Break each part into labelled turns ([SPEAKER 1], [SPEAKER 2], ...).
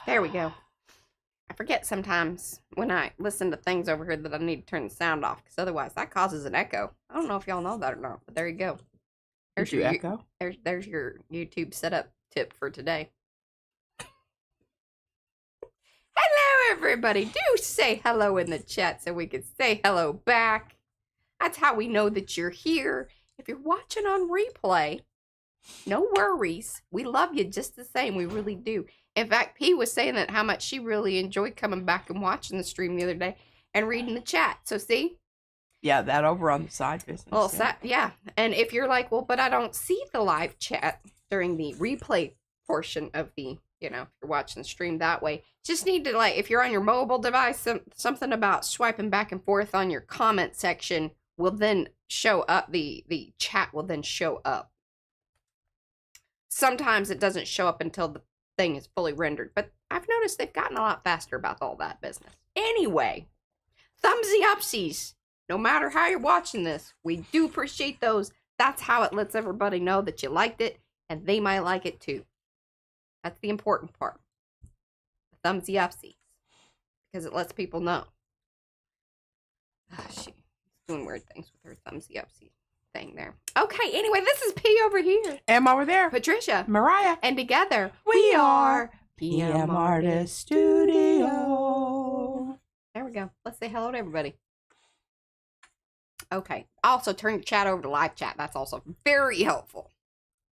[SPEAKER 1] There we go. I forget sometimes when I listen to things over here that I need to turn the sound off because otherwise that causes an echo. I don't know if y'all know that or not, but there you go.
[SPEAKER 2] There's your echo.
[SPEAKER 1] There's your YouTube setup tip for today. Hello, everybody. Do say hello in the chat so we can say hello back. That's how we know that you're here. If you're watching on replay, no worries. We love you just the same. We really do. In fact, P was saying that how much she really enjoyed coming back and watching the stream the other day and reading the chat. So see?
[SPEAKER 2] Yeah, that over on the side business.
[SPEAKER 1] Well, yeah. And if you're like, well, but I don't see the live chat during the replay portion of the, if you're watching the stream that way, just need to, like, if you're on your mobile device, something about swiping back and forth on your comment section will then show up. The chat will then show up. Sometimes it doesn't show up until the thing is fully rendered, but I've noticed they've gotten a lot faster about all that business. Anyway, thumbsy upsies. No matter how you're watching this, we do appreciate those. That's how it lets everybody know that you liked it, and they might like it too. That's the important part. The thumbsy upsies. Because it lets people know. She's doing weird things with her thumbsy upsy thing there. Okay, anyway, this is P over here.
[SPEAKER 2] M over there.
[SPEAKER 1] Patricia.
[SPEAKER 2] Mariah.
[SPEAKER 1] And together,
[SPEAKER 2] we are PM Artist Studio.
[SPEAKER 1] There we go. Let's say hello to everybody. Okay. Also, turn your chat over to live chat. That's also very helpful.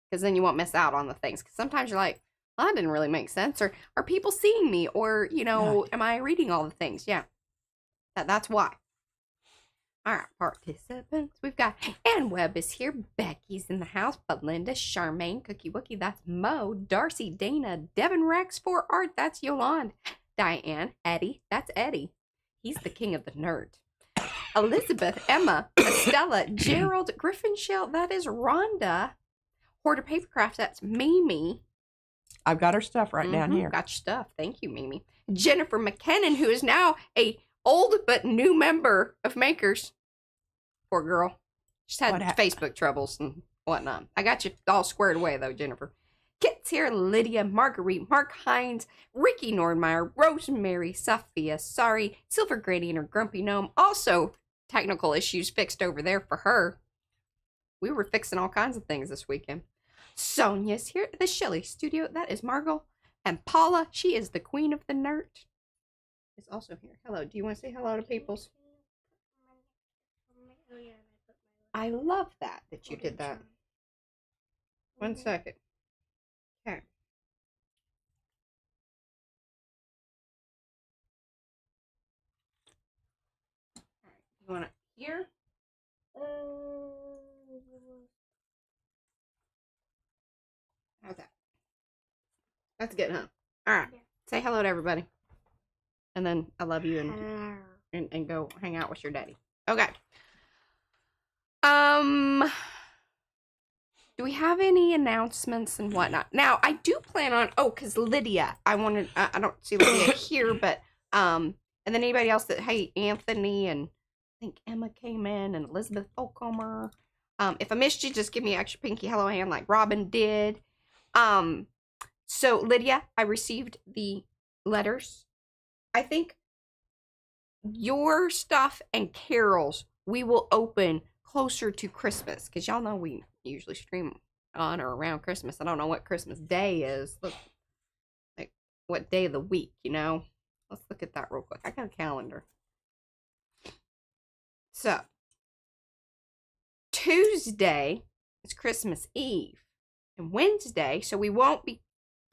[SPEAKER 1] Because then you won't miss out on the things. Because sometimes you're like, well, that didn't really make sense. Or are people seeing me? Or, am I reading all the things? Yeah. That's why. All right, participants. We've got Ann Webb is here. Becky's in the house. Belinda, Charmaine, Cookie Wookie. That's Mo. Darcy, Dana, Devin Rex for Art. That's Yolande. Diane, Eddie. That's Eddie. He's the king of the nerd. Elizabeth, Emma, Estella, Gerald, Griffin Shell. That is Rhonda. Hoarder Papercraft. That's Mimi.
[SPEAKER 2] I've got her stuff right down here.
[SPEAKER 1] Got your stuff. Thank you, Mimi. Jennifer McKinnon, who is now a old but new member of Makers. Poor girl. She's had Facebook troubles and whatnot. I got you all squared away, though, Jennifer. Kit's here. Lydia, Marguerite, Mark Hines, Ricky Nordmeyer, Rosemary, Sophia, Sorry, Silver Grady and her Grumpy Gnome. Also, technical issues fixed over there for her. We were fixing all kinds of things this weekend. Sonia's here at the Shelley Studio. That is Margot. And Paula, she is the queen of the nerd. Is also here. Hello. Do you want to say hello to people? I love that you did that. 1 second. Okay. All right. You want it here? How's that? That's good, huh? All right. Yeah. Say hello to everybody. And then I love you and go hang out with your daddy. Okay. Do we have any announcements and whatnot? Now, I do plan on, because Lydia, I don't see Lydia here, but, and then anybody else that, hey, Anthony and I think Emma came in and Elizabeth Fulcomer. If I missed you, just give me an extra pinky hello hand like Robin did. So Lydia, I received the letters. I think your stuff and Carol's we will open closer to Christmas because y'all know we usually stream on or around Christmas. I don't know what Christmas Day is. Look, like what day of the week, Let's look at that real quick. I got a calendar. So Tuesday is Christmas Eve and Wednesday, so we won't be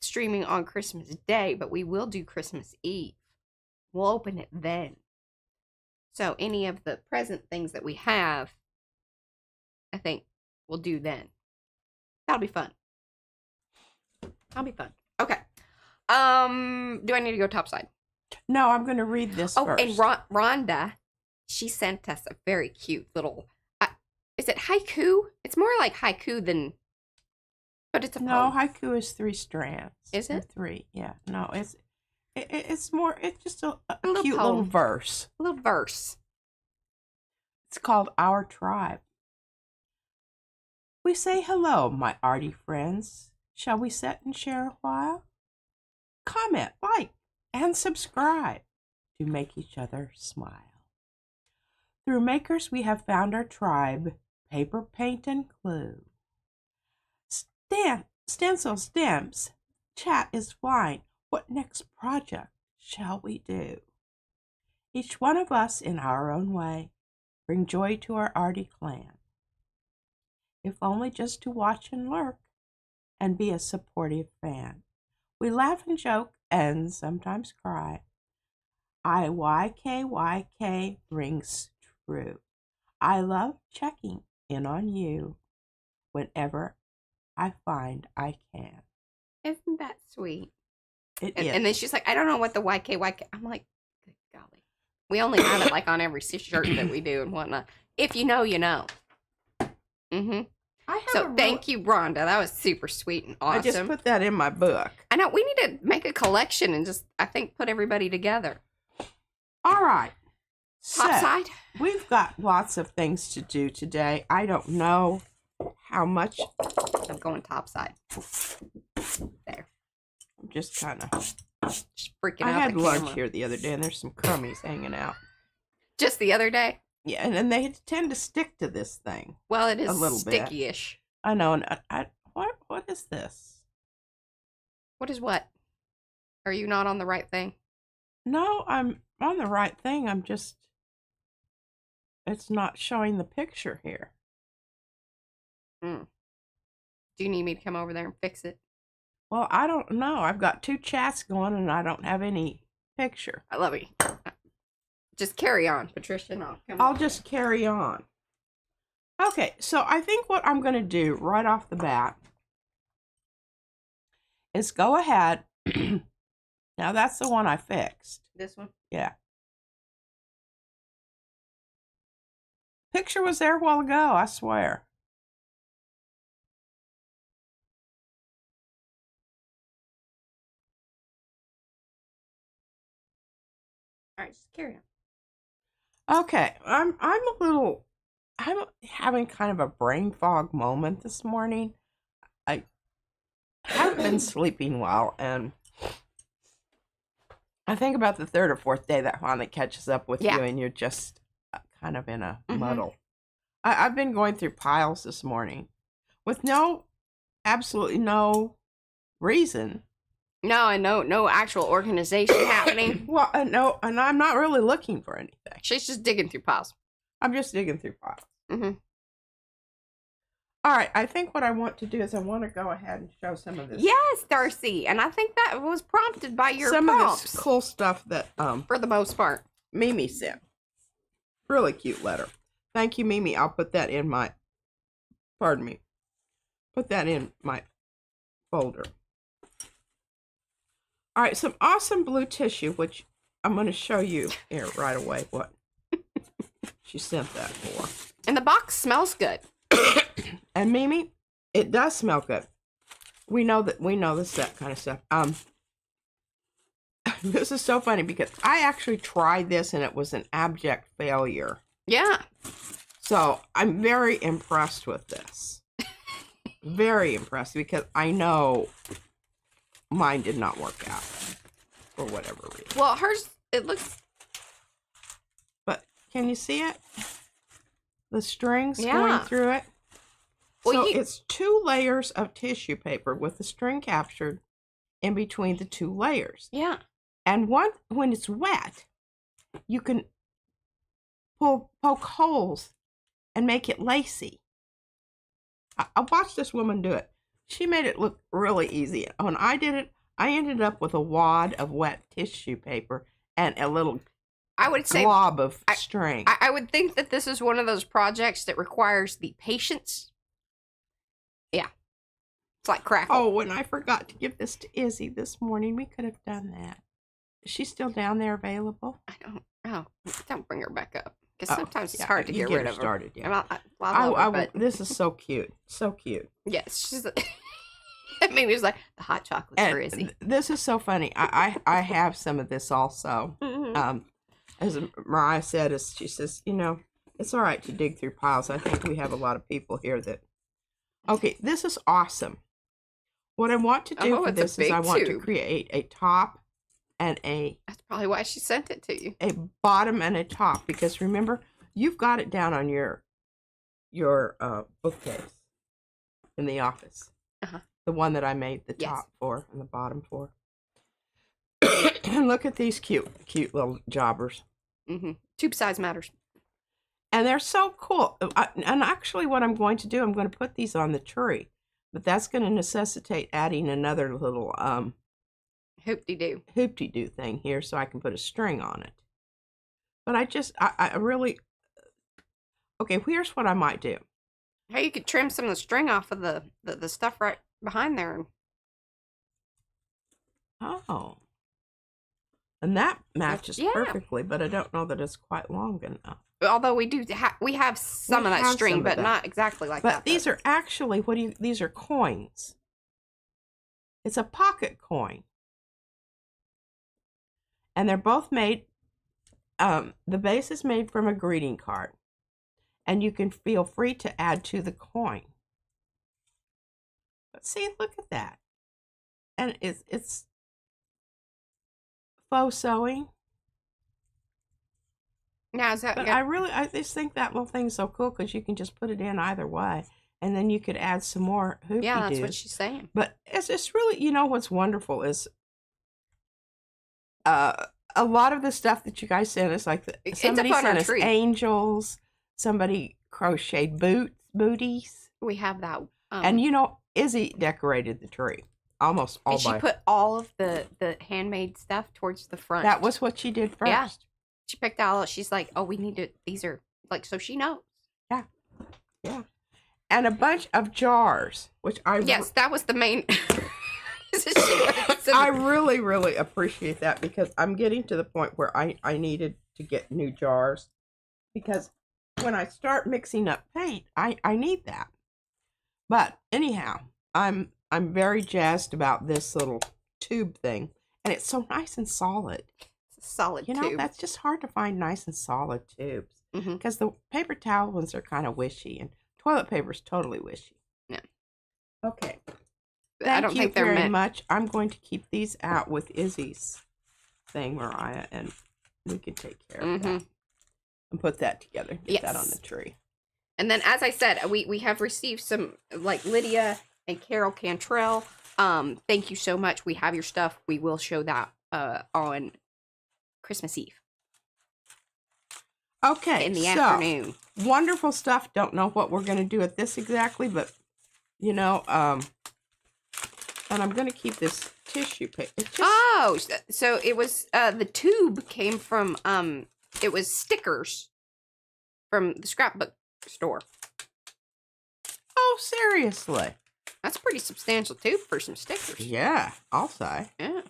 [SPEAKER 1] streaming on Christmas Day, but we will do Christmas Eve. We'll open it then. So any of the present things that we have, I think we'll do then. That'll be fun. That'll be fun. Okay. Do I need to go topside?
[SPEAKER 2] No, I'm going to read this first.
[SPEAKER 1] And Rhonda, she sent us a very cute little, is it haiku? It's more like haiku than, but it's a poem.
[SPEAKER 2] No, haiku is 3 strands.
[SPEAKER 1] Is it?
[SPEAKER 2] 3, yeah. No, it's more, it's just a
[SPEAKER 1] little
[SPEAKER 2] cute
[SPEAKER 1] poem.
[SPEAKER 2] little verse.
[SPEAKER 1] A little verse.
[SPEAKER 2] It's called Our Tribe. We say hello, my arty friends. Shall we sit and share a while? comment, like, and subscribe to make each other smile. Through Makers, we have found our tribe, paper, paint, and glue. Stencil stamps, chat is fine. What next project shall we do? Each one of us, in our own way, bring joy to our Arty clan. If only just to watch and lurk and be a supportive fan. We laugh and joke and sometimes cry. IYKYK rings true. I love checking in on you whenever I find I can.
[SPEAKER 1] Isn't that sweet?
[SPEAKER 2] It
[SPEAKER 1] And,
[SPEAKER 2] is.
[SPEAKER 1] and then she's like, I don't know what the YKYK. I'm like, good golly. We only have it like on every shirt that we do and whatnot. If you know, you know. Mm-hmm. So thank you, Rhonda. That was super sweet and awesome.
[SPEAKER 2] I just put that in my book.
[SPEAKER 1] I know we need to make a collection and just, I think, put everybody together.
[SPEAKER 2] All right.
[SPEAKER 1] Top side?
[SPEAKER 2] We've got lots of things to do today. I don't know how much.
[SPEAKER 1] I'm going top side. There.
[SPEAKER 2] I'm just kind of.
[SPEAKER 1] Just freaking out.
[SPEAKER 2] I had
[SPEAKER 1] the
[SPEAKER 2] lunch
[SPEAKER 1] camera.
[SPEAKER 2] here the other day, and there's some crummies hanging out.
[SPEAKER 1] Just the other day?
[SPEAKER 2] Yeah, and then they tend to stick to this thing.
[SPEAKER 1] Well, it is
[SPEAKER 2] a little bit.
[SPEAKER 1] sticky-ish.
[SPEAKER 2] I know, and what is this?
[SPEAKER 1] What is what? Are you not on the right thing?
[SPEAKER 2] No, I'm on the right thing. I'm just. It's not showing the picture here.
[SPEAKER 1] Do you need me to come over there and fix it?
[SPEAKER 2] Well, I don't know. I've got 2 chats going, and I don't have any picture.
[SPEAKER 1] I love you. Just carry on, Patricia. No,
[SPEAKER 2] I'll just carry on. Okay, so I think what I'm going to do right off the bat is go ahead. Now, that's the one I fixed.
[SPEAKER 1] This one?
[SPEAKER 2] Yeah. Picture was there a while ago, I swear.
[SPEAKER 1] All right, just carry on.
[SPEAKER 2] Okay, I'm having kind of a brain fog moment this morning. I haven't been sleeping well, and I think about the 3rd or 4th day that finally catches up with you, and you're just kind of in a muddle. I've been going through piles this morning with absolutely no reason.
[SPEAKER 1] No, and no actual organization happening.
[SPEAKER 2] Well, no, and I'm not really looking for anything.
[SPEAKER 1] She's just digging through piles.
[SPEAKER 2] I'm just digging through piles.
[SPEAKER 1] Mm-hmm.
[SPEAKER 2] All right, I think what I want to do is I want to go ahead and show some of this.
[SPEAKER 1] Yes, Darcy, and I think that was prompted by your
[SPEAKER 2] some
[SPEAKER 1] prompts.
[SPEAKER 2] of this cool stuff that
[SPEAKER 1] for the most part,
[SPEAKER 2] Mimi sent. Really cute letter. Thank you, Mimi. I'll put that in my. Pardon me. Put that in my folder. All right, some awesome blue tissue, which I'm going to show you here right away what she sent that for.
[SPEAKER 1] And the box smells good.
[SPEAKER 2] And Mimi, it does smell good. We know this that kind of stuff. This is so funny because I actually tried this and it was an abject failure.
[SPEAKER 1] Yeah.
[SPEAKER 2] So I'm very impressed with this. Very impressed because I know mine did not work out for whatever reason.
[SPEAKER 1] Well, hers, it looks.
[SPEAKER 2] But can you see it? The strings going through it.
[SPEAKER 1] Well,
[SPEAKER 2] so it's 2 layers of tissue paper with the string captured in between the 2 layers.
[SPEAKER 1] Yeah.
[SPEAKER 2] And when it's wet, you can poke holes and make it lacy. I watched this woman do it. She made it look really easy. When I did it, I ended up with a wad of wet tissue paper and a little glob of string.
[SPEAKER 1] I would think that this is one of those projects that requires the patience. Yeah. It's like crackle.
[SPEAKER 2] Oh, and I forgot to give this to Izzy this morning. We could have done that. Is she still down there available?
[SPEAKER 1] Don't bring her back up. Because sometimes it's hard to get rid of her.
[SPEAKER 2] Started, yeah.
[SPEAKER 1] But
[SPEAKER 2] this is so cute. So cute.
[SPEAKER 1] Yes. She's I mean, it was like the hot chocolate for Izzy.
[SPEAKER 2] This is so funny. I have some of this also.
[SPEAKER 1] Mm-hmm.
[SPEAKER 2] As Mariah said, she says, it's all right to dig through piles. I think we have a lot of people here that. Okay, this is awesome. what I want to do for
[SPEAKER 1] it's a
[SPEAKER 2] this is I
[SPEAKER 1] big
[SPEAKER 2] want to
[SPEAKER 1] tube.
[SPEAKER 2] create a top and
[SPEAKER 1] That's probably why she sent it to you.
[SPEAKER 2] a bottom and a top, because remember, you've got it down on your bookcase in the office. The one that I made the top for and the bottom for. And look at these cute little jobbers.
[SPEAKER 1] Tube size matters.
[SPEAKER 2] And they're so cool. And actually what I'm going to do, I'm going to put these on the tree. But that's going to necessitate adding another little hoop-de-doo thing here so I can put a string on it. But I really... Okay, here's what I might do.
[SPEAKER 1] Hey, you could trim some of the string off of the stuff right behind there.
[SPEAKER 2] Oh. And that matches perfectly, but I don't know that it's quite long enough.
[SPEAKER 1] Although we have some of that string, but not exactly like that.
[SPEAKER 2] But these are actually, these are coins. It's a pocket coin. And they're both made, the base is made from a greeting card. And you can feel free to add to the coin. But see, look at that. And it's faux sewing.
[SPEAKER 1] Now is that?
[SPEAKER 2] But I just think that little thing's so cool because you can just put it in either way, and then you could add some more hoopty-doo.
[SPEAKER 1] Yeah, that's what she's saying.
[SPEAKER 2] But it's really, you know, what's wonderful is a lot of the stuff that you guys sent us, like somebody sent us angels, somebody crocheted booties.
[SPEAKER 1] We have that.
[SPEAKER 2] And you know, Izzy decorated the tree almost all.
[SPEAKER 1] And she put all of the handmade stuff towards the front.
[SPEAKER 2] That was what she did first.
[SPEAKER 1] Yeah. She picked out, she's like, oh, we need to, these are, like, so she knows.
[SPEAKER 2] Yeah. Yeah. And a bunch of jars, which
[SPEAKER 1] Yes, that was the main.
[SPEAKER 2] I really, really appreciate that because I'm getting to the point where I needed to get new jars because when I start mixing up paint, I need that. But anyhow, I'm very jazzed about this little tube thing. And it's so nice and solid.
[SPEAKER 1] Solid tube.
[SPEAKER 2] You know, that's just hard to find nice and solid tubes because the paper towel ones are kind of wishy and toilet paper is totally wishy.
[SPEAKER 1] Yeah.
[SPEAKER 2] Okay.
[SPEAKER 1] I don't think they're
[SPEAKER 2] very much. I'm going to keep these out with Izzy's thing, Mariah, and we can take care of that and put that together. Get that on the tree.
[SPEAKER 1] And then, as I said, we have received some, like Lydia and Carol Cantrell. Thank you so much. We have your stuff. We will show that on Christmas Eve.
[SPEAKER 2] Okay,
[SPEAKER 1] in the afternoon.
[SPEAKER 2] Wonderful stuff. Don't know what we're going to do with this exactly, but you know, and I'm going to keep this tissue paper.
[SPEAKER 1] Oh, so it was the tube came from it was stickers from the scrapbook store.
[SPEAKER 2] Oh, seriously?
[SPEAKER 1] That's a pretty substantial tube for some stickers.
[SPEAKER 2] Yeah, I'll say.
[SPEAKER 1] Yeah.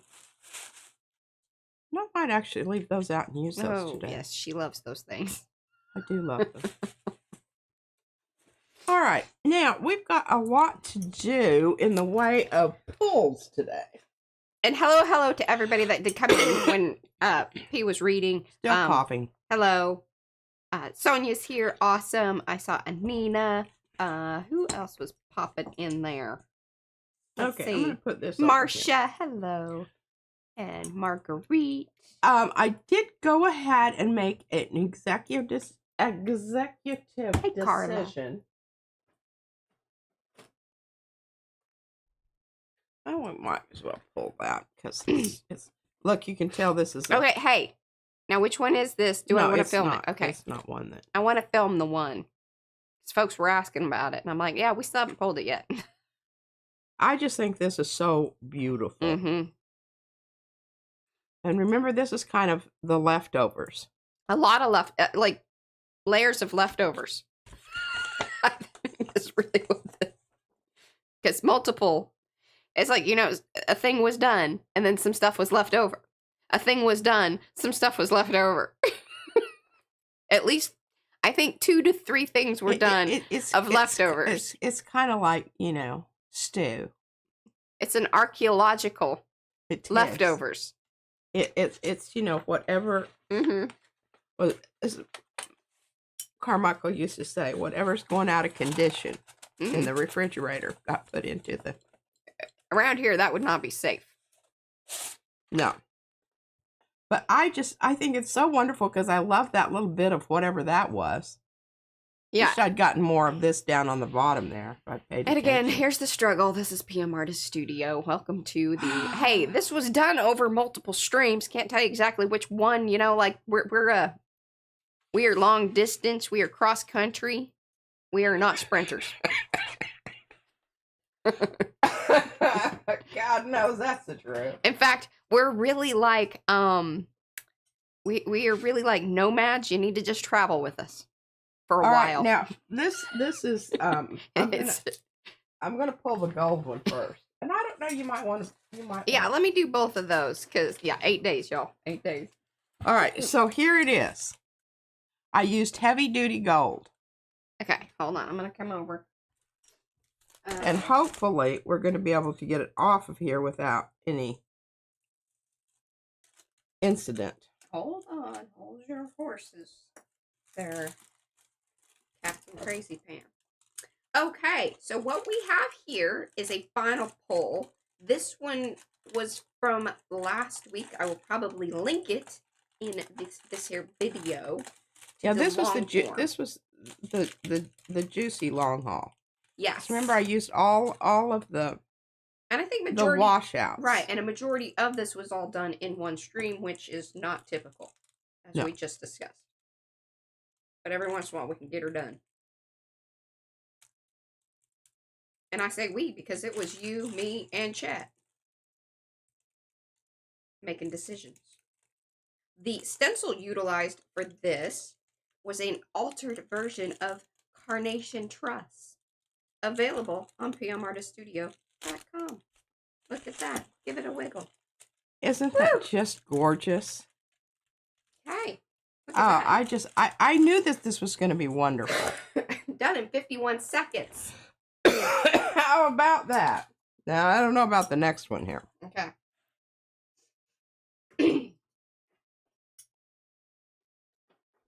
[SPEAKER 2] I might actually leave those out and use those today.
[SPEAKER 1] Yes, she loves those things.
[SPEAKER 2] I do love them. All right, now we've got a lot to do in the way of pulls today.
[SPEAKER 1] And hello to everybody that did come in when P was reading.
[SPEAKER 2] Still coughing.
[SPEAKER 1] Hello. Sonia's here. Awesome. I saw Anina. Who else was popping in there? Let's see.
[SPEAKER 2] I'm going to put this
[SPEAKER 1] Marcia, hello. And Marguerite.
[SPEAKER 2] I did go ahead and make an executive decision.
[SPEAKER 1] Carla.
[SPEAKER 2] Oh, I might as well pull that because it's look, you can tell this is
[SPEAKER 1] okay. Hey, now which one is this? Do I want to film it? Okay,
[SPEAKER 2] it's not one that
[SPEAKER 1] I want to film the one. Because folks were asking about it, and I'm like, yeah, we still haven't pulled it yet.
[SPEAKER 2] I just think this is so beautiful. And remember, this is kind of the leftovers.
[SPEAKER 1] A lot of like layers of leftovers. I think that's really what because multiple. It's like, you know, a thing was done, and then some stuff was left over. A thing was done, some stuff was left over. At least, I think 2 to 3 things were done of leftovers.
[SPEAKER 2] It's kind of like, you know, stew.
[SPEAKER 1] It's an archaeological leftovers.
[SPEAKER 2] It's you know, whatever. Well, as Carmichael used to say, whatever's going out of condition in the refrigerator got put into the
[SPEAKER 1] Around here, that would not be safe.
[SPEAKER 2] No. But I think it's so wonderful because I love that little bit of whatever that was.
[SPEAKER 1] Yeah.
[SPEAKER 2] Wish I'd gotten more of this down on the bottom there. If I paid
[SPEAKER 1] And again,
[SPEAKER 2] attention.
[SPEAKER 1] here's the struggle. This is PM Artist Studio. Welcome to the, hey, this was done over multiple streams. Can't tell you exactly which one, you know, like we are long distance. We are cross country. We are not sprinters.
[SPEAKER 2] God knows that's the truth.
[SPEAKER 1] In fact, we're really like, we are really like nomads. You need to just travel with us for a while.
[SPEAKER 2] Right, now, this is, I'm gonna pull the gold one first. And I don't know, you might.
[SPEAKER 1] Yeah, let me do both of those, because, 8 days, y'all. 8 days.
[SPEAKER 2] All right, so here it is. I used heavy duty gold.
[SPEAKER 1] Okay, hold on. I'm going to come over.
[SPEAKER 2] And hopefully we're going to be able to get it off of here without any incident.
[SPEAKER 1] Hold on. Hold your horses. There, Captain Crazy Pants. Okay, so what we have here is a final pull. This one was from last week. I will probably link it in this here video.
[SPEAKER 2] Yeah, this was the juicy long haul.
[SPEAKER 1] Yes.
[SPEAKER 2] So remember, I used all of the
[SPEAKER 1] and I think majority
[SPEAKER 2] the washouts.
[SPEAKER 1] Right, and a majority of this was all done in one stream, which is not typical, as we just discussed. But every once in a while, we can get her done. And I say we because it was you, me, and Chat making decisions. The stencil utilized for this was an altered version of Carnation Truss, available on pmartiststudio.com. Look at that. Give it a wiggle.
[SPEAKER 2] Isn't that just gorgeous?
[SPEAKER 1] Okay.
[SPEAKER 2] I knew that this was going to be wonderful.
[SPEAKER 1] Done in 51 seconds.
[SPEAKER 2] How about that? Now, I don't know about the next one here.
[SPEAKER 1] Okay.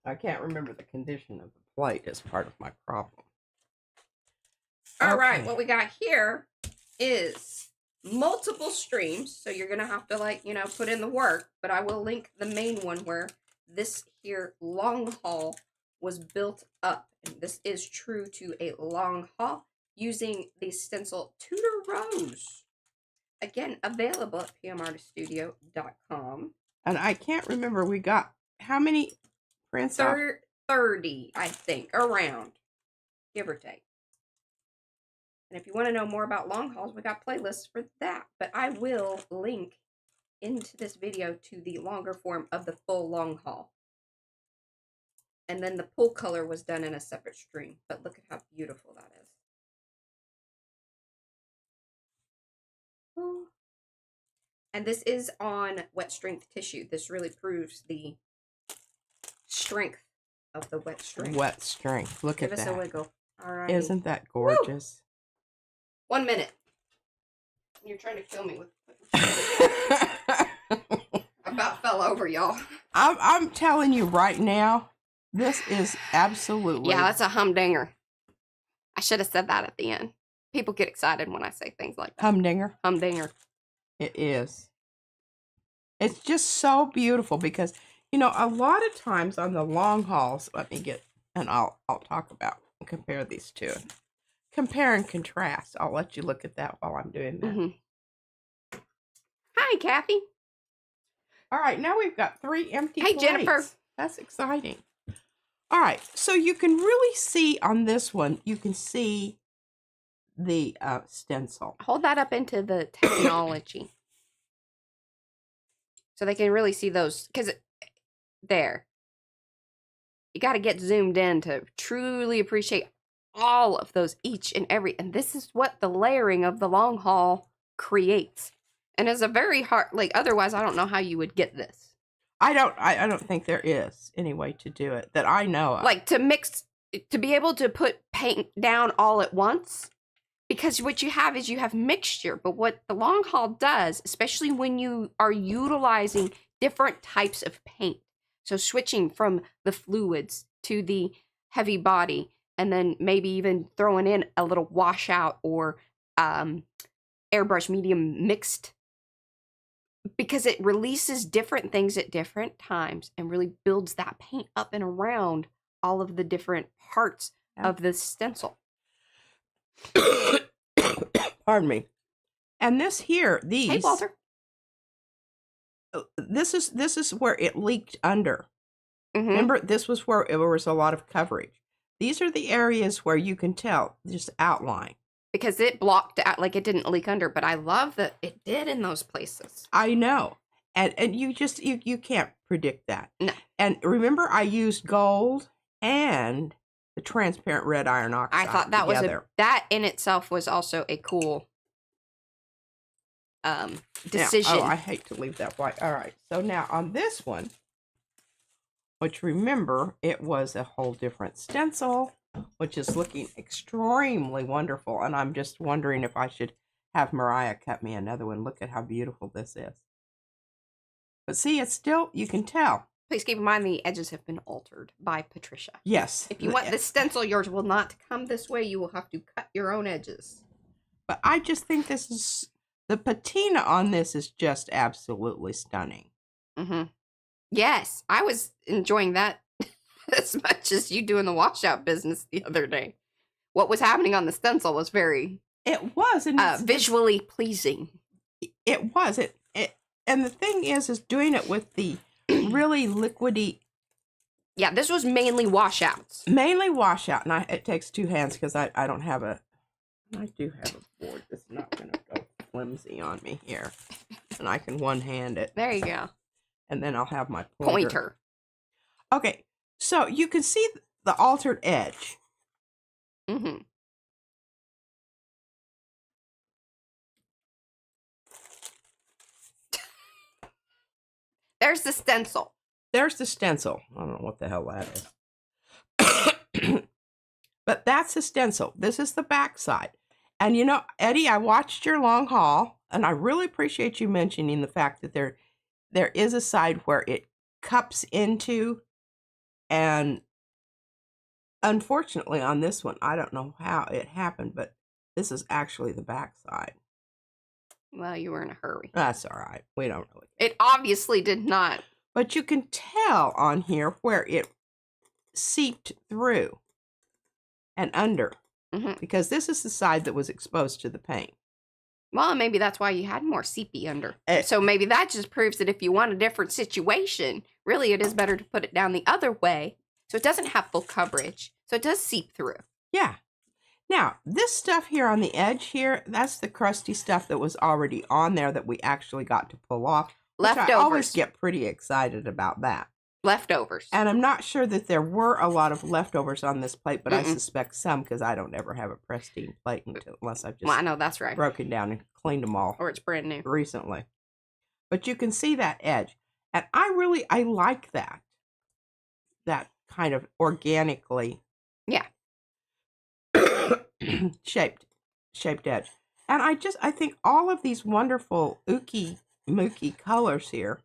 [SPEAKER 2] I can't remember the condition of the plate as part of my problem.
[SPEAKER 1] All right, what we got here is multiple streams, so you're gonna have to put in the work, but I will link the main one where this here long haul was built up, and this is true to a long haul using the stencil Tudor Rose. Again, available at pmartiststudio.com.
[SPEAKER 2] And I can't remember, we got how many prints?
[SPEAKER 1] 30, I think, around, give or take. And if you want to know more about long hauls, we got playlists for that. But I will link into this video to the longer form of the full long haul. And then the pull color was done in a separate stream. But look at how beautiful that is. Ooh. And this is on wet strength tissue. This really proves the strength of the wet strength.
[SPEAKER 2] Wet strength. Look at that.
[SPEAKER 1] Give us a wiggle. All right.
[SPEAKER 2] Isn't that gorgeous?
[SPEAKER 1] Woo! 1 minute. You're trying to kill me with. About fell over, y'all.
[SPEAKER 2] I'm telling you right now, this is absolutely.
[SPEAKER 1] Yeah, that's a humdinger. I should have said that at the end. People get excited when I say things like that.
[SPEAKER 2] Humdinger.
[SPEAKER 1] Humdinger.
[SPEAKER 2] It is. It's just so beautiful because, a lot of times on the long hauls, I'll talk about and compare these two. Compare and contrast. I'll let you look at that while I'm doing that.
[SPEAKER 1] Mm-hmm. Hi, Kathy.
[SPEAKER 2] All right, now we've got 3 empty plates.
[SPEAKER 1] Hey, Jennifer.
[SPEAKER 2] That's exciting. All right, so you can really see on this one, you can see the stencil.
[SPEAKER 1] Hold that up into the technology. So they can really see those. Because there. You got to get zoomed in to truly appreciate all of those, each and every. And this is what the layering of the long haul creates. And it's a very hard, otherwise I don't know how you would get this.
[SPEAKER 2] I don't think there is any way to do it that I know of.
[SPEAKER 1] To be able to put paint down all at once. Because what you have is you have mixture. But what the long haul does, especially when you are utilizing different types of paint. So switching from the fluids to the heavy body. And then maybe even throwing in a little washout or airbrush medium mixed because it releases different things at different times and really builds that paint up and around all of the different parts of the stencil.
[SPEAKER 2] Pardon me. And this here, these.
[SPEAKER 1] Hey, Walter.
[SPEAKER 2] This is where it leaked under.
[SPEAKER 1] Mm-hmm.
[SPEAKER 2] Remember, this was where there was a lot of coverage. These are the areas where you can tell, just outline.
[SPEAKER 1] Because it blocked out, like it didn't leak under, but I love that it did in those places.
[SPEAKER 2] I know. And you just, you can't predict that.
[SPEAKER 1] No.
[SPEAKER 2] And remember, I used gold and the transparent red iron oxide
[SPEAKER 1] I thought that
[SPEAKER 2] together.
[SPEAKER 1] that in itself was also a cool decision.
[SPEAKER 2] Now, I hate to leave that white. All right. So now on this one, which remember, it was a whole different stencil, which is looking extremely wonderful. And I'm just wondering if I should have Mariah cut me another one. Look at how beautiful this is. But see, it's still, you can tell.
[SPEAKER 1] Please keep in mind the edges have been altered by Patricia.
[SPEAKER 2] Yes.
[SPEAKER 1] If you want the stencil, yours will not come this way. You will have to cut your own edges.
[SPEAKER 2] But I just think this is, the patina on this is just absolutely stunning.
[SPEAKER 1] Mm-hmm. Yes, I was enjoying that as much as you do in the washout business the other day. What was happening on the stencil was very
[SPEAKER 2] It was and
[SPEAKER 1] visually pleasing.
[SPEAKER 2] It was. And the thing is doing it with the really liquidy.
[SPEAKER 1] Yeah, this was mainly washouts.
[SPEAKER 2] Mainly washout. And it takes two hands because I don't have a, I do have a board that's not going to go flimsy on me here. And I can one-hand it.
[SPEAKER 1] There you go.
[SPEAKER 2] And then I'll have my
[SPEAKER 1] pointer.
[SPEAKER 2] Okay, so you can see the altered edge.
[SPEAKER 1] Mm-hmm. There's the stencil.
[SPEAKER 2] There's the stencil. I don't know what the hell that is. But that's the stencil. This is the back side. And you know, Eddie, I watched your long haul, and I really appreciate you mentioning the fact that there is a side where it cups into, and unfortunately on this one, I don't know how it happened, but this is actually the back side.
[SPEAKER 1] Well, you were in a hurry.
[SPEAKER 2] That's all right. We don't really.
[SPEAKER 1] It obviously did not.
[SPEAKER 2] But you can tell on here where it seeped through and under, because this is the side that was exposed to the paint.
[SPEAKER 1] Well, maybe that's why you had more sepia under. So maybe that just proves that if you want a different situation, really it is better to put it down the other way so it doesn't have full coverage. So it does seep through.
[SPEAKER 2] Yeah. Now, this stuff here on the edge here, that's the crusty stuff that was already on there that we actually got to pull off.
[SPEAKER 1] Leftovers.
[SPEAKER 2] I always get pretty excited about that.
[SPEAKER 1] Leftovers.
[SPEAKER 2] And I'm not sure that there were a lot of leftovers on this plate, but I suspect some because I don't ever have a pristine plate unless I've just
[SPEAKER 1] I know that's right.
[SPEAKER 2] broken down and cleaned them all.
[SPEAKER 1] Or it's brand new.
[SPEAKER 2] Recently. But you can see that edge. And I like that. That kind of organically shaped edge. And I think all of these wonderful ooky mooky colors here.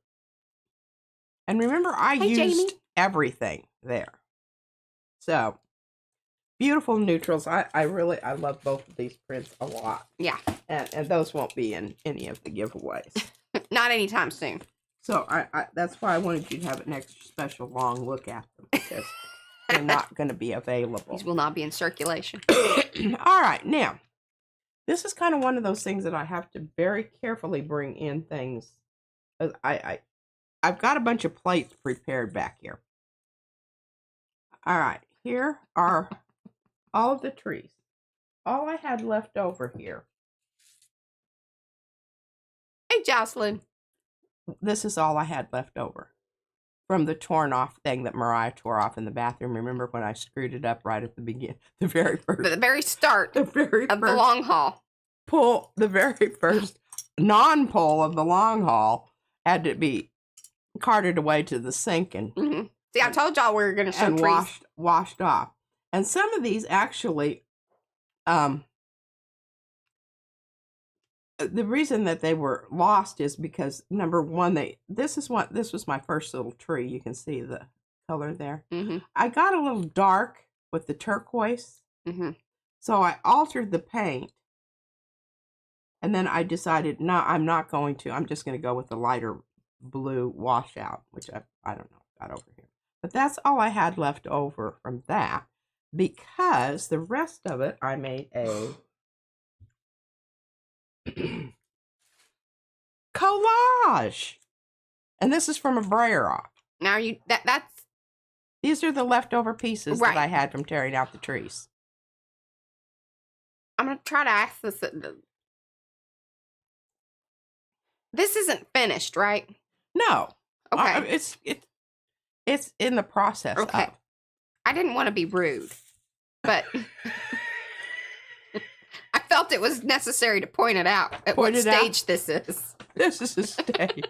[SPEAKER 2] And remember, I used everything there. So, beautiful neutrals. I love both of these prints a lot.
[SPEAKER 1] Yeah.
[SPEAKER 2] And those won't be in any of the giveaways.
[SPEAKER 1] Not anytime soon.
[SPEAKER 2] So, that's why I wanted you to have an extra special long look at them, because they're not going to be available.
[SPEAKER 1] These will not be in circulation.
[SPEAKER 2] All right. Now, this is kind of one of those things that I have to very carefully bring in things. I've got a bunch of plates prepared back here. All right, here are all of the trees. All I had left over here.
[SPEAKER 1] Hey, Jocelyn.
[SPEAKER 2] This is all I had left over from the torn off thing that Mariah tore off in the bathroom. Remember when I screwed it up right at the beginning, the very start of
[SPEAKER 1] the long haul.
[SPEAKER 2] Pull, the very first non-pull of the long haul had to be carted away to the sink and
[SPEAKER 1] see, I told y'all we were going to show trees.
[SPEAKER 2] washed off. And some of these actually, the reason that they were lost is because number one, this was my first little tree. You can see the color there. I got a little dark with the turquoise, so I altered the paint And then I decided, no, I'm not going to. I'm just going to go with the lighter blue washout, which I don't know, got over here. But that's all I had left over from that, because the rest of it, I made a collage. And this is from a brayer off.
[SPEAKER 1] Now that's
[SPEAKER 2] These are the leftover pieces
[SPEAKER 1] right.
[SPEAKER 2] that I had from tearing out the trees.
[SPEAKER 1] I'm going to try to access it. This isn't finished, right?
[SPEAKER 2] No.
[SPEAKER 1] Okay.
[SPEAKER 2] It's in the process.
[SPEAKER 1] Okay.
[SPEAKER 2] Of.
[SPEAKER 1] I didn't want to be rude, but I felt it was necessary to point it out at what stage this is.
[SPEAKER 2] This is a stage.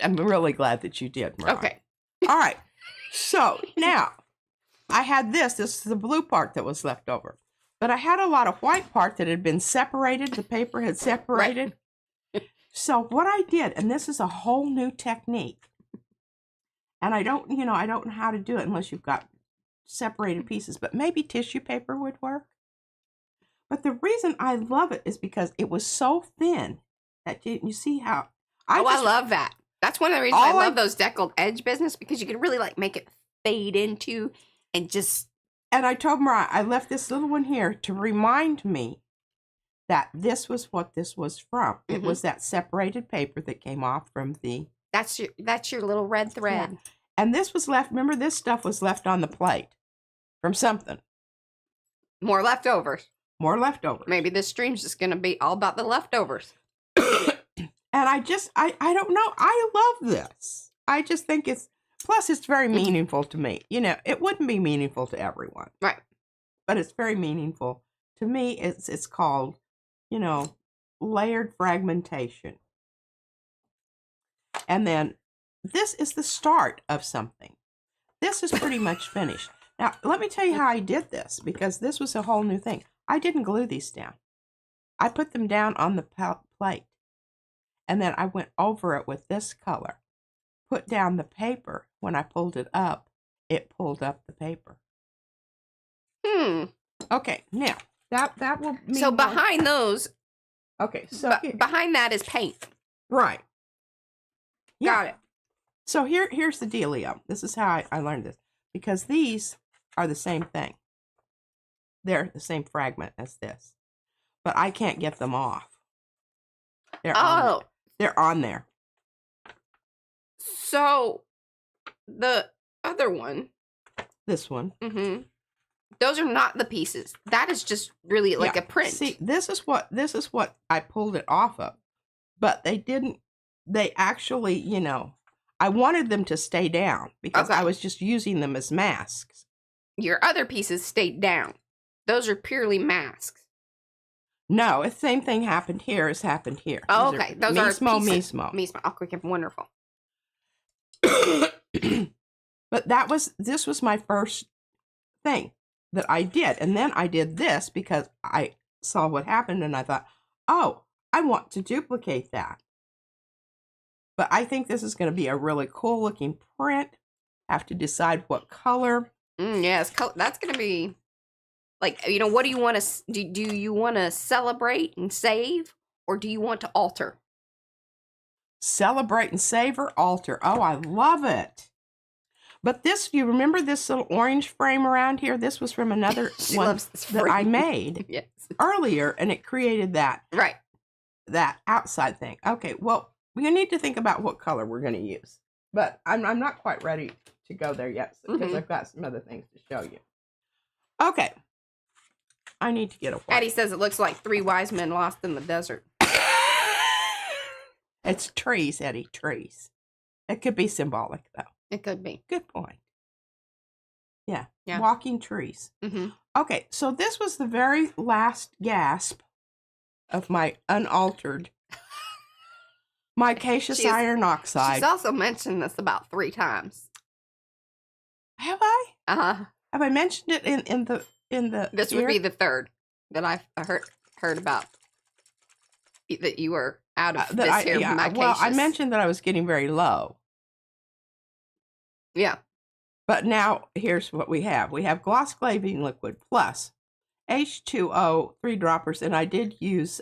[SPEAKER 2] I'm really glad that you did, Mariah.
[SPEAKER 1] Okay.
[SPEAKER 2] All right. So now I had this. This is the blue part that was left over. But I had a lot of white part that had been separated. The paper had separated. Right. So what I did, and this is a whole new technique, and I don't know how to do it unless you've got separated pieces, but maybe tissue paper would work. But the reason I love it is because it was so thin that you see how
[SPEAKER 1] I love that. That's one of the reasons I love those deckled edge business, because you can really like make it fade into and just.
[SPEAKER 2] And I told Mariah, I left this little one here to remind me that this was what this was from. Mm-hmm. It was that separated paper that came off from the.
[SPEAKER 1] That's your little red thread.
[SPEAKER 2] Yeah. And this was left. Remember, this stuff was left on the plate from something.
[SPEAKER 1] More leftovers.
[SPEAKER 2] More leftovers.
[SPEAKER 1] Maybe this stream's just going to be all about the leftovers.
[SPEAKER 2] And I don't know. I love this. I just think plus it's very meaningful to me. It wouldn't be meaningful to everyone.
[SPEAKER 1] Right.
[SPEAKER 2] But it's very meaningful to me. It's called, layered fragmentation. And then this is the start of something. This is pretty much finished. Now, let me tell you how I did this, because this was a whole new thing. I didn't glue these down. I put them down on the plate. And then I went over it with this color. Put down the paper. When I pulled it up, it pulled up the paper. Okay, now, that will mean...
[SPEAKER 1] So behind those...
[SPEAKER 2] Okay, so...
[SPEAKER 1] behind that is paint.
[SPEAKER 2] Right.
[SPEAKER 1] Yeah. Got it.
[SPEAKER 2] So here's the dealio. This is how I learned this. Because these are the same thing. They're the same fragment as this. But I can't get them off. They're on there.
[SPEAKER 1] So the other one.
[SPEAKER 2] This one.
[SPEAKER 1] Mm-hmm. Those are not the pieces. That is just really like a print.
[SPEAKER 2] See, this is what I pulled it off of. But they actually, I wanted them to stay down because I was just using them as masks.
[SPEAKER 1] Your other pieces stayed down. Those are purely masks.
[SPEAKER 2] No, the same thing happened here as happened here.
[SPEAKER 1] Oh, okay. Those are pieces.
[SPEAKER 2] Mismo.
[SPEAKER 1] Okay, wonderful.
[SPEAKER 2] But this was my first thing that I did. And then I did this because I saw what happened and I thought, oh, I want to duplicate that. But I think this is going to be a really cool looking print. Have to decide what color.
[SPEAKER 1] Yes, that's going to be like, what do you want to do? You want to celebrate and save, or do you want to alter?
[SPEAKER 2] Celebrate and save or alter. Oh, I love it. But this, you remember this little orange frame around here? This was from another one that I made earlier, and it created that outside thing. Okay, well, we need to think about what color we're going to use. But I'm not quite ready to go there yet because I've got some other things to show you. Okay. I need to get a white.
[SPEAKER 1] Eddie says it looks like 3 wise men lost in the desert.
[SPEAKER 2] It's trees, Eddie, trees. It could be symbolic, though.
[SPEAKER 1] It could be.
[SPEAKER 2] Good point. Yeah. Walking trees.
[SPEAKER 1] Mm-hmm.
[SPEAKER 2] Okay, so this was the very last gasp of my unaltered micaceous iron oxide.
[SPEAKER 1] She's also mentioned this about 3 times.
[SPEAKER 2] Have I?
[SPEAKER 1] Uh-huh.
[SPEAKER 2] Have I mentioned it in the
[SPEAKER 1] This would be the 3rd that I've heard about. That you were out of this here micaceous.
[SPEAKER 2] Well, I mentioned that I was getting very low.
[SPEAKER 1] Yeah.
[SPEAKER 2] But now, here's what we have. We have gloss glavine liquid plus H2O 3 droppers, and I did use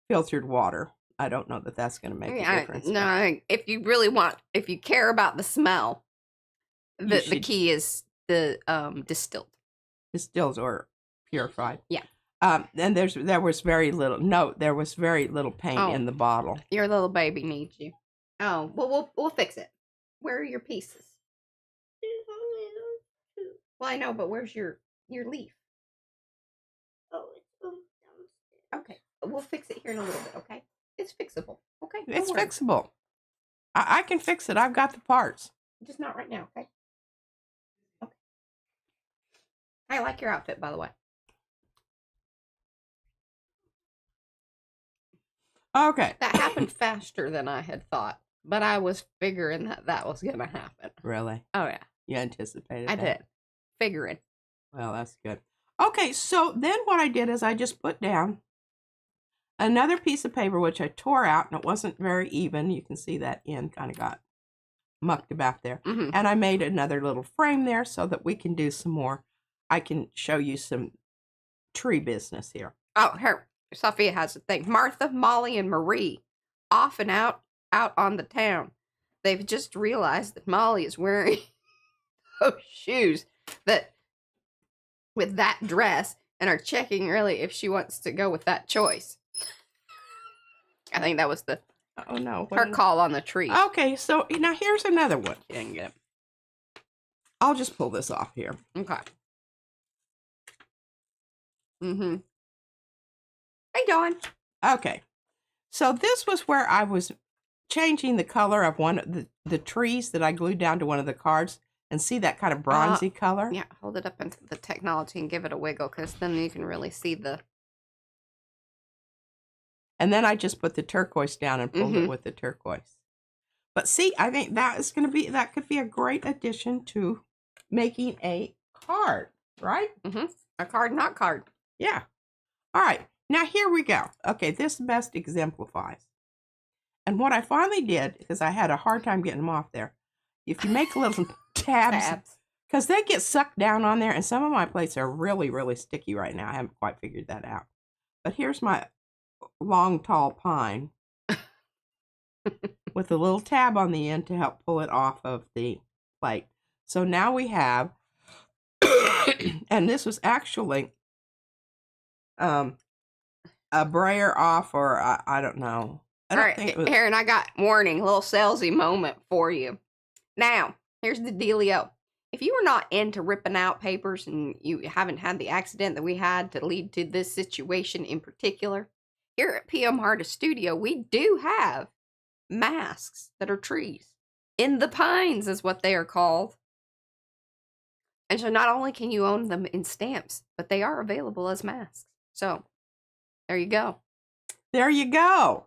[SPEAKER 2] filtered water. I don't know that that's going to make a difference.
[SPEAKER 1] No, if you really want, if you care about the smell, the key is the distilled.
[SPEAKER 2] Distilled or purified.
[SPEAKER 1] Yeah.
[SPEAKER 2] And there was very little. Note there was very little paint in the bottle.
[SPEAKER 1] Your little baby needs you. Oh, well, we'll fix it. Where are your pieces? Well, I know, but where's your leaf? Oh, it's downstairs. Okay, we'll fix it here in a little bit. Okay, it's fixable. Okay,
[SPEAKER 2] it's fixable. I can fix it. I've got the parts.
[SPEAKER 1] Just not right now. Okay. Okay. I like your outfit, by the way.
[SPEAKER 2] Okay.
[SPEAKER 1] That happened faster than I had thought, but I was figuring that was going to happen.
[SPEAKER 2] Really?
[SPEAKER 1] Oh, yeah.
[SPEAKER 2] You anticipated that?
[SPEAKER 1] I did. Figuring.
[SPEAKER 2] Well, that's good. Okay, so then what I did is I just put down another piece of paper, which I tore out, and it wasn't very even. You can see that end kind of got mucked about there.
[SPEAKER 1] Mm-hmm.
[SPEAKER 2] And I made another little frame there so that we can do some more. I can show you some tree business here.
[SPEAKER 1] Oh, here. Sophia has a thing. Martha, Molly, and Marie off and out on the town. They've just realized that Molly is wearing those shoes that with that dress and are checking really if she wants to go with that choice. I think that was her call on the tree.
[SPEAKER 2] Okay, so now here's another one.
[SPEAKER 1] She didn't get it.
[SPEAKER 2] I'll just pull this off here.
[SPEAKER 1] Okay. Mm-hmm. Hey, Dawn.
[SPEAKER 2] Okay, so this was where I was changing the color of one of the trees that I glued down to one of the cards, and see that kind of bronzy color?
[SPEAKER 1] Yeah, hold it up into the technology and give it a wiggle, because then you can really see the...
[SPEAKER 2] And then I just put the turquoise down and pulled it with the turquoise. But see, I think that could be a great addition to making a card, right?
[SPEAKER 1] Mm-hmm. A card, not card.
[SPEAKER 2] Yeah. All right. Now here we go. Okay, this best exemplifies. And what I finally did, because I had a hard time getting them off there, if you make little tabs, because they get sucked down on there, and some of my plates are really, really sticky right now. I haven't quite figured that out. But here's my long, tall pine with a little tab on the end to help pull it off of the plate. So now we have, and this was actually a brayer off, or I don't know. I don't think it was...
[SPEAKER 1] Aaron, I got warning, a little salesy moment for you. Now, here's the dealio. If you were not into ripping out papers and you haven't had the accident that we had to lead to this situation in particular, here at PM Artist Studio, we do have masks that are trees. In the pines is what they are called. And so not only can you own them in stamps, but they are available as masks. So, there you go.
[SPEAKER 2] There you go.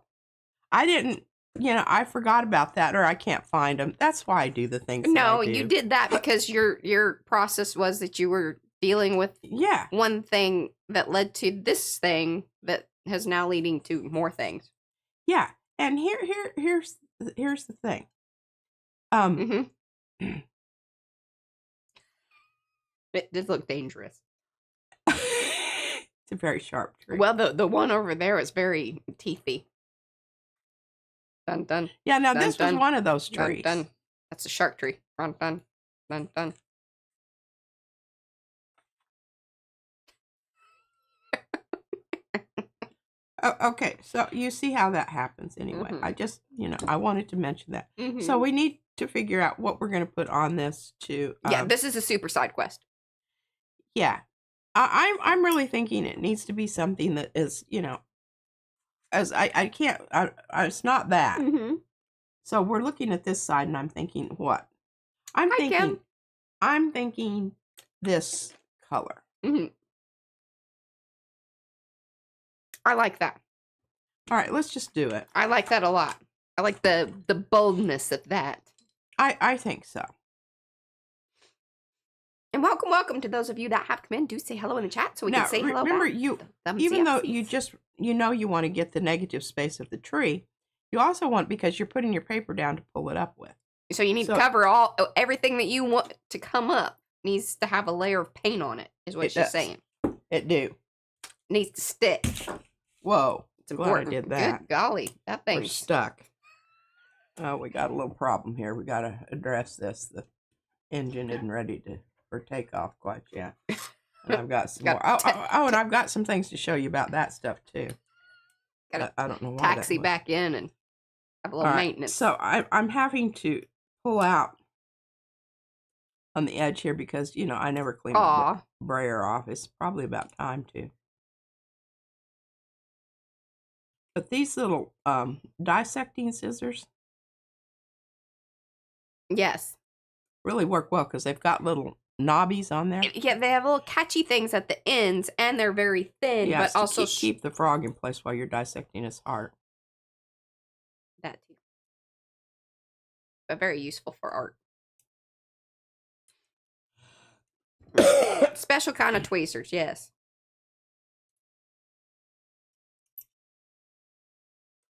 [SPEAKER 2] I didn't, I forgot about that, or I can't find them. That's why I do the things.
[SPEAKER 1] No,
[SPEAKER 2] that I do.
[SPEAKER 1] You did that because your process was that you were dealing with one thing that led to this thing that has now leading to more things.
[SPEAKER 2] Yeah, and here's the thing.
[SPEAKER 1] It did look dangerous.
[SPEAKER 2] It's a very sharp tree.
[SPEAKER 1] Well, the one over there is very teethy. Dun dun.
[SPEAKER 2] Yeah, now
[SPEAKER 1] dun,
[SPEAKER 2] this
[SPEAKER 1] dun,
[SPEAKER 2] was one of those trees.
[SPEAKER 1] Dun, dun. That's a shark tree. Dun dun dun dun.
[SPEAKER 2] Okay, so you see how that happens anyway. I just, I wanted to mention that. So we need to figure out what we're going to put on this to...
[SPEAKER 1] yeah, this is a super side quest.
[SPEAKER 2] Yeah. I'm really thinking it needs to be something that is, as I can't, it's not that. So we're looking at this side and I'm thinking, what? I'm thinking this color.
[SPEAKER 1] I like that.
[SPEAKER 2] All right, let's just do it.
[SPEAKER 1] I like that a lot. I like the boldness of that.
[SPEAKER 2] I think so.
[SPEAKER 1] And welcome to those of you that have come in. Do say hello in the chat so we can say hello
[SPEAKER 2] remember,
[SPEAKER 1] back.
[SPEAKER 2] Even though you just, you want to get the negative space of the tree, you also want, because you're putting your paper down to pull it up with.
[SPEAKER 1] So you need to cover everything that you want to come up needs to have a layer of paint on it, is what she's saying.
[SPEAKER 2] It do.
[SPEAKER 1] Needs to stick.
[SPEAKER 2] Whoa.
[SPEAKER 1] It's
[SPEAKER 2] Glad I
[SPEAKER 1] important.
[SPEAKER 2] did that.
[SPEAKER 1] Good golly, that
[SPEAKER 2] We're
[SPEAKER 1] thing's
[SPEAKER 2] stuck. Oh, we got a little problem here. We got to address this. The engine isn't ready for takeoff quite yet. And I've got some more. Oh, and I've got some things to show you about that stuff too.
[SPEAKER 1] Got
[SPEAKER 2] I don't know why.
[SPEAKER 1] taxi back in and have a little maintenance.
[SPEAKER 2] So I'm having to pull out on the edge here because, you know, I never clean my brayer off. It's probably about time to. But these little dissecting scissors.
[SPEAKER 1] Yes.
[SPEAKER 2] Really work well because they've got little knobbies on there.
[SPEAKER 1] Yeah, they have little catchy things at the ends, and they're very thin,
[SPEAKER 2] yes,
[SPEAKER 1] but also
[SPEAKER 2] keep the frog in place while you're dissecting his heart.
[SPEAKER 1] That too. But very useful for art. Special kind of tweezers, yes.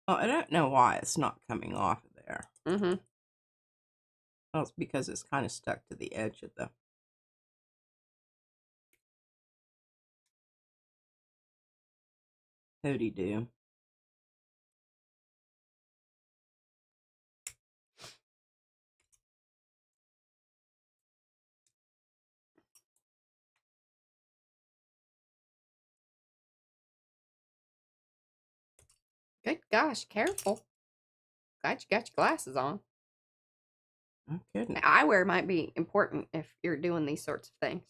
[SPEAKER 2] Oh, I don't know why it's not coming off of there.
[SPEAKER 1] Mm-hmm.
[SPEAKER 2] Well, it's because it's kind of stuck to the edge of the. Howdy do.
[SPEAKER 1] Good gosh, careful. Glad you got your glasses on.
[SPEAKER 2] I'm kidding.
[SPEAKER 1] Eyewear might be important if you're doing these sorts of things.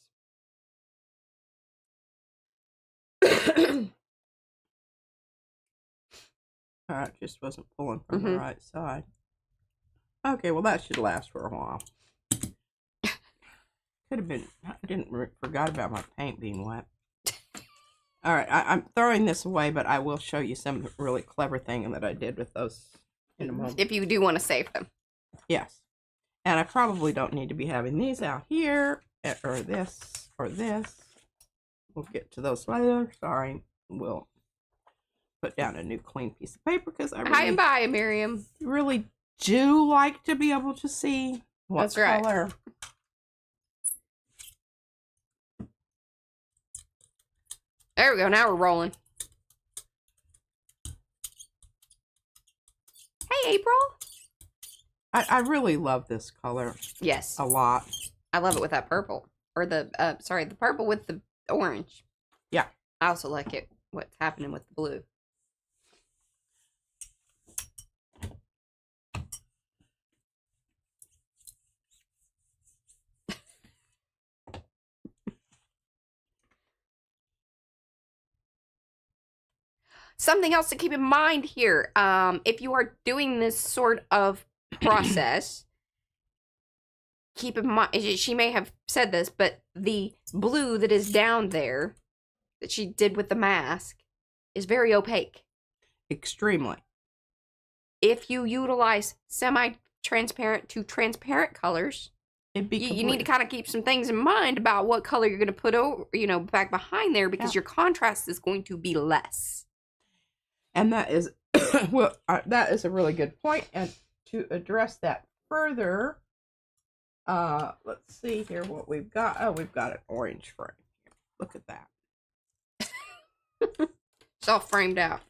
[SPEAKER 2] Alright, just wasn't pulling from the right side. Okay, well that should last for a while. Could have been. I forgot about my paint being wet. Alright, I'm throwing this away, but I will show you some really clever thing that I did with those in a moment.
[SPEAKER 1] If you do want to save them.
[SPEAKER 2] Yes. And I probably don't need to be having these out here, or this, or this. We'll get to those later. Sorry. We'll put down a new clean piece of paper because I
[SPEAKER 1] Hi and bye, Miriam.
[SPEAKER 2] really do like to be able to see what
[SPEAKER 1] That's right.
[SPEAKER 2] color.
[SPEAKER 1] There we go. Now we're rolling. Hey, April.
[SPEAKER 2] I really love this color.
[SPEAKER 1] Yes.
[SPEAKER 2] A lot.
[SPEAKER 1] I love it with that purple. Or the purple with the orange.
[SPEAKER 2] Yeah.
[SPEAKER 1] I also like it, what's happening with the blue. Something else to keep in mind here, if you are doing this sort of process, keep in mind, she may have said this, but the blue that is down there that she did with the mask is very opaque.
[SPEAKER 2] Extremely.
[SPEAKER 1] If you utilize semi-transparent to transparent colors, you need to kind of keep some things in mind about what color you're going to put over, back behind there, because your contrast is going to be less.
[SPEAKER 2] And that is, well, that is a really good point. And to address that further, let's see here what we've got. Oh, we've got an orange frame. Look at that.
[SPEAKER 1] It's all framed out.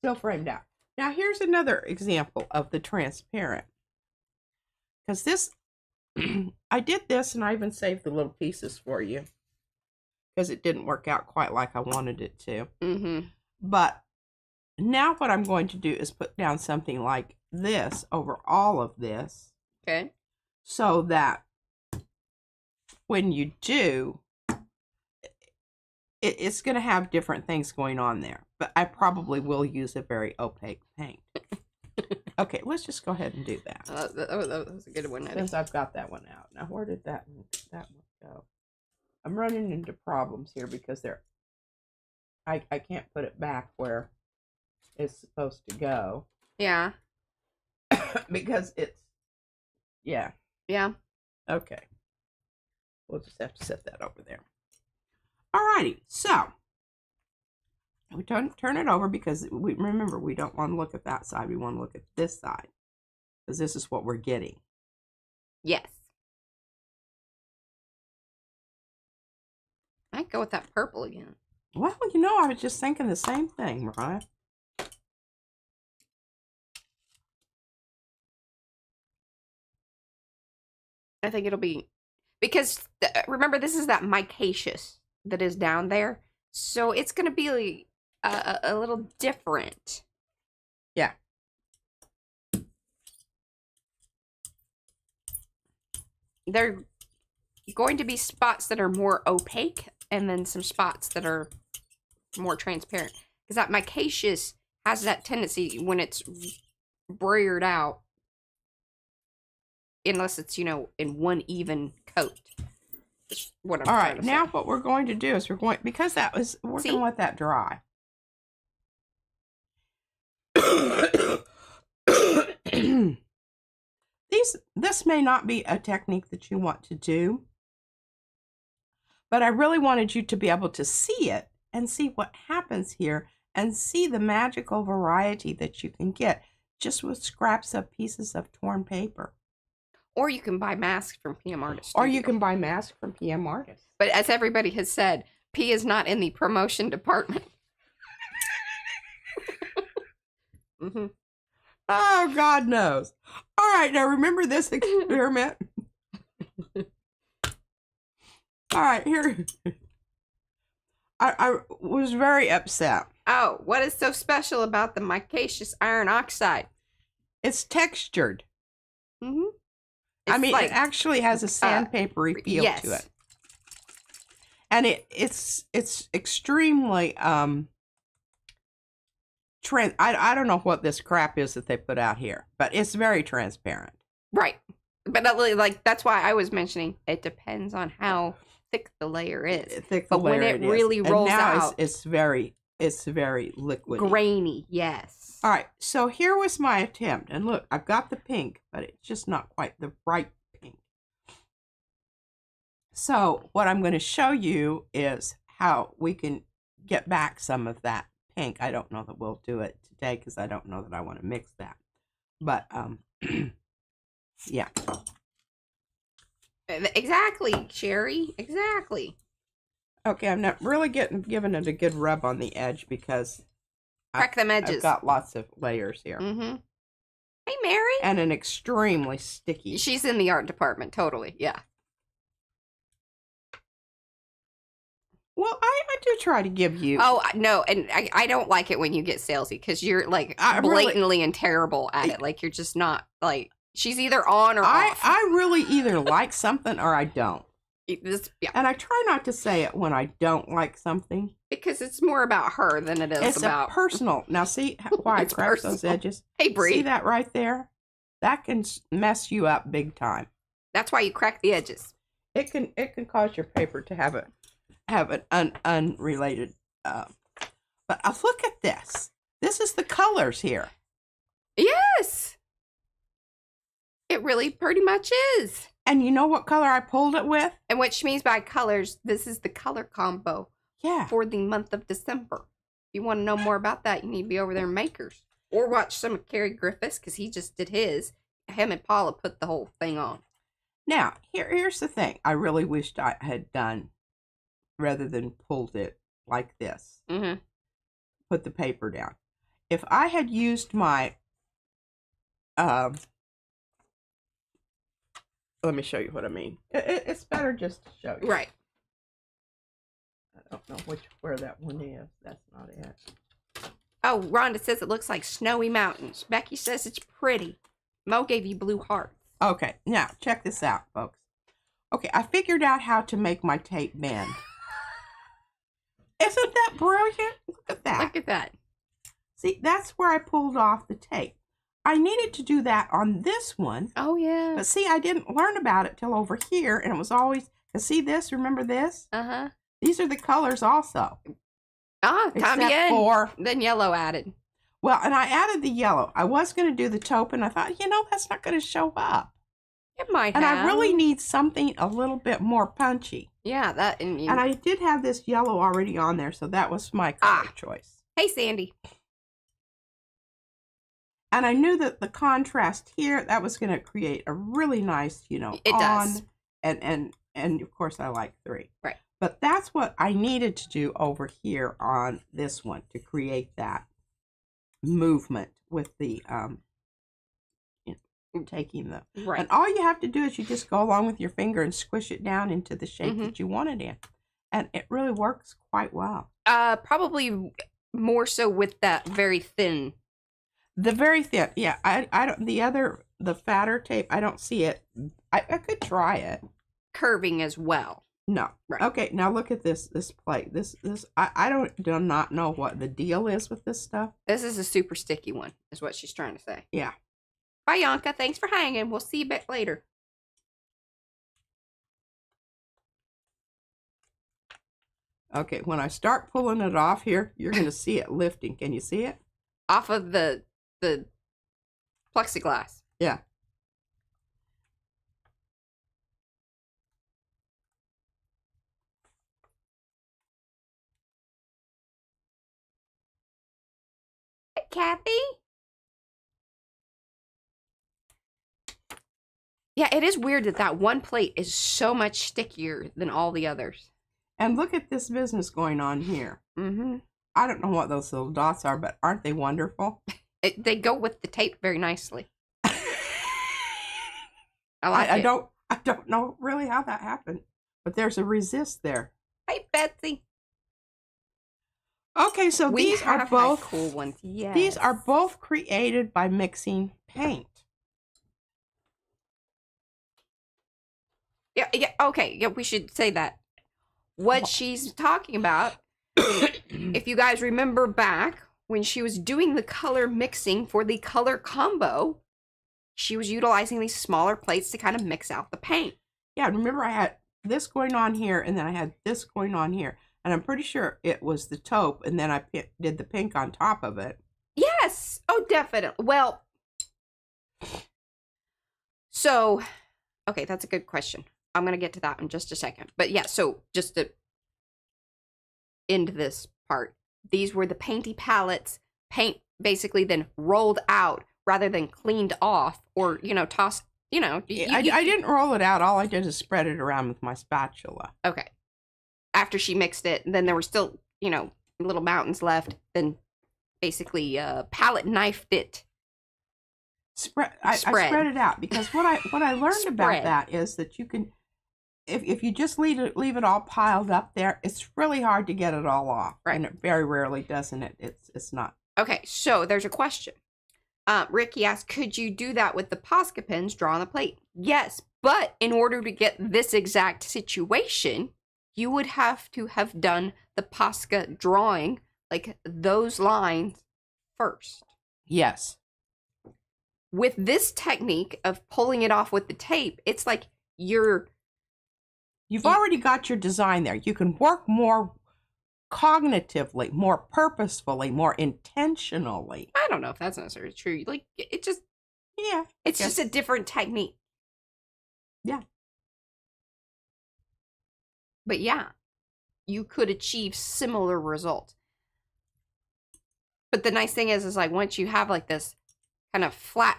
[SPEAKER 2] Still framed out. Now, here's another example of the transparent. Because this, I did this and I even saved the little pieces for you. Because it didn't work out quite like I wanted it to.
[SPEAKER 1] Mm-hmm.
[SPEAKER 2] But now what I'm going to do is put down something like this over all of this.
[SPEAKER 1] Okay.
[SPEAKER 2] So that when you do, it's going to have different things going on there. But I probably will use a very opaque paint. Okay, let's just go ahead and do that.
[SPEAKER 1] That was a good one, Eddie.
[SPEAKER 2] Since I've got that one out. Now, where did that one go? I'm running into problems here because I can't put it back where it's supposed to go.
[SPEAKER 1] Yeah.
[SPEAKER 2] Because it's, yeah.
[SPEAKER 1] Yeah.
[SPEAKER 2] Okay. We'll just have to set that over there. Alrighty, so we turn it over because remember, we don't want to look at that side. We want to look at this side because this is what we're getting.
[SPEAKER 1] Yes. I go with that purple again.
[SPEAKER 2] Well, you know, I was just thinking the same thing, Mariah.
[SPEAKER 1] I think it'll be, because remember, this is that micaceous that is down there. So it's going to be a little different.
[SPEAKER 2] Yeah.
[SPEAKER 1] There are going to be spots that are more opaque and then some spots that are more transparent. Because that micaceous has that tendency when it's brayered out, unless it's, you know, in one even coat. That's what I'm
[SPEAKER 2] All
[SPEAKER 1] trying
[SPEAKER 2] right,
[SPEAKER 1] to
[SPEAKER 2] now
[SPEAKER 1] say.
[SPEAKER 2] what we're going to do is we're going to let that dry. This may not be a technique that you want to do, but I really wanted you to be able to see it and see what happens here and see the magical variety that you can get just with scraps of pieces of torn paper.
[SPEAKER 1] Or you can buy masks from PM Artists.
[SPEAKER 2] Or you can buy masks from PM Artists.
[SPEAKER 1] But as everybody has said, P is not in the promotion department. Mm-hmm.
[SPEAKER 2] Oh, God knows. All right, now remember this experiment? All right, here. I was very upset.
[SPEAKER 1] Oh, what is so special about the micaceous iron oxide?
[SPEAKER 2] It's textured.
[SPEAKER 1] Mm-hmm.
[SPEAKER 2] I mean, it actually has a sandpapery feel to it. And it's extremely I don't know what this crap is that they put out here, but it's very transparent.
[SPEAKER 1] Right. But like that's why I was mentioning it depends on how thick the layer is. But when it really rolls out,
[SPEAKER 2] it's very liquid.
[SPEAKER 1] Grainy, yes.
[SPEAKER 2] All right, so here was my attempt. And look, I've got the pink, but it's just not quite the right pink. So what I'm going to show you is how we can get back some of that pink. I don't know that we'll do it today because I don't know that I want to mix that. But, yeah.
[SPEAKER 1] Exactly, Sherry. Exactly.
[SPEAKER 2] Okay, I'm not really giving it a good rub on the edge because
[SPEAKER 1] crack them edges.
[SPEAKER 2] I've got lots of layers here.
[SPEAKER 1] Mm-hmm. Hey, Mary.
[SPEAKER 2] And an extremely sticky.
[SPEAKER 1] She's in the art department, totally. Yeah.
[SPEAKER 2] Well, I do try to give you.
[SPEAKER 1] Oh, no, and I don't like it when you get salesy because you're like blatantly and terrible at it. Like you're just not like she's either on or off.
[SPEAKER 2] I really either like something or I don't.
[SPEAKER 1] Yeah.
[SPEAKER 2] And I try not to say it when I don't like something.
[SPEAKER 1] Because it's more about her than it is about...
[SPEAKER 2] It's personal. Now, see why I cracked those edges?
[SPEAKER 1] Hey, Bree.
[SPEAKER 2] See that right there? That can mess you up big time.
[SPEAKER 1] That's why you crack the edges.
[SPEAKER 2] It can cause your paper to have an unrelated... but look at this. This is the colors here.
[SPEAKER 1] Yes! It really pretty much is.
[SPEAKER 2] And you know what color I pulled it with?
[SPEAKER 1] And what she means by colors, this is the color combo.
[SPEAKER 2] Yeah.
[SPEAKER 1] For the month of December. If you want to know more about that, you need to be over there in Makers. Or watch some of Kerry Griffiths, because he just did his. Him and Paula put the whole thing on.
[SPEAKER 2] Now, here's the thing. I really wished I had done, rather than pulled it like this.
[SPEAKER 1] Mm-hmm.
[SPEAKER 2] Put the paper down. If I had used my... let me show you what I mean. It's better just to show you.
[SPEAKER 1] Right.
[SPEAKER 2] I don't know where that one is. That's not it.
[SPEAKER 1] Oh, Rhonda says it looks like snowy mountains. Becky says it's pretty. Mo gave you blue hearts.
[SPEAKER 2] Okay, now check this out, folks. Okay, I figured out how to make my tape bend. Isn't that brilliant? Look at that.
[SPEAKER 1] Look at that.
[SPEAKER 2] See, that's where I pulled off the tape. I needed to do that on this one.
[SPEAKER 1] Oh, yeah.
[SPEAKER 2] But see, I didn't learn about it till over here, and it was always, see this? Remember this?
[SPEAKER 1] Uh-huh.
[SPEAKER 2] These are the colors also.
[SPEAKER 1] Ah, time again. Then yellow added.
[SPEAKER 2] Well, and I added the yellow. I was going to do the taupe, and I thought, that's not going to show up.
[SPEAKER 1] It might
[SPEAKER 2] and
[SPEAKER 1] have.
[SPEAKER 2] I really need something a little bit more punchy.
[SPEAKER 1] Yeah, that. And
[SPEAKER 2] I did have this yellow already on there, so that was my color choice.
[SPEAKER 1] Hey, Sandy.
[SPEAKER 2] And I knew that the contrast here, that was going to create a really nice,
[SPEAKER 1] it does.
[SPEAKER 2] And of course I like 3.
[SPEAKER 1] Right.
[SPEAKER 2] But that's what I needed to do over here on this one to create that movement with the taking the
[SPEAKER 1] Right.
[SPEAKER 2] and all you have to do is you just go along with your finger and squish it down into the shape
[SPEAKER 1] Mhm.
[SPEAKER 2] that you want it in, and it really works quite well.
[SPEAKER 1] Probably more so with that very thin.
[SPEAKER 2] The very thin, yeah. I don't the fatter tape. I don't see it. I could try it.
[SPEAKER 1] Curving as well.
[SPEAKER 2] No.
[SPEAKER 1] Right.
[SPEAKER 2] Okay, now look at this plate. This I do not know what the deal is with this stuff.
[SPEAKER 1] This is a super sticky one, is what she's trying to say.
[SPEAKER 2] Yeah.
[SPEAKER 1] Bye, Yanka. Thanks for hanging. We'll see you back later.
[SPEAKER 2] Okay, when I start pulling it off here, you're going to see it lifting. Can you see it?
[SPEAKER 1] Off of the plexiglass.
[SPEAKER 2] Yeah.
[SPEAKER 1] Hey, Kathy. Yeah, it is weird that that one plate is so much stickier than all the others.
[SPEAKER 2] And look at this business going on here.
[SPEAKER 1] Mm-hmm.
[SPEAKER 2] I don't know what those little dots are, but aren't they wonderful?
[SPEAKER 1] They go with the tape very nicely. I like
[SPEAKER 2] I
[SPEAKER 1] it.
[SPEAKER 2] don't know really how that happened, but there's a resist there.
[SPEAKER 1] Hey, Betsy.
[SPEAKER 2] Okay, so
[SPEAKER 1] We
[SPEAKER 2] these are
[SPEAKER 1] have had
[SPEAKER 2] both
[SPEAKER 1] cool ones. Yes.
[SPEAKER 2] These are both created by mixing paint.
[SPEAKER 1] Yeah, okay. Yeah, we should say that. What she's talking about, if you guys remember back when she was doing the color mixing for the color combo, she was utilizing these smaller plates to kind of mix out the paint.
[SPEAKER 2] Yeah, remember I had this going on here, and then I had this going on here. And I'm pretty sure it was the taupe, and then I did the pink on top of it.
[SPEAKER 1] Yes. Oh, definitely. Well, so, okay, that's a good question. I'm going to get to that in just a second. But yeah, so just to end this part, these were the painty palettes, paint basically then rolled out rather than cleaned off or, tossed,
[SPEAKER 2] I didn't roll it out. All I did is spread it around with my spatula.
[SPEAKER 1] Okay. After she mixed it, then there were still, little mountains left, then basically palette knifed it.
[SPEAKER 2] I spread it out because what I learned about that is that you can, if you just leave it all piled up there, it's really hard to get it all off.
[SPEAKER 1] Right.
[SPEAKER 2] And it very rarely doesn't it. It's not.
[SPEAKER 1] Okay, so there's a question. Ricky asked, could you do that with the Posca pens draw on the plate? Yes, but in order to get this exact situation, you would have to have done the Posca drawing, like those lines first.
[SPEAKER 2] Yes.
[SPEAKER 1] With this technique of pulling it off with the tape, it's like you've
[SPEAKER 2] already got your design there. You can work more cognitively, more purposefully, more intentionally.
[SPEAKER 1] I don't know if that's necessarily true. Like, it just,
[SPEAKER 2] yeah,
[SPEAKER 1] it's just a different technique.
[SPEAKER 2] Yeah.
[SPEAKER 1] But yeah, you could achieve similar results. But the nice thing is like once you have like this kind of flat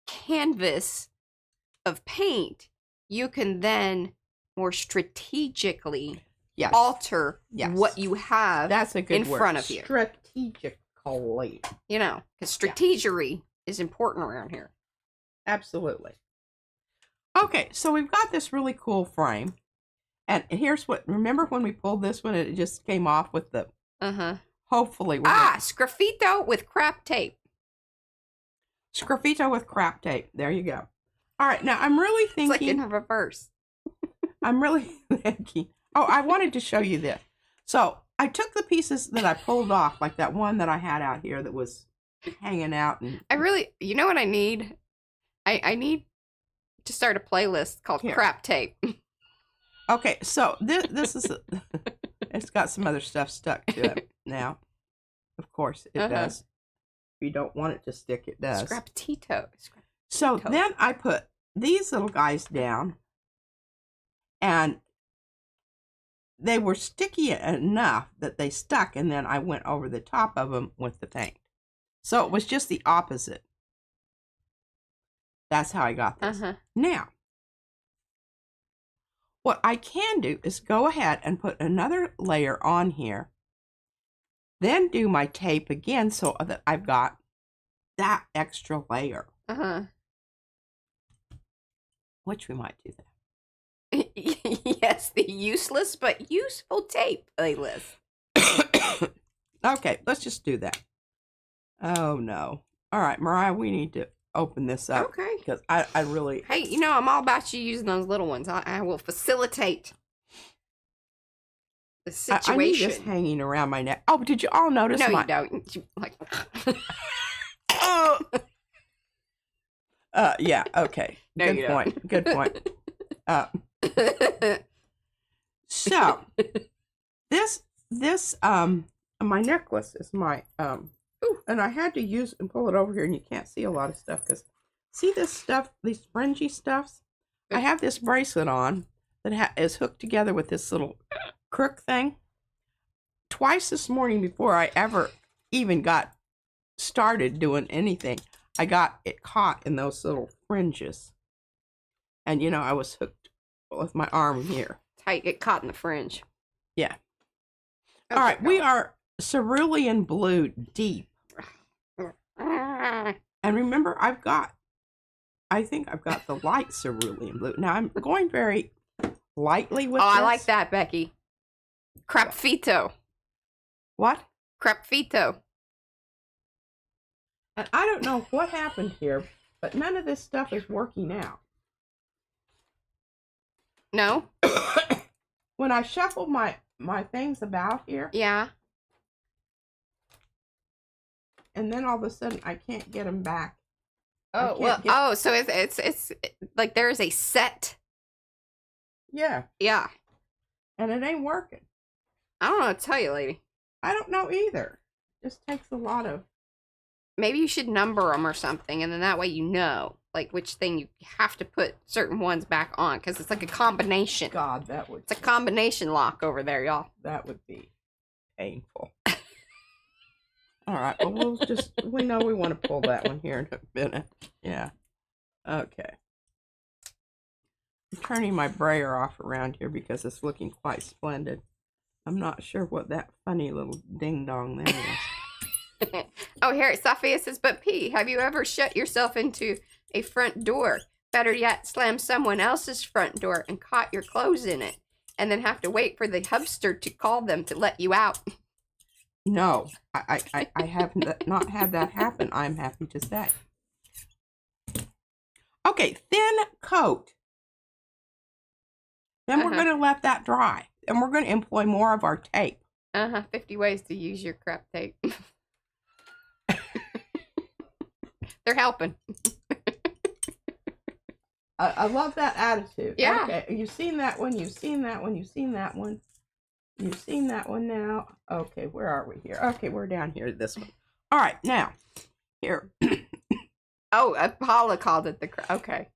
[SPEAKER 1] canvas of paint, you can then more strategically alter what you have
[SPEAKER 2] That's a good
[SPEAKER 1] in
[SPEAKER 2] word.
[SPEAKER 1] front of you.
[SPEAKER 2] Strategically.
[SPEAKER 1] Because strategery is important around here.
[SPEAKER 2] Absolutely. Okay, so we've got this really cool frame. And here's what, remember when we pulled this one and it just came off with the, hopefully.
[SPEAKER 1] Sgraffito with crap tape.
[SPEAKER 2] Sgraffito with crap tape. There you go. All right, now I'm really thinking.
[SPEAKER 1] It's like in reverse.
[SPEAKER 2] I'm really thinking. Oh, I wanted to show you this. So I took the pieces that I pulled off, like that one that I had out here that was hanging out. And
[SPEAKER 1] you know what I need? I need to start a playlist called Crap Tape.
[SPEAKER 2] Okay, so this is, it's got some other stuff stuck to it now. Of course, it does. If you don't want it to stick, it does.
[SPEAKER 1] Scraptito.
[SPEAKER 2] So then I put these little guys down, and they were sticky enough that they stuck, and then I went over the top of them with the paint. So it was just the opposite. That's how I got this. Now, what I can do is go ahead and put another layer on here, then do my tape again so that I've got that extra layer. Which we might do that.
[SPEAKER 1] Yes, the useless but useful tape playlist.
[SPEAKER 2] Okay, let's just do that. Oh no. All right, Mariah, we need to open this up.
[SPEAKER 1] Okay.
[SPEAKER 2] Because I really...
[SPEAKER 1] Hey, you know, I'm all about you using those little ones. I will facilitate the situation.
[SPEAKER 2] I need this hanging around my neck. Oh, did you all notice
[SPEAKER 1] No, you don't. You, like...
[SPEAKER 2] Oh! Yeah, okay.
[SPEAKER 1] No,
[SPEAKER 2] Good
[SPEAKER 1] you
[SPEAKER 2] point.
[SPEAKER 1] don't.
[SPEAKER 2] Good point. So, this, my necklace is my, and I had to use and pull it over here, and you can't see a lot of stuff, because, see this stuff, these fringy stuffs? I have this bracelet on that is hooked together with this little crook thing. Twice this morning, before I ever even got started doing anything, I got it caught in those little fringes. And, you know, I was hooked with my arm here.
[SPEAKER 1] Tight, get caught in the fringe.
[SPEAKER 2] Yeah.
[SPEAKER 1] Okay,
[SPEAKER 2] all right, we are cerulean blue deep. And remember, I think I've got the light cerulean blue. Now, I'm going very lightly with this.
[SPEAKER 1] I like that, Becky. Crapfito.
[SPEAKER 2] What?
[SPEAKER 1] Crapfito.
[SPEAKER 2] And I don't know what happened here, but none of this stuff is working out.
[SPEAKER 1] No?
[SPEAKER 2] When I shuffle my things about here.
[SPEAKER 1] Yeah.
[SPEAKER 2] And then all of a sudden I can't get them back.
[SPEAKER 1] Oh, well, so it's like there is a set.
[SPEAKER 2] Yeah.
[SPEAKER 1] Yeah.
[SPEAKER 2] And it ain't working.
[SPEAKER 1] I don't know what to tell you, lady.
[SPEAKER 2] I don't know either. It just takes a lot of...
[SPEAKER 1] Maybe you should number them or something, and then that way you know, like, which thing you have to put certain ones back on, because it's like a combination.
[SPEAKER 2] God, that would...
[SPEAKER 1] It's a combination lock over there, y'all.
[SPEAKER 2] That would be painful. All right, well, we'll just... We know we want to pull that one here in a minute. Yeah. Okay. I'm turning my brayer off around here because it's looking quite splendid. I'm not sure what that funny little ding-dong there is.
[SPEAKER 1] Oh, here, Sophia says, but P, have you ever shut yourself into a front door? Better yet, slam someone else's front door and caught your clothes in it, and then have to wait for the hubster to call them to let you out.
[SPEAKER 2] No, I have not had that happen, I'm happy to say. Okay, thin coat. Then we're going to let that dry. And we're going to employ more of our tape.
[SPEAKER 1] 50 ways to use your crap tape. They're helping.
[SPEAKER 2] I love that attitude.
[SPEAKER 1] Yeah.
[SPEAKER 2] Okay, you've seen that one, you've seen that one, you've seen that one. You've seen that one now. Okay, where are we here? Okay, we're down here, this one. All right, now, here.
[SPEAKER 1] Oh, Paula called it the okay.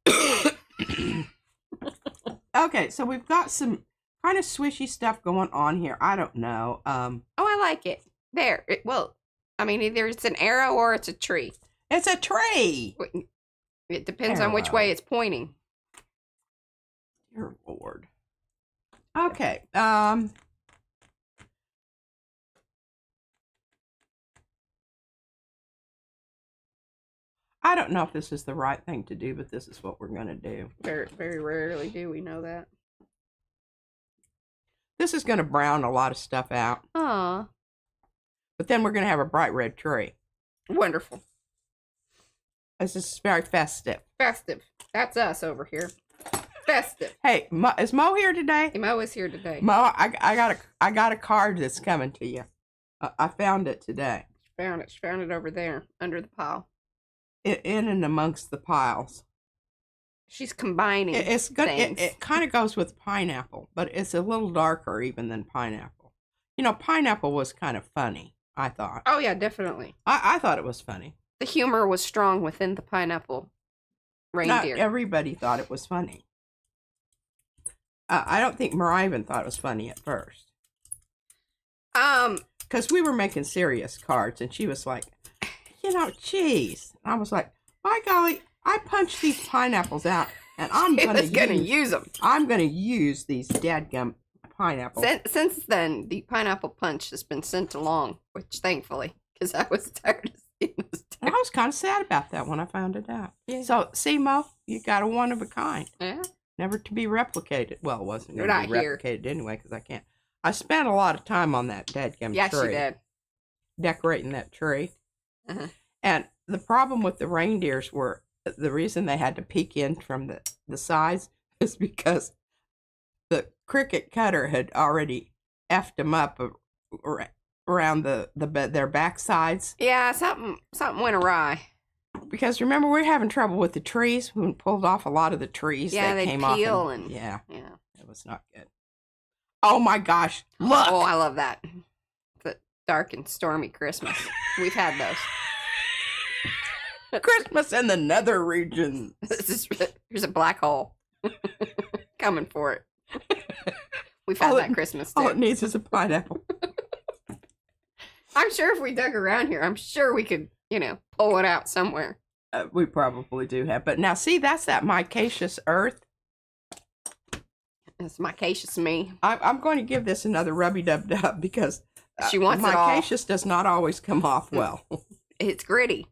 [SPEAKER 2] Okay, so we've got some kind of swishy stuff going on here. I don't know.
[SPEAKER 1] Oh, I like it. There. Well, I mean, either it's an arrow or it's a tree.
[SPEAKER 2] It's a tree.
[SPEAKER 1] It depends on which way it's pointing.
[SPEAKER 2] Dear Lord. Okay. I don't know if this is the right thing to do, but this is what we're going to do.
[SPEAKER 1] Very, very rarely do we know that.
[SPEAKER 2] This is going to brown a lot of stuff out.
[SPEAKER 1] Aw.
[SPEAKER 2] But then we're going to have a bright red tree.
[SPEAKER 1] Wonderful.
[SPEAKER 2] This is very festive.
[SPEAKER 1] Festive. That's us over here. Festive.
[SPEAKER 2] Hey, is Mo here today?
[SPEAKER 1] Mo is here today.
[SPEAKER 2] Mo, I got a card that's coming to you. I found it today.
[SPEAKER 1] Found it. She found it over there under the pile.
[SPEAKER 2] In and amongst the piles.
[SPEAKER 1] She's combining.
[SPEAKER 2] It's good.
[SPEAKER 1] Things.
[SPEAKER 2] It kind of goes with pineapple, but it's a little darker even than pineapple. You know, pineapple was kind of funny, I thought.
[SPEAKER 1] Oh yeah, definitely.
[SPEAKER 2] I thought it was funny.
[SPEAKER 1] The humor was strong within the pineapple reindeer.
[SPEAKER 2] Not everybody thought it was funny. I don't think Mariah even thought it was funny at first. Because we were making serious cards, and she was like, you know, geez. I was like, by golly, I punched these pineapples out And I'm
[SPEAKER 1] She
[SPEAKER 2] gonna
[SPEAKER 1] was gonna use them.
[SPEAKER 2] I'm gonna use these dadgum pineapples.
[SPEAKER 1] Since then, the pineapple punch has been sent along, which thankfully, because I was tired of seeing this.
[SPEAKER 2] I was kind of sad about that when I found it out.
[SPEAKER 1] Yeah.
[SPEAKER 2] So, see, Mo, you got a one of a kind.
[SPEAKER 1] Yeah.
[SPEAKER 2] Never to be replicated. Well, it wasn't
[SPEAKER 1] They're
[SPEAKER 2] going to be
[SPEAKER 1] not here.
[SPEAKER 2] replicated anyway, because I can't. I spent a lot of time on that dadgum
[SPEAKER 1] Yes,
[SPEAKER 2] tree.
[SPEAKER 1] you did.
[SPEAKER 2] Decorating that tree.
[SPEAKER 1] Uh-huh.
[SPEAKER 2] And the problem with the reindeers were, the reason they had to peek in from the sides is because the cricket cutter had already effed them up around their back sides.
[SPEAKER 1] Yeah, something went awry.
[SPEAKER 2] Because remember, we were having trouble with the trees. We pulled off a lot of the trees.
[SPEAKER 1] Yeah,
[SPEAKER 2] that
[SPEAKER 1] they
[SPEAKER 2] came
[SPEAKER 1] peel
[SPEAKER 2] off
[SPEAKER 1] and
[SPEAKER 2] yeah,
[SPEAKER 1] yeah.
[SPEAKER 2] it was not good. Oh my gosh! Look.
[SPEAKER 1] Oh, I love that. The dark and stormy Christmas. We've had those.
[SPEAKER 2] Christmas in the nether region.
[SPEAKER 1] Here's a black hole coming for it. We've had that Christmas too.
[SPEAKER 2] All it needs is a pineapple.
[SPEAKER 1] I'm sure if we dug around here, I'm sure we could, pull it out somewhere.
[SPEAKER 2] We probably do have. But now, see, that's that micaceous earth.
[SPEAKER 1] It's micaceous me.
[SPEAKER 2] I'm going to give this another rubby-dub-dub because
[SPEAKER 1] She wants it all.
[SPEAKER 2] micaceous does not always come off well.
[SPEAKER 1] It's gritty.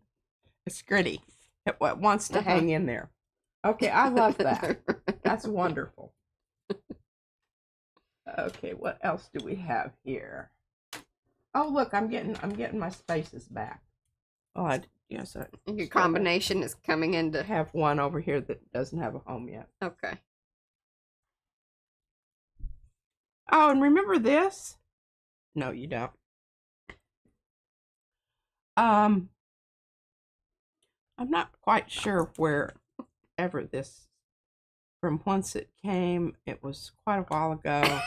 [SPEAKER 2] It's gritty. It wants to hang in there. Okay, I love that. That's wonderful. Okay, what else do we have here? Oh, look, I'm getting my spaces back. Oh, yes.
[SPEAKER 1] Your combination is coming
[SPEAKER 2] I
[SPEAKER 1] into.
[SPEAKER 2] have one over here that doesn't have a home yet.
[SPEAKER 1] Okay.
[SPEAKER 2] Oh, and remember this? No, you don't. I'm not quite sure wherever this, from whence it came. It was quite a while ago.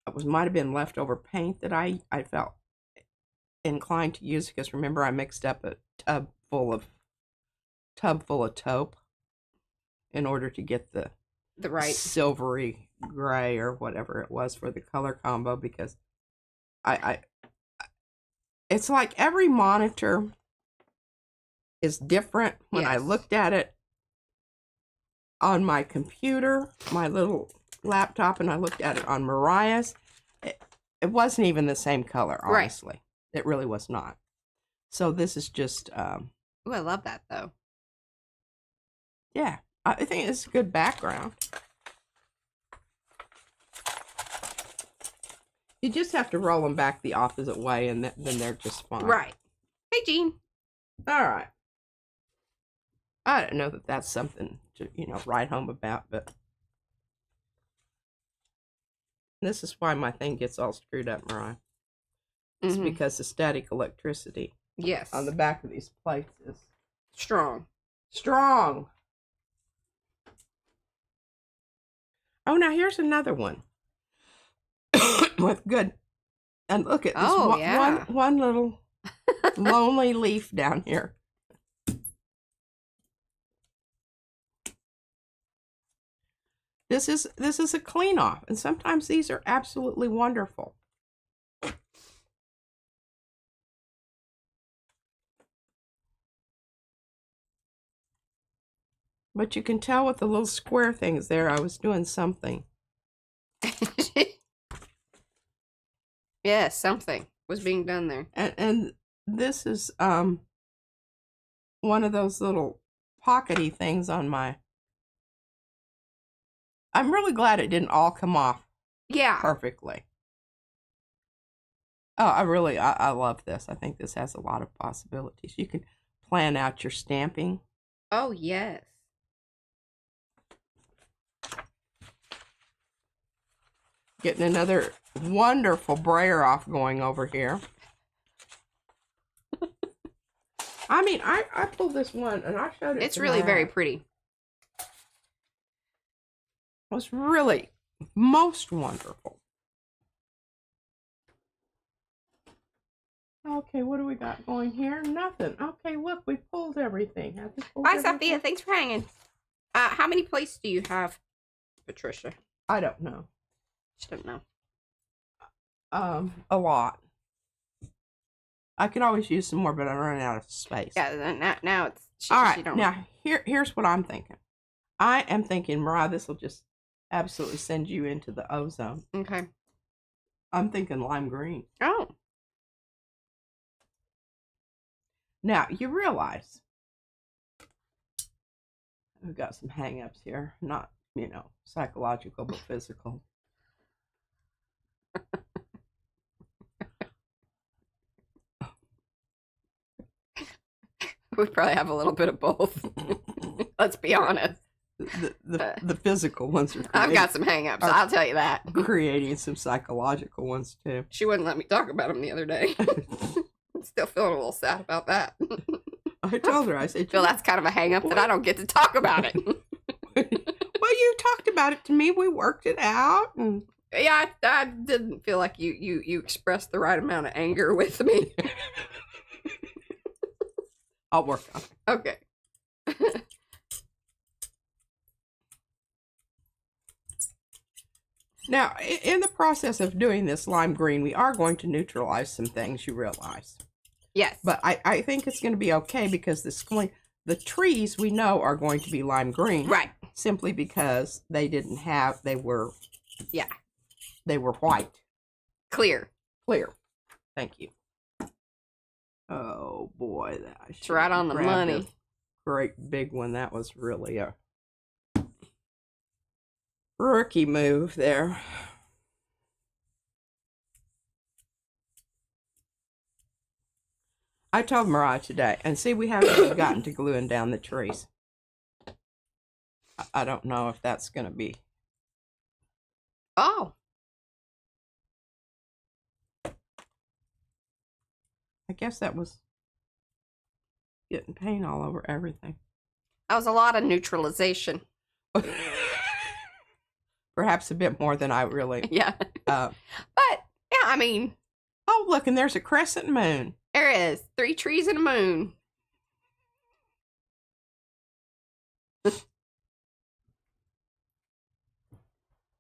[SPEAKER 2] It might have been leftover paint that I felt inclined to use because remember I mixed up a tub full of taupe in order to get the
[SPEAKER 1] right
[SPEAKER 2] silvery gray or whatever it was for the color combo because I it's like every monitor is different. When I looked at it on my computer, my little laptop, and I looked at it on Mariah's, it wasn't even the same color, honestly. Right. It really was not. So this is just
[SPEAKER 1] Ooh, I love that though.
[SPEAKER 2] Yeah, I think it's a good background. You just have to roll them back the opposite way, and then they're just fine.
[SPEAKER 1] Right. Hey, Jean.
[SPEAKER 2] All right. I don't know that that's something to, write home about, but this is why my thing gets all screwed up, Mariah. It's because the static electricity on the back of these plates is
[SPEAKER 1] strong.
[SPEAKER 2] Oh, now here's another one with good. And look at this one little lonely leaf down here. This is a clean off, and sometimes these are absolutely wonderful. But you can tell with the little square things there, I was doing something.
[SPEAKER 1] Yeah, something was being done there.
[SPEAKER 2] And this is one of those little pockety things on my. I'm really glad it didn't all come off.
[SPEAKER 1] Yeah.
[SPEAKER 2] Perfectly. Oh, I love this. I think this has a lot of possibilities. You can plan out your stamping.
[SPEAKER 1] Oh, yes.
[SPEAKER 2] Getting another wonderful brayer off going over here. I mean, I pulled this one and I showed it.
[SPEAKER 1] It's really very pretty.
[SPEAKER 2] It was really most wonderful. Okay, what do we got going here? Nothing. Okay, look, we pulled everything.
[SPEAKER 1] Bye, Sophia. Thanks for hanging. How many plates do you have, Patricia?
[SPEAKER 2] I don't know.
[SPEAKER 1] Just don't know.
[SPEAKER 2] A lot. I could always use some more, but I'm running out of space.
[SPEAKER 1] Yeah, now it's
[SPEAKER 2] All right, now here's what I'm thinking. I am thinking, Mariah, this will just absolutely send you into the ozone.
[SPEAKER 1] Okay.
[SPEAKER 2] I'm thinking lime green.
[SPEAKER 1] Oh.
[SPEAKER 2] Now, you realize we've got some hang-ups here. Not, psychological, but physical.
[SPEAKER 1] We probably have a little bit of both. Let's be honest.
[SPEAKER 2] The physical ones are
[SPEAKER 1] I've got some hang-ups, I'll tell you that.
[SPEAKER 2] Creating some psychological ones, too.
[SPEAKER 1] She wouldn't let me talk about them the other day. I'm still feeling a little sad about that.
[SPEAKER 2] I told her, I said...
[SPEAKER 1] Phil, that's kind of a hang-up that I don't get to talk about it.
[SPEAKER 2] Well, you talked about it to me. We worked it out. And...
[SPEAKER 1] Yeah, I didn't feel like you expressed the right amount of anger with me.
[SPEAKER 2] I'll work on it.
[SPEAKER 1] Okay.
[SPEAKER 2] Now, in the process of doing this lime green, we are going to neutralize some things, you realize. Yes. But I think it's going to be okay because the trees we know are going to be lime green. Right. Simply because they were white.
[SPEAKER 1] Clear.
[SPEAKER 2] Thank you. Oh boy,
[SPEAKER 1] it's right on the money.
[SPEAKER 2] Great big one. That was really a rookie move there. I told Mariah today, and see, we haven't even gotten to gluing down the trees. I don't know if that's going to be.
[SPEAKER 1] Oh.
[SPEAKER 2] I guess that was getting paint all over everything.
[SPEAKER 1] That was a lot of neutralization.
[SPEAKER 2] Perhaps a bit more than I really.
[SPEAKER 1] Yeah. But, yeah, I mean.
[SPEAKER 2] Oh, look, and there's a crescent moon.
[SPEAKER 1] There is. 3 trees and a moon.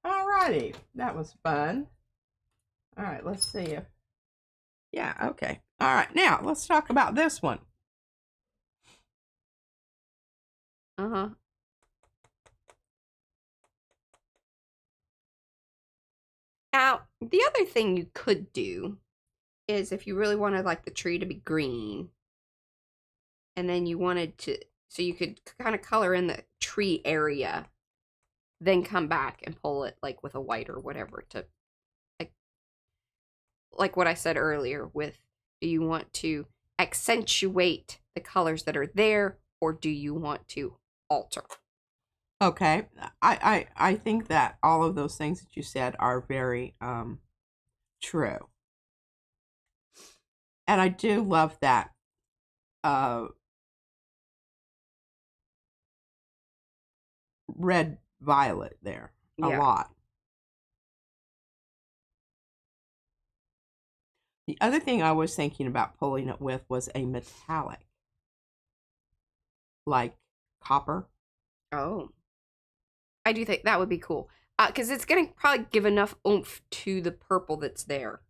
[SPEAKER 2] Alrighty. That was fun. All right, let's see if. Yeah, okay. All right, now let's talk about this one.
[SPEAKER 1] Uh-huh. Now, the other thing you could do is if you really wanted like the tree to be green and then you wanted to, so you could kind of color in the tree area, then come back and pull it like with a white or whatever to like what I said earlier with, do you want to accentuate the colors that are there or do you want to alter?
[SPEAKER 2] Okay, I think that all of those things that you said are very true. And I do love that red violet there a lot. The other thing I was thinking about pulling it with was a metallic, like copper.
[SPEAKER 1] Oh. I do think that would be cool. Because it's going to probably give enough oomph to the purple that's there.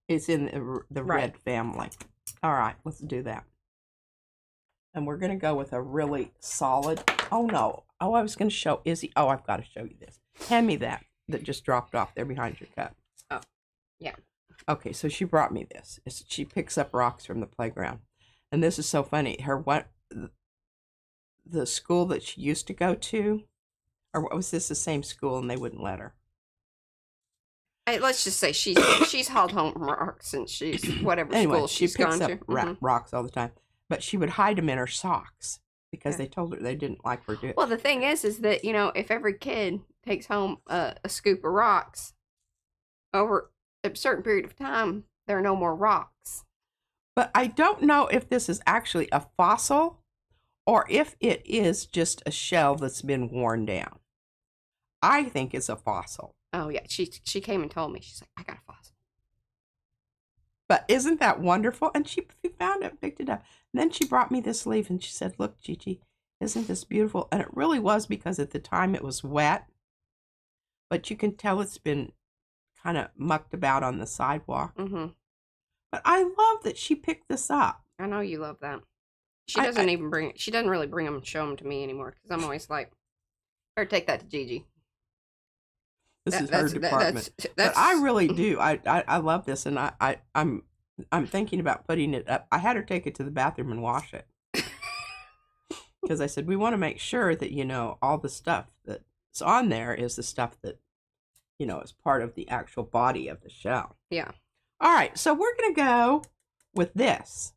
[SPEAKER 2] It's in the red family. All right, let's do that. And we're going to go with a really solid. Oh, no. Oh, I was going to show Izzy. Oh, I've got to show you this. Hand me that just dropped off there behind your cup.
[SPEAKER 1] Oh, yeah.
[SPEAKER 2] Okay, so she brought me this. She picks up rocks from the playground. And this is so funny. The school that she used to go to, or was this the same school and they wouldn't let her?
[SPEAKER 1] Let's just say she's hauled home rocks since she's whatever school she's gone to.
[SPEAKER 2] She picks up rocks all the time, but she would hide them in her socks because they told her they didn't like her do it.
[SPEAKER 1] Well, the thing is that if every kid takes home a scoop of rocks over a certain period of time, there are no more rocks.
[SPEAKER 2] But I don't know if this is actually a fossil or if it is just a shell that's been worn down. I think it's a fossil.
[SPEAKER 1] Oh, yeah. She came and told me. She's like, I got a fossil.
[SPEAKER 2] But isn't that wonderful? And she found it, picked it up. And then she brought me this leaf and she said, look, Gigi, isn't this beautiful? And it really was because at the time it was wet. But you can tell it's been kind of mucked about on the sidewalk.
[SPEAKER 1] Mm-hmm.
[SPEAKER 2] But I love that she picked this up.
[SPEAKER 1] I know you love that. She doesn't even bring. She doesn't really bring them, show them to me anymore because I'm always like, "Or take that to Gigi."
[SPEAKER 2] This is her department. But I really do. I love this, and I'm thinking about putting it up. I had her take it to the bathroom and wash it because I said we want to make sure that all the stuff that's on there is the stuff that is part of the actual body of the shell.
[SPEAKER 1] Yeah.
[SPEAKER 2] All right, so we're gonna go with this.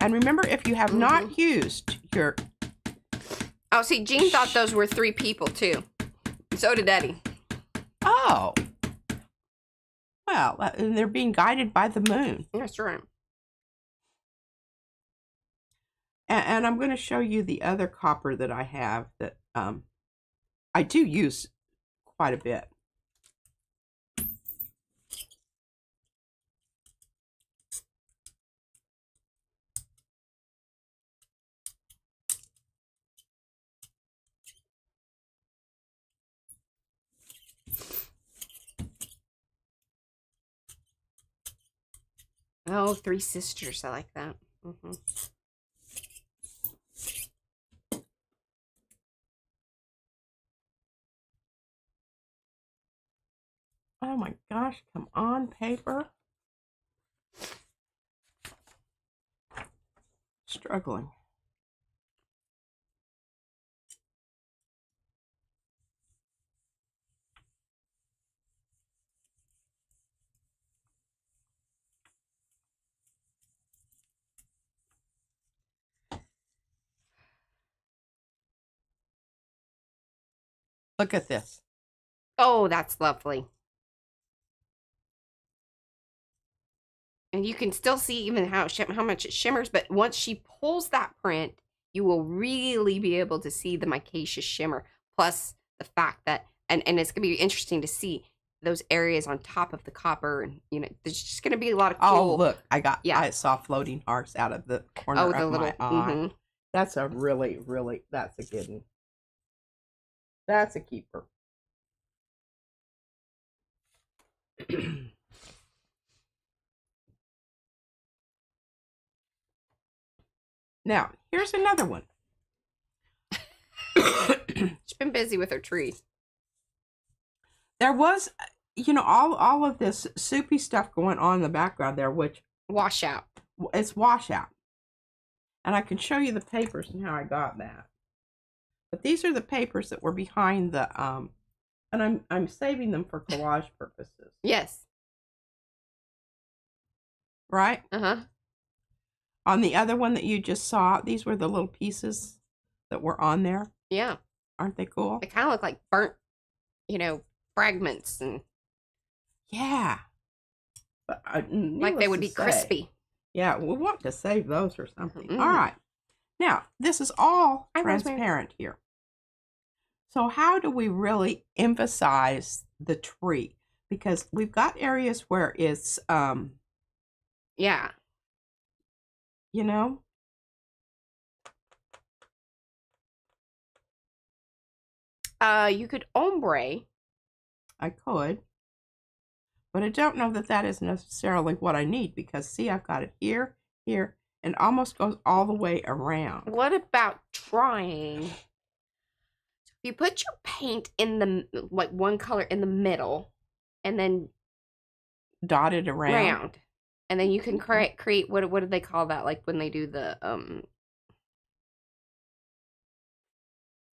[SPEAKER 2] And remember, if you have not used your...
[SPEAKER 1] Oh, see, Jean thought those were 3 people, too. So did Eddie.
[SPEAKER 2] Oh. Well, and they're being guided by the moon.
[SPEAKER 1] That's right.
[SPEAKER 2] And I'm going to show you the other copper that I have that I do use quite a bit.
[SPEAKER 1] Oh, 3 sisters. I like that. Mm-hmm.
[SPEAKER 2] Oh my gosh, come on, paper. Struggling. Look at this.
[SPEAKER 1] Oh, that's lovely. And you can still see even how much it shimmers, but once she pulls that print, you will really be able to see the micaceous shimmer. Plus the fact that, and it's going to be interesting to see those areas on top of the copper. And, there's just going to be a lot of cool.
[SPEAKER 2] Oh, look, I saw floating hearts out of the corner of my eye. Mm-hmm. That's a really, really, that's a good one. That's a keeper. Now, here's another one.
[SPEAKER 1] She's been busy with her tree.
[SPEAKER 2] There was, all of this soupy stuff going on in the background there, which...
[SPEAKER 1] Washout.
[SPEAKER 2] It's washout. And I can show you the papers and how I got that. But these are the papers that were behind the, and I'm saving them for collage purposes.
[SPEAKER 1] Yes.
[SPEAKER 2] Right?
[SPEAKER 1] Uh-huh.
[SPEAKER 2] On the other one that you just saw, these were the little pieces that were on there.
[SPEAKER 1] Yeah.
[SPEAKER 2] Aren't they cool?
[SPEAKER 1] They kind of look like burnt, fragments. And
[SPEAKER 2] yeah. But
[SPEAKER 1] like they would be crispy.
[SPEAKER 2] Yeah, we want to save those or something. Mm-hmm. All right. Now, this is all transparent here. So how do we really emphasize the tree? Because we've got areas where it's,
[SPEAKER 1] yeah.
[SPEAKER 2] You
[SPEAKER 1] could ombre.
[SPEAKER 2] I could. But I don't know that that is necessarily what I need because, see, I've got it here, here, and almost goes all the way around.
[SPEAKER 1] What about trying? If you put your paint in the, one color in the middle, and then
[SPEAKER 2] dot it around.
[SPEAKER 1] And then you can create, what do they call that? Like when they do the,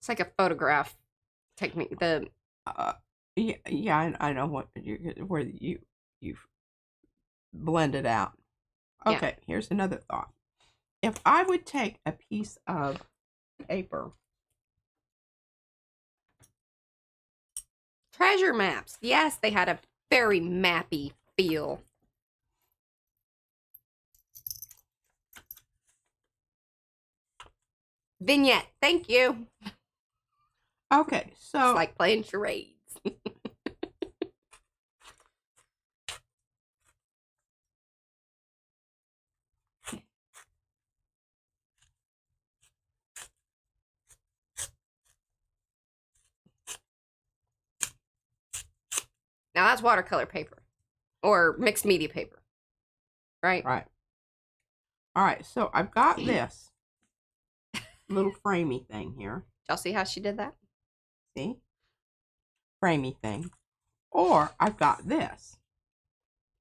[SPEAKER 1] it's like a photograph technique.
[SPEAKER 2] Yeah, I know where you blend it out. Okay, yeah. Here's another thought. If I would take a piece of paper.
[SPEAKER 1] Treasure maps. Yes, they had a very mappy feel. Vignette. Thank you.
[SPEAKER 2] Okay, so
[SPEAKER 1] it's like playing charades. Now that's watercolor paper or mixed media paper, right?
[SPEAKER 2] Right. All right, so I've got this little framey thing here.
[SPEAKER 1] Y'all see how she did that?
[SPEAKER 2] See? Framey thing. Or I've got this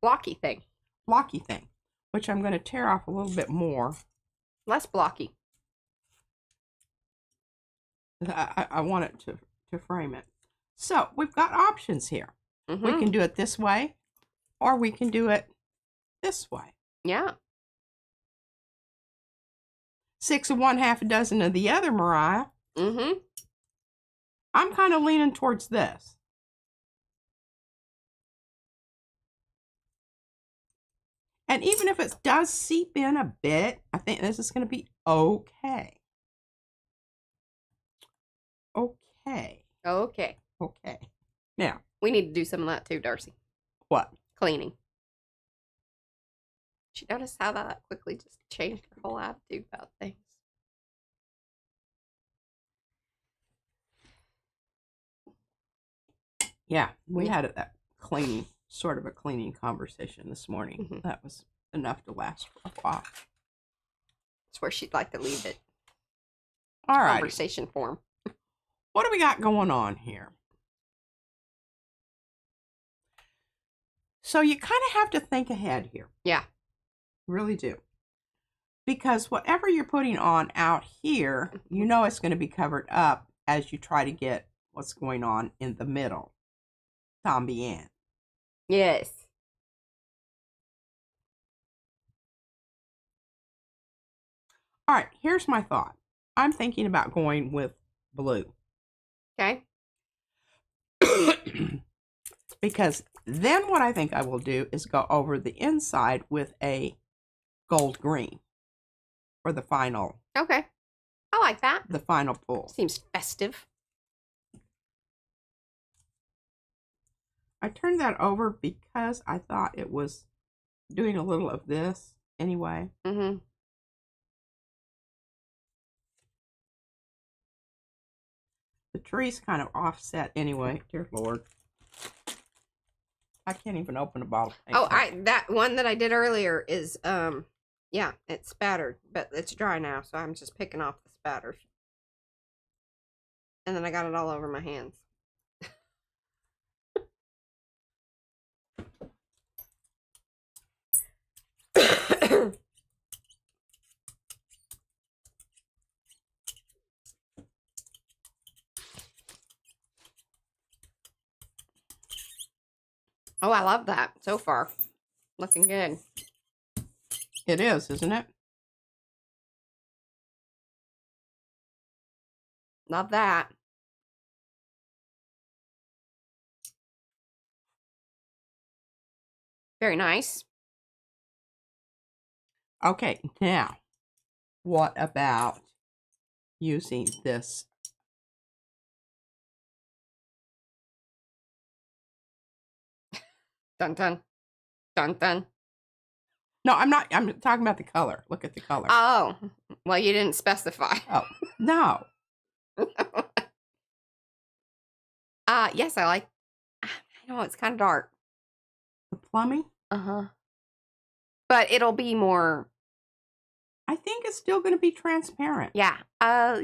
[SPEAKER 1] Blocky thing.
[SPEAKER 2] blocky thing, which I'm going to tear off a little bit more.
[SPEAKER 1] Less blocky.
[SPEAKER 2] I want it to frame it. So we've got options here.
[SPEAKER 1] Mm-hmm.
[SPEAKER 2] We can do it this way, or we can do it this way.
[SPEAKER 1] Yeah.
[SPEAKER 2] 6 of one, half a dozen of the other, Mariah.
[SPEAKER 1] Mm-hmm.
[SPEAKER 2] I'm kind of leaning towards this. And even if it does seep in a bit, I think this is going to be okay. Okay.
[SPEAKER 1] Okay.
[SPEAKER 2] Okay. Now.
[SPEAKER 1] We need to do some of that too, Darcy.
[SPEAKER 2] What?
[SPEAKER 1] Cleaning. Did you notice how that quickly just changed her whole attitude about things?
[SPEAKER 2] Yeah, we had that cleaning, sort of a cleaning conversation this morning.
[SPEAKER 1] Mm-hmm.
[SPEAKER 2] That was enough to last for a while.
[SPEAKER 1] That's where she'd like to leave it.
[SPEAKER 2] All right.
[SPEAKER 1] Conversation form.
[SPEAKER 2] What do we got going on here? So you kind of have to think ahead here.
[SPEAKER 1] Yeah.
[SPEAKER 2] Really do. Because whatever you're putting on out here, you know it's going to be covered up as you try to get what's going on in the middle. Tambien.
[SPEAKER 1] Yes.
[SPEAKER 2] All right, here's my thought. I'm thinking about going with blue.
[SPEAKER 1] Okay.
[SPEAKER 2] Because then what I think I will do is go over the inside with a gold green for the final.
[SPEAKER 1] Okay. I like that.
[SPEAKER 2] The final pull.
[SPEAKER 1] Seems festive.
[SPEAKER 2] I turned that over because I thought it was doing a little of this anyway.
[SPEAKER 1] Mm-hmm.
[SPEAKER 2] The tree's kind of offset anyway. Dear Lord. I can't even open a bottle.
[SPEAKER 1] Oh, that one that I did earlier is yeah, it's spattered, but it's dry now, so I'm just picking off the spatters. And then I got it all over my hands. Oh, I love that so far. Looking good.
[SPEAKER 2] It is, isn't it?
[SPEAKER 1] Love that. Very nice.
[SPEAKER 2] Okay, now, what about using this?
[SPEAKER 1] Dun dun. Dun dun.
[SPEAKER 2] No, I'm not. I'm talking about the color. Look at the color.
[SPEAKER 1] Oh, well, you didn't specify.
[SPEAKER 2] Oh, no.
[SPEAKER 1] Yes, I like. I know it's kind of dark.
[SPEAKER 2] The plumbing?
[SPEAKER 1] Uh-huh. But it'll be more.
[SPEAKER 2] I think it's still going to be transparent.
[SPEAKER 1] Yeah. I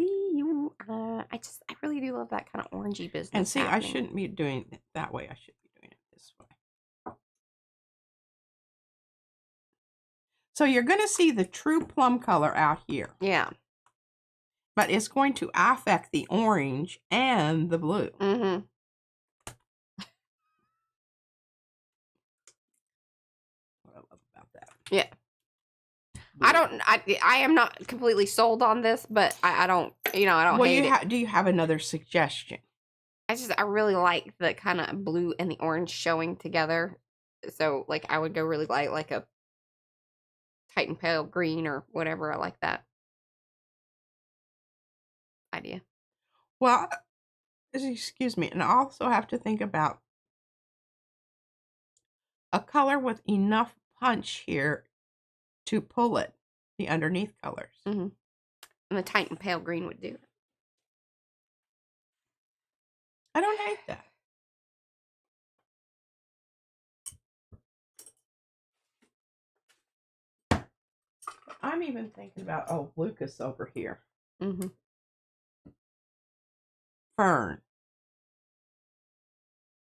[SPEAKER 1] really do love that kind of orangey business.
[SPEAKER 2] And see,
[SPEAKER 1] happening.
[SPEAKER 2] I shouldn't be doing it that way. I should be doing it this way. So you're going to see the true plum color out here.
[SPEAKER 1] Yeah.
[SPEAKER 2] But it's going to affect the orange and the blue.
[SPEAKER 1] Mm-hmm.
[SPEAKER 2] What I love about that.
[SPEAKER 1] Yeah. I am not completely sold on this, but I don't, I don't hate it.
[SPEAKER 2] Do you have another suggestion?
[SPEAKER 1] I really like the kind of blue and the orange showing together. So, like, I would go really light, like a Titan Pale Green or whatever. I like that idea.
[SPEAKER 2] Well, excuse me. And I also have to think about a color with enough punch here to pull it, the underneath colors.
[SPEAKER 1] Mm-hmm. And the Titan Pale Green would do it.
[SPEAKER 2] I don't hate that. I'm even thinking about, oh, Lucas over here.
[SPEAKER 1] Mm-hmm.
[SPEAKER 2] Fern.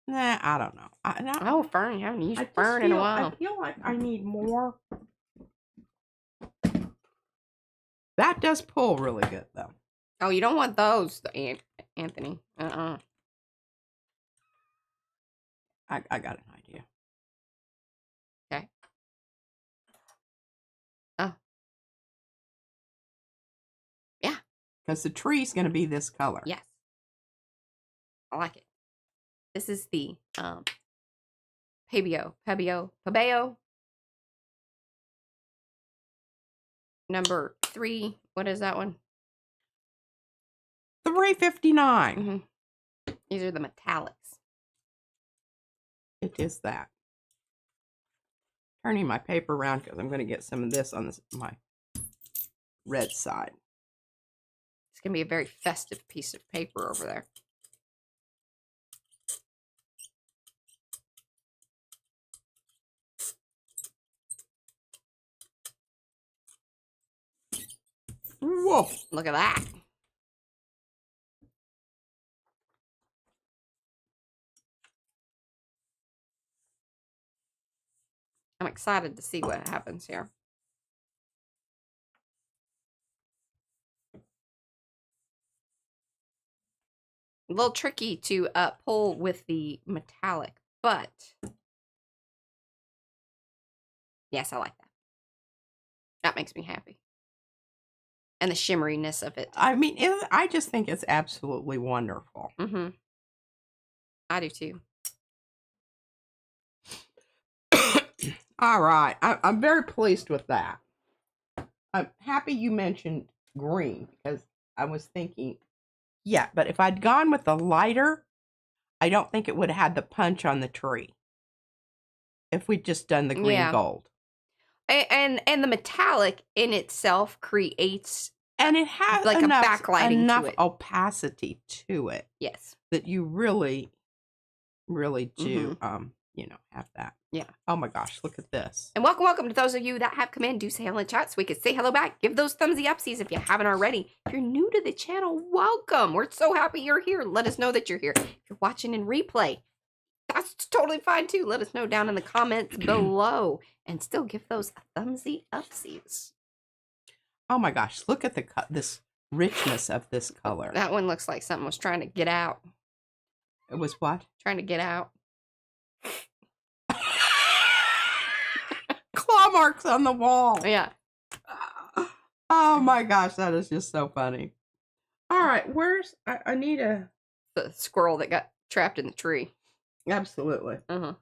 [SPEAKER 2] Nah, I don't know.
[SPEAKER 1] Oh, fern. You haven't used
[SPEAKER 2] I just
[SPEAKER 1] fern in a
[SPEAKER 2] I
[SPEAKER 1] while.
[SPEAKER 2] feel like I need more. That does pull really good, though.
[SPEAKER 1] Oh, you don't want those, Anthony.
[SPEAKER 2] I got an idea.
[SPEAKER 1] Okay. Oh. Yeah.
[SPEAKER 2] Because the tree's going to be this color.
[SPEAKER 1] Yes. I like it. This is the Pabeo. Number 3. What is that one?
[SPEAKER 2] 359.
[SPEAKER 1] Mm-hmm. These are the metallics.
[SPEAKER 2] It is that. Turning my paper around because I'm going to get some of this on my red side.
[SPEAKER 1] It's going to be a very festive piece of paper over there.
[SPEAKER 2] Whoa.
[SPEAKER 1] Look at that. I'm excited to see what happens here. A little tricky to pull with the metallic, but yes, I like that. That makes me happy. And the shimmeriness of it.
[SPEAKER 2] I mean, I just think it's absolutely wonderful.
[SPEAKER 1] Mm-hmm. I do too.
[SPEAKER 2] All right. I'm very pleased with that. I'm happy you mentioned green because I was thinking, yeah, but if I'd gone with the lighter, I don't think it would have had the punch on the tree. If we'd just done the green gold.
[SPEAKER 1] And the metallic in itself creates,
[SPEAKER 2] and it has
[SPEAKER 1] like
[SPEAKER 2] enough,
[SPEAKER 1] a backlighting
[SPEAKER 2] enough
[SPEAKER 1] to it.
[SPEAKER 2] Opacity to it.
[SPEAKER 1] Yes.
[SPEAKER 2] That you really, really do, have that.
[SPEAKER 1] Yeah.
[SPEAKER 2] Oh my gosh, look at this.
[SPEAKER 1] And welcome to those of you that have come in. Do say hello in chat so we can say hello back. Give those thumbsy upsies if you haven't already. If you're new to the channel, welcome. We're so happy you're here. Let us know that you're here. If you're watching in replay, that's totally fine too. Let us know down in the comments below. And still give those thumbsy upsies.
[SPEAKER 2] Oh my gosh, look at this richness of this color.
[SPEAKER 1] That one looks like something was trying to get out.
[SPEAKER 2] It was what?
[SPEAKER 1] Trying to get out.
[SPEAKER 2] Claw marks on the wall.
[SPEAKER 1] Yeah.
[SPEAKER 2] Oh my gosh, that is just so funny. All right, I need
[SPEAKER 1] the squirrel that got trapped in the tree.
[SPEAKER 2] Absolutely.
[SPEAKER 1] Uh-huh.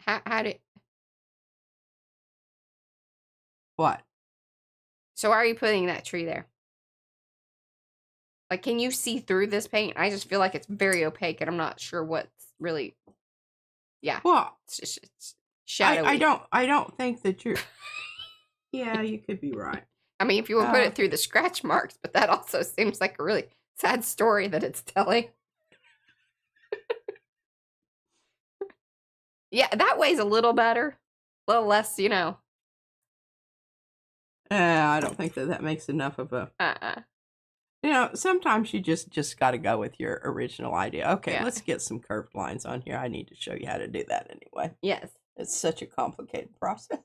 [SPEAKER 1] How did...
[SPEAKER 2] What?
[SPEAKER 1] So why are you putting that tree there? Like, can you see through this paint? I just feel like it's very opaque, and I'm not sure what's really... Yeah.
[SPEAKER 2] Well,
[SPEAKER 1] it's shadowy.
[SPEAKER 2] I don't think that you're... Yeah, you could be right.
[SPEAKER 1] I mean, if you would put it through the scratch marks, but that also seems like a really sad story that it's telling. Yeah, that way's a little better. A little less,
[SPEAKER 2] I don't think that makes enough of a... sometimes you just got to go with your original idea. Okay, let's get some curved lines on here. I need to show you how to do that anyway.
[SPEAKER 1] Yes.
[SPEAKER 2] It's such a complicated process.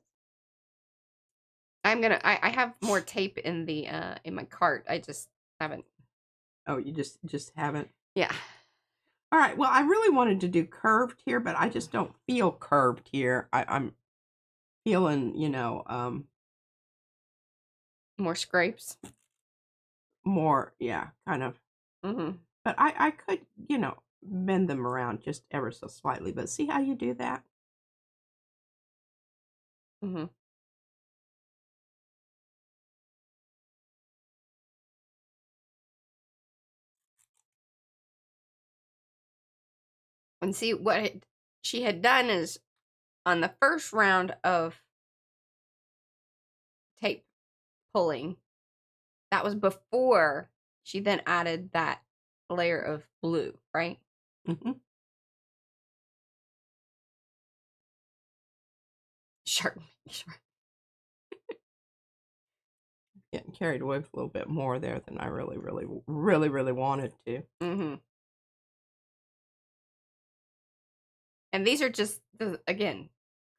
[SPEAKER 1] I have more tape in the in my cart. I just haven't.
[SPEAKER 2] Oh, you just haven't?
[SPEAKER 1] Yeah.
[SPEAKER 2] All right. Well, I really wanted to do curved here, but I just don't feel curved here. I'm feeling,
[SPEAKER 1] more scrapes.
[SPEAKER 2] More, yeah, kind of.
[SPEAKER 1] Mm-hmm.
[SPEAKER 2] But I could, bend them around just ever so slightly. But see how you do that?
[SPEAKER 1] Mm-hmm. And see, what she had done is, on the first round of tape pulling, that was before she then added that layer of blue, right?
[SPEAKER 2] Mm-hmm.
[SPEAKER 1] Sharp.
[SPEAKER 2] Getting carried away with a little bit more there than I really wanted to.
[SPEAKER 1] Mm-hmm. And these are just, again,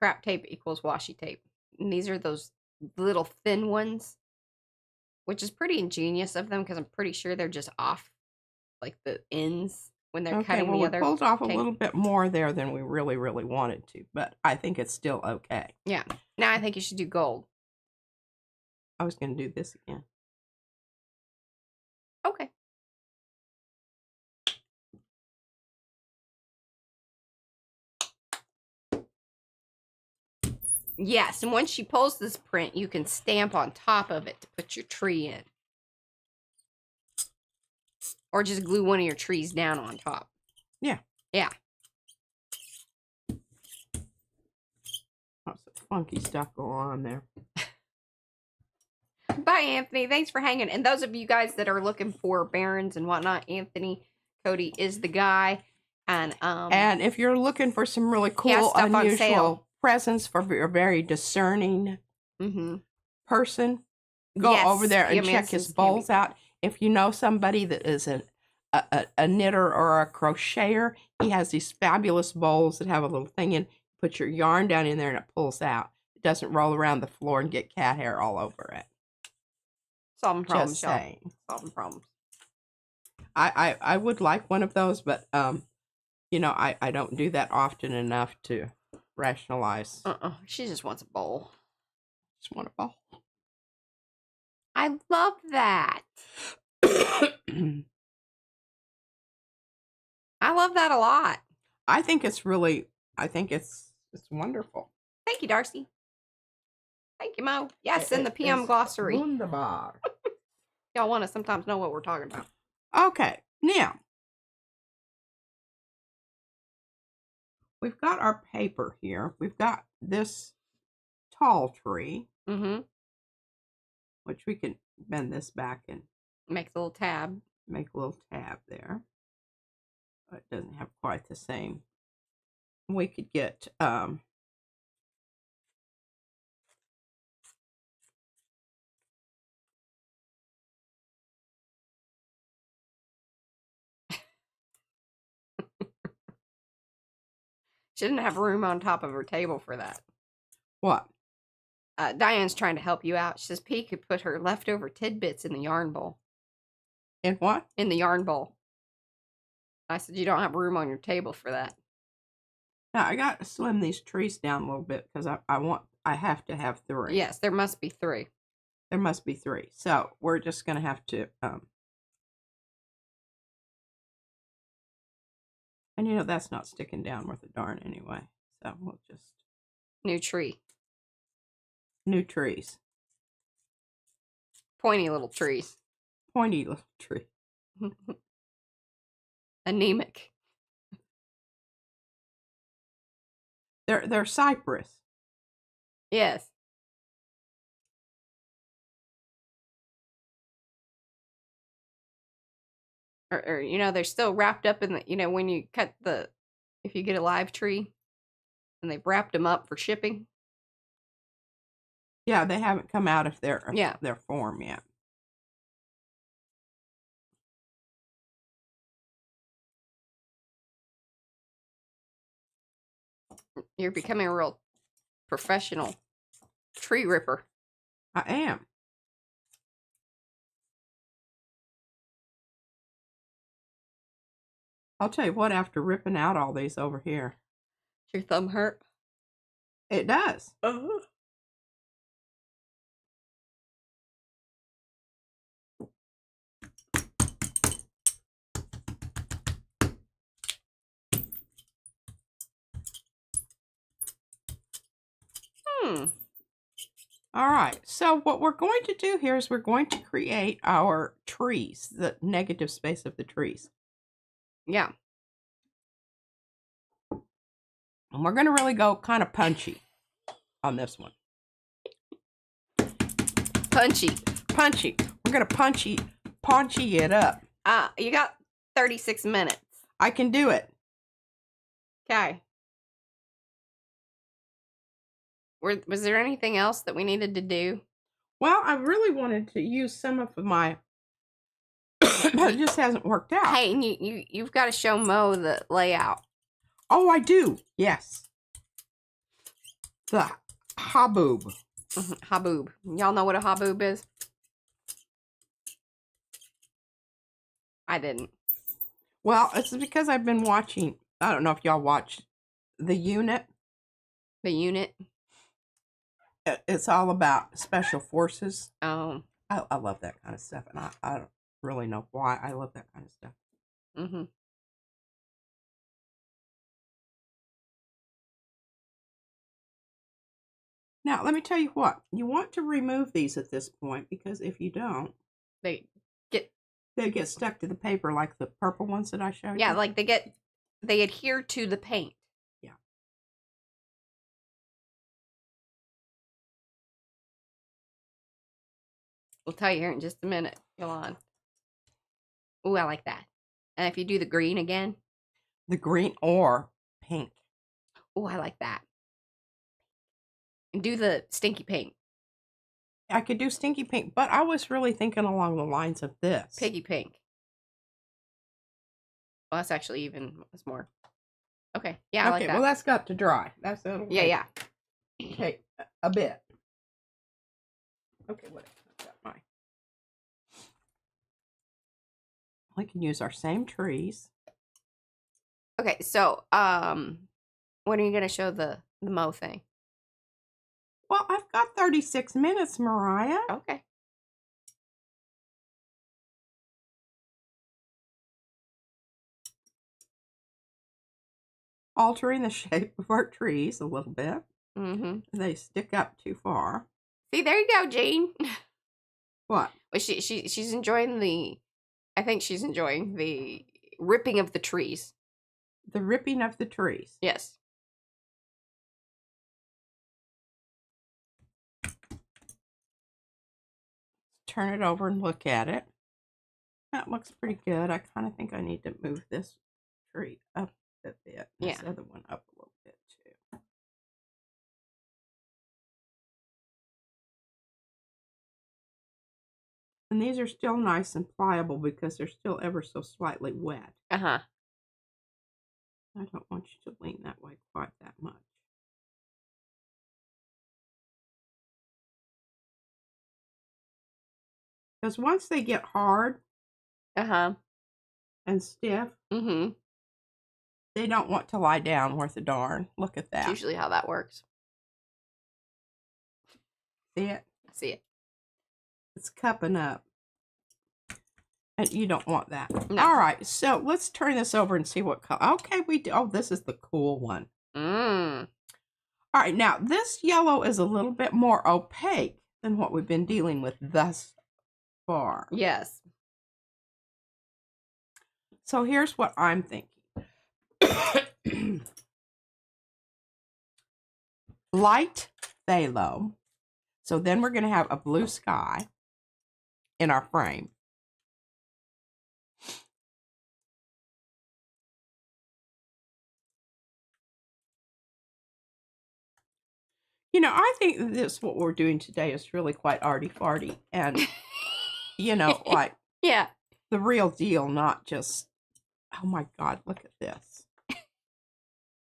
[SPEAKER 1] crap tape equals washi tape. And these are those little thin ones, which is pretty ingenious of them because I'm pretty sure they're just off, like the ends when they're cutting
[SPEAKER 2] well,
[SPEAKER 1] the other
[SPEAKER 2] we pulled off
[SPEAKER 1] tape.
[SPEAKER 2] a little bit more there than we really wanted to, but I think it's still okay.
[SPEAKER 1] Yeah. Now I think you should do gold.
[SPEAKER 2] I was going to do this again.
[SPEAKER 1] Okay. Yes, and once she pulls this print, you can stamp on top of it to put your tree in. Or just glue one of your trees down on top.
[SPEAKER 2] Yeah.
[SPEAKER 1] Yeah.
[SPEAKER 2] Lots of funky stuff going on there.
[SPEAKER 1] Bye, Anthony. Thanks for hanging. And those of you guys that are looking for Barons and whatnot, Anthony Cody is the guy. And
[SPEAKER 2] if you're looking for some really cool, unusual presents for your very discerning person, go over there and check his bowls out. If you know somebody that is a knitter or a crocheter, he has these fabulous bowls that have a little thing in. Put your yarn down in there and it pulls out. It doesn't roll around the floor and get cat hair all over it.
[SPEAKER 1] Solving problems,
[SPEAKER 2] Just saying.
[SPEAKER 1] Solving problems.
[SPEAKER 2] I would like one of those, but you know, I don't do that often enough to rationalize.
[SPEAKER 1] She just wants a bowl.
[SPEAKER 2] Just want a bowl.
[SPEAKER 1] I love that. I love that a lot.
[SPEAKER 2] I think it's wonderful.
[SPEAKER 1] Thank you, Darcy. Thank you, Mo. Yes, in the PM glossary.
[SPEAKER 2] Wunderbar.
[SPEAKER 1] Y'all want to sometimes know what we're talking about.
[SPEAKER 2] Okay, now we've got our paper here. We've got this tall tree, which we can bend this back and
[SPEAKER 1] make a little tab.
[SPEAKER 2] Make a little tab there. It doesn't have quite the same. We could get
[SPEAKER 1] She didn't have room on top of her table for that.
[SPEAKER 2] What?
[SPEAKER 1] Diane's trying to help you out. She says P could put her leftover tidbits in the yarn bowl.
[SPEAKER 2] In what?
[SPEAKER 1] In the yarn bowl. I said you don't have room on your table for that.
[SPEAKER 2] Now I got to slim these trees down a little bit because I have to have 3.
[SPEAKER 1] Yes, there must be 3.
[SPEAKER 2] There must be 3. So we're just gonna have to and you know that's not sticking down worth a darn anyway. So we'll just
[SPEAKER 1] new tree.
[SPEAKER 2] New trees.
[SPEAKER 1] Pointy little trees.
[SPEAKER 2] Pointy little tree.
[SPEAKER 1] Anemic.
[SPEAKER 2] They're cypress.
[SPEAKER 1] Yes. Or you know, they're still wrapped up in the, you know, when you cut if you get a live tree and they've wrapped them up for shipping.
[SPEAKER 2] Yeah, they haven't come out of their form yet.
[SPEAKER 1] You're becoming a real professional tree ripper.
[SPEAKER 2] I am. I'll tell you what, after ripping out all these over here.
[SPEAKER 1] Does your thumb hurt?
[SPEAKER 2] It does. All right, so what we're going to do here is we're going to create our trees, the negative space of the trees.
[SPEAKER 1] Yeah.
[SPEAKER 2] And we're going to really go kind of punchy on this one.
[SPEAKER 1] Punchy.
[SPEAKER 2] Punchy. We're going to punchy it up.
[SPEAKER 1] You got 36 minutes.
[SPEAKER 2] I can do it.
[SPEAKER 1] Okay. Was there anything else that we needed to do?
[SPEAKER 2] Well, I really wanted to use some of my, but it just hasn't worked out.
[SPEAKER 1] Hey, and you've got to show Mo the layout.
[SPEAKER 2] Oh, I do. Yes. The haboob.
[SPEAKER 1] Haboob. Y'all know what a haboob is? I didn't.
[SPEAKER 2] Well, it's because I've been watching, I don't know if y'all watch The Unit.
[SPEAKER 1] The Unit?
[SPEAKER 2] It's all about special forces.
[SPEAKER 1] Oh.
[SPEAKER 2] I love that kind of stuff, and I don't really know why I love that kind of stuff.
[SPEAKER 1] Mm-hmm.
[SPEAKER 2] Now, let me tell you what. You want to remove these at this point, because if you don't,
[SPEAKER 1] They
[SPEAKER 2] get stuck to the paper like the purple ones that I showed you.
[SPEAKER 1] Yeah, like they adhere to the paint.
[SPEAKER 2] Yeah.
[SPEAKER 1] We'll tell you here in just a minute. Go on. Ooh, I like that. And if you do the green again.
[SPEAKER 2] The green or pink.
[SPEAKER 1] Ooh, I like that. And do the stinky pink.
[SPEAKER 2] I could do stinky pink, but I was really thinking along the lines of this.
[SPEAKER 1] Piggy pink. Well, that's actually it's more. Okay, yeah, I like that.
[SPEAKER 2] Well, that's got to dry.
[SPEAKER 1] Yeah.
[SPEAKER 2] Take a bit. Okay, what? I've got my. We can use our same trees.
[SPEAKER 1] Okay, so when are you gonna show the Mo thing?
[SPEAKER 2] Well, I've got 36 minutes, Mariah.
[SPEAKER 1] Okay.
[SPEAKER 2] Altering the shape of our trees a little bit.
[SPEAKER 1] Mm-hmm.
[SPEAKER 2] They stick up too far.
[SPEAKER 1] See, there you go, Jean.
[SPEAKER 2] What?
[SPEAKER 1] Well, she's enjoying I think she's enjoying the ripping of the trees.
[SPEAKER 2] The ripping of the trees.
[SPEAKER 1] Yes.
[SPEAKER 2] Turn it over and look at it. That looks pretty good. I kind of think I need to move this tree up a bit. This other one up a little bit too. And these are still nice and pliable because they're still ever so slightly wet.
[SPEAKER 1] Uh-huh.
[SPEAKER 2] I don't want you to lean that way quite that much. Because once they get hard and stiff, they don't want to lie down worth a darn. Look at that.
[SPEAKER 1] That's usually how that works.
[SPEAKER 2] See it?
[SPEAKER 1] I see it.
[SPEAKER 2] It's cupping up. And you don't want that.
[SPEAKER 1] No.
[SPEAKER 2] All right, so let's turn this over and see what color. Okay, we do. Oh, this is the cool one. All right, now this yellow is a little bit more opaque than what we've been dealing with thus far.
[SPEAKER 1] Yes.
[SPEAKER 2] So here's what I'm thinking. Light phthalo. So then we're going to have a blue sky in our frame. You know, I think this, what we're doing today, is really quite arty-farty. And, you know, like,
[SPEAKER 1] yeah,
[SPEAKER 2] the real deal, not just, oh my God, look at this.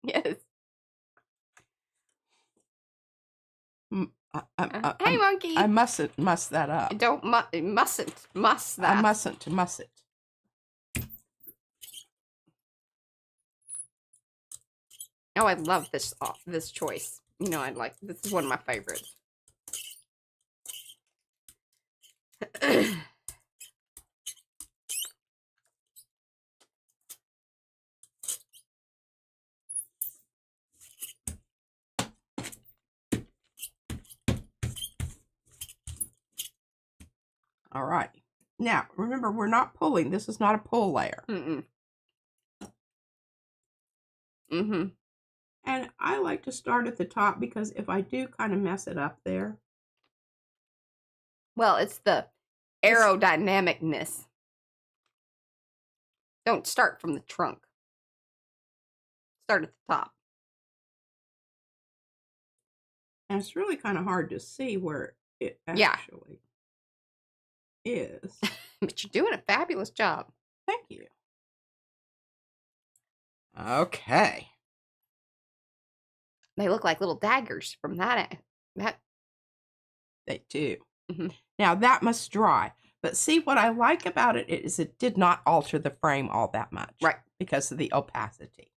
[SPEAKER 1] Yes.
[SPEAKER 2] Hey,
[SPEAKER 1] monkey.
[SPEAKER 2] I mustn't muss that up.
[SPEAKER 1] Don't mustn't muss that.
[SPEAKER 2] I mustn't muss it.
[SPEAKER 1] Oh, I love this choice. You know, this is one of my favorites.
[SPEAKER 2] All right. Now, remember, we're not pulling. This is not a pull layer. And I like to start at the top because if I do kind of mess it up there.
[SPEAKER 1] Well, it's the aerodynamicness Don't start from the trunk. Start at the top.
[SPEAKER 2] And it's really kind of hard to see where it actually is.
[SPEAKER 1] But you're doing a fabulous job.
[SPEAKER 2] Thank you. Okay.
[SPEAKER 1] They look like little daggers from that.
[SPEAKER 2] They do.
[SPEAKER 1] Mhm.
[SPEAKER 2] Now that must dry. But see, what I like about it is it did not alter the frame all that much.
[SPEAKER 1] Right.
[SPEAKER 2] Because of the opacity.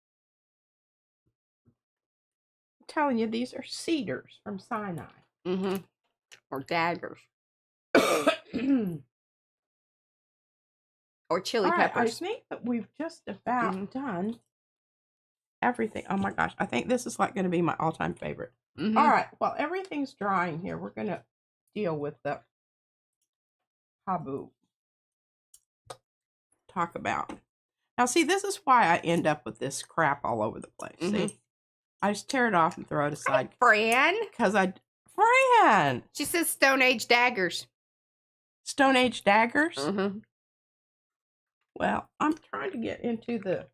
[SPEAKER 2] I'm telling you, these are cedars from Sinai.
[SPEAKER 1] Mm-hmm. Or daggers. Or chili peppers.
[SPEAKER 2] I think that we've just about done everything. Oh my gosh. I think this is like going to be my all-time favorite.
[SPEAKER 1] Mm-hmm.
[SPEAKER 2] All right. While everything's drying here, we're going to deal with the habu. Talk about. Now, see, this is why I end up with this crap all over the place. See? I just tear it off and throw it aside.
[SPEAKER 1] Fran.
[SPEAKER 2] Because Fran!
[SPEAKER 1] She says Stone Age daggers.
[SPEAKER 2] Stone Age daggers?
[SPEAKER 1] Mm-hmm.
[SPEAKER 2] Well, I'm trying to get into the...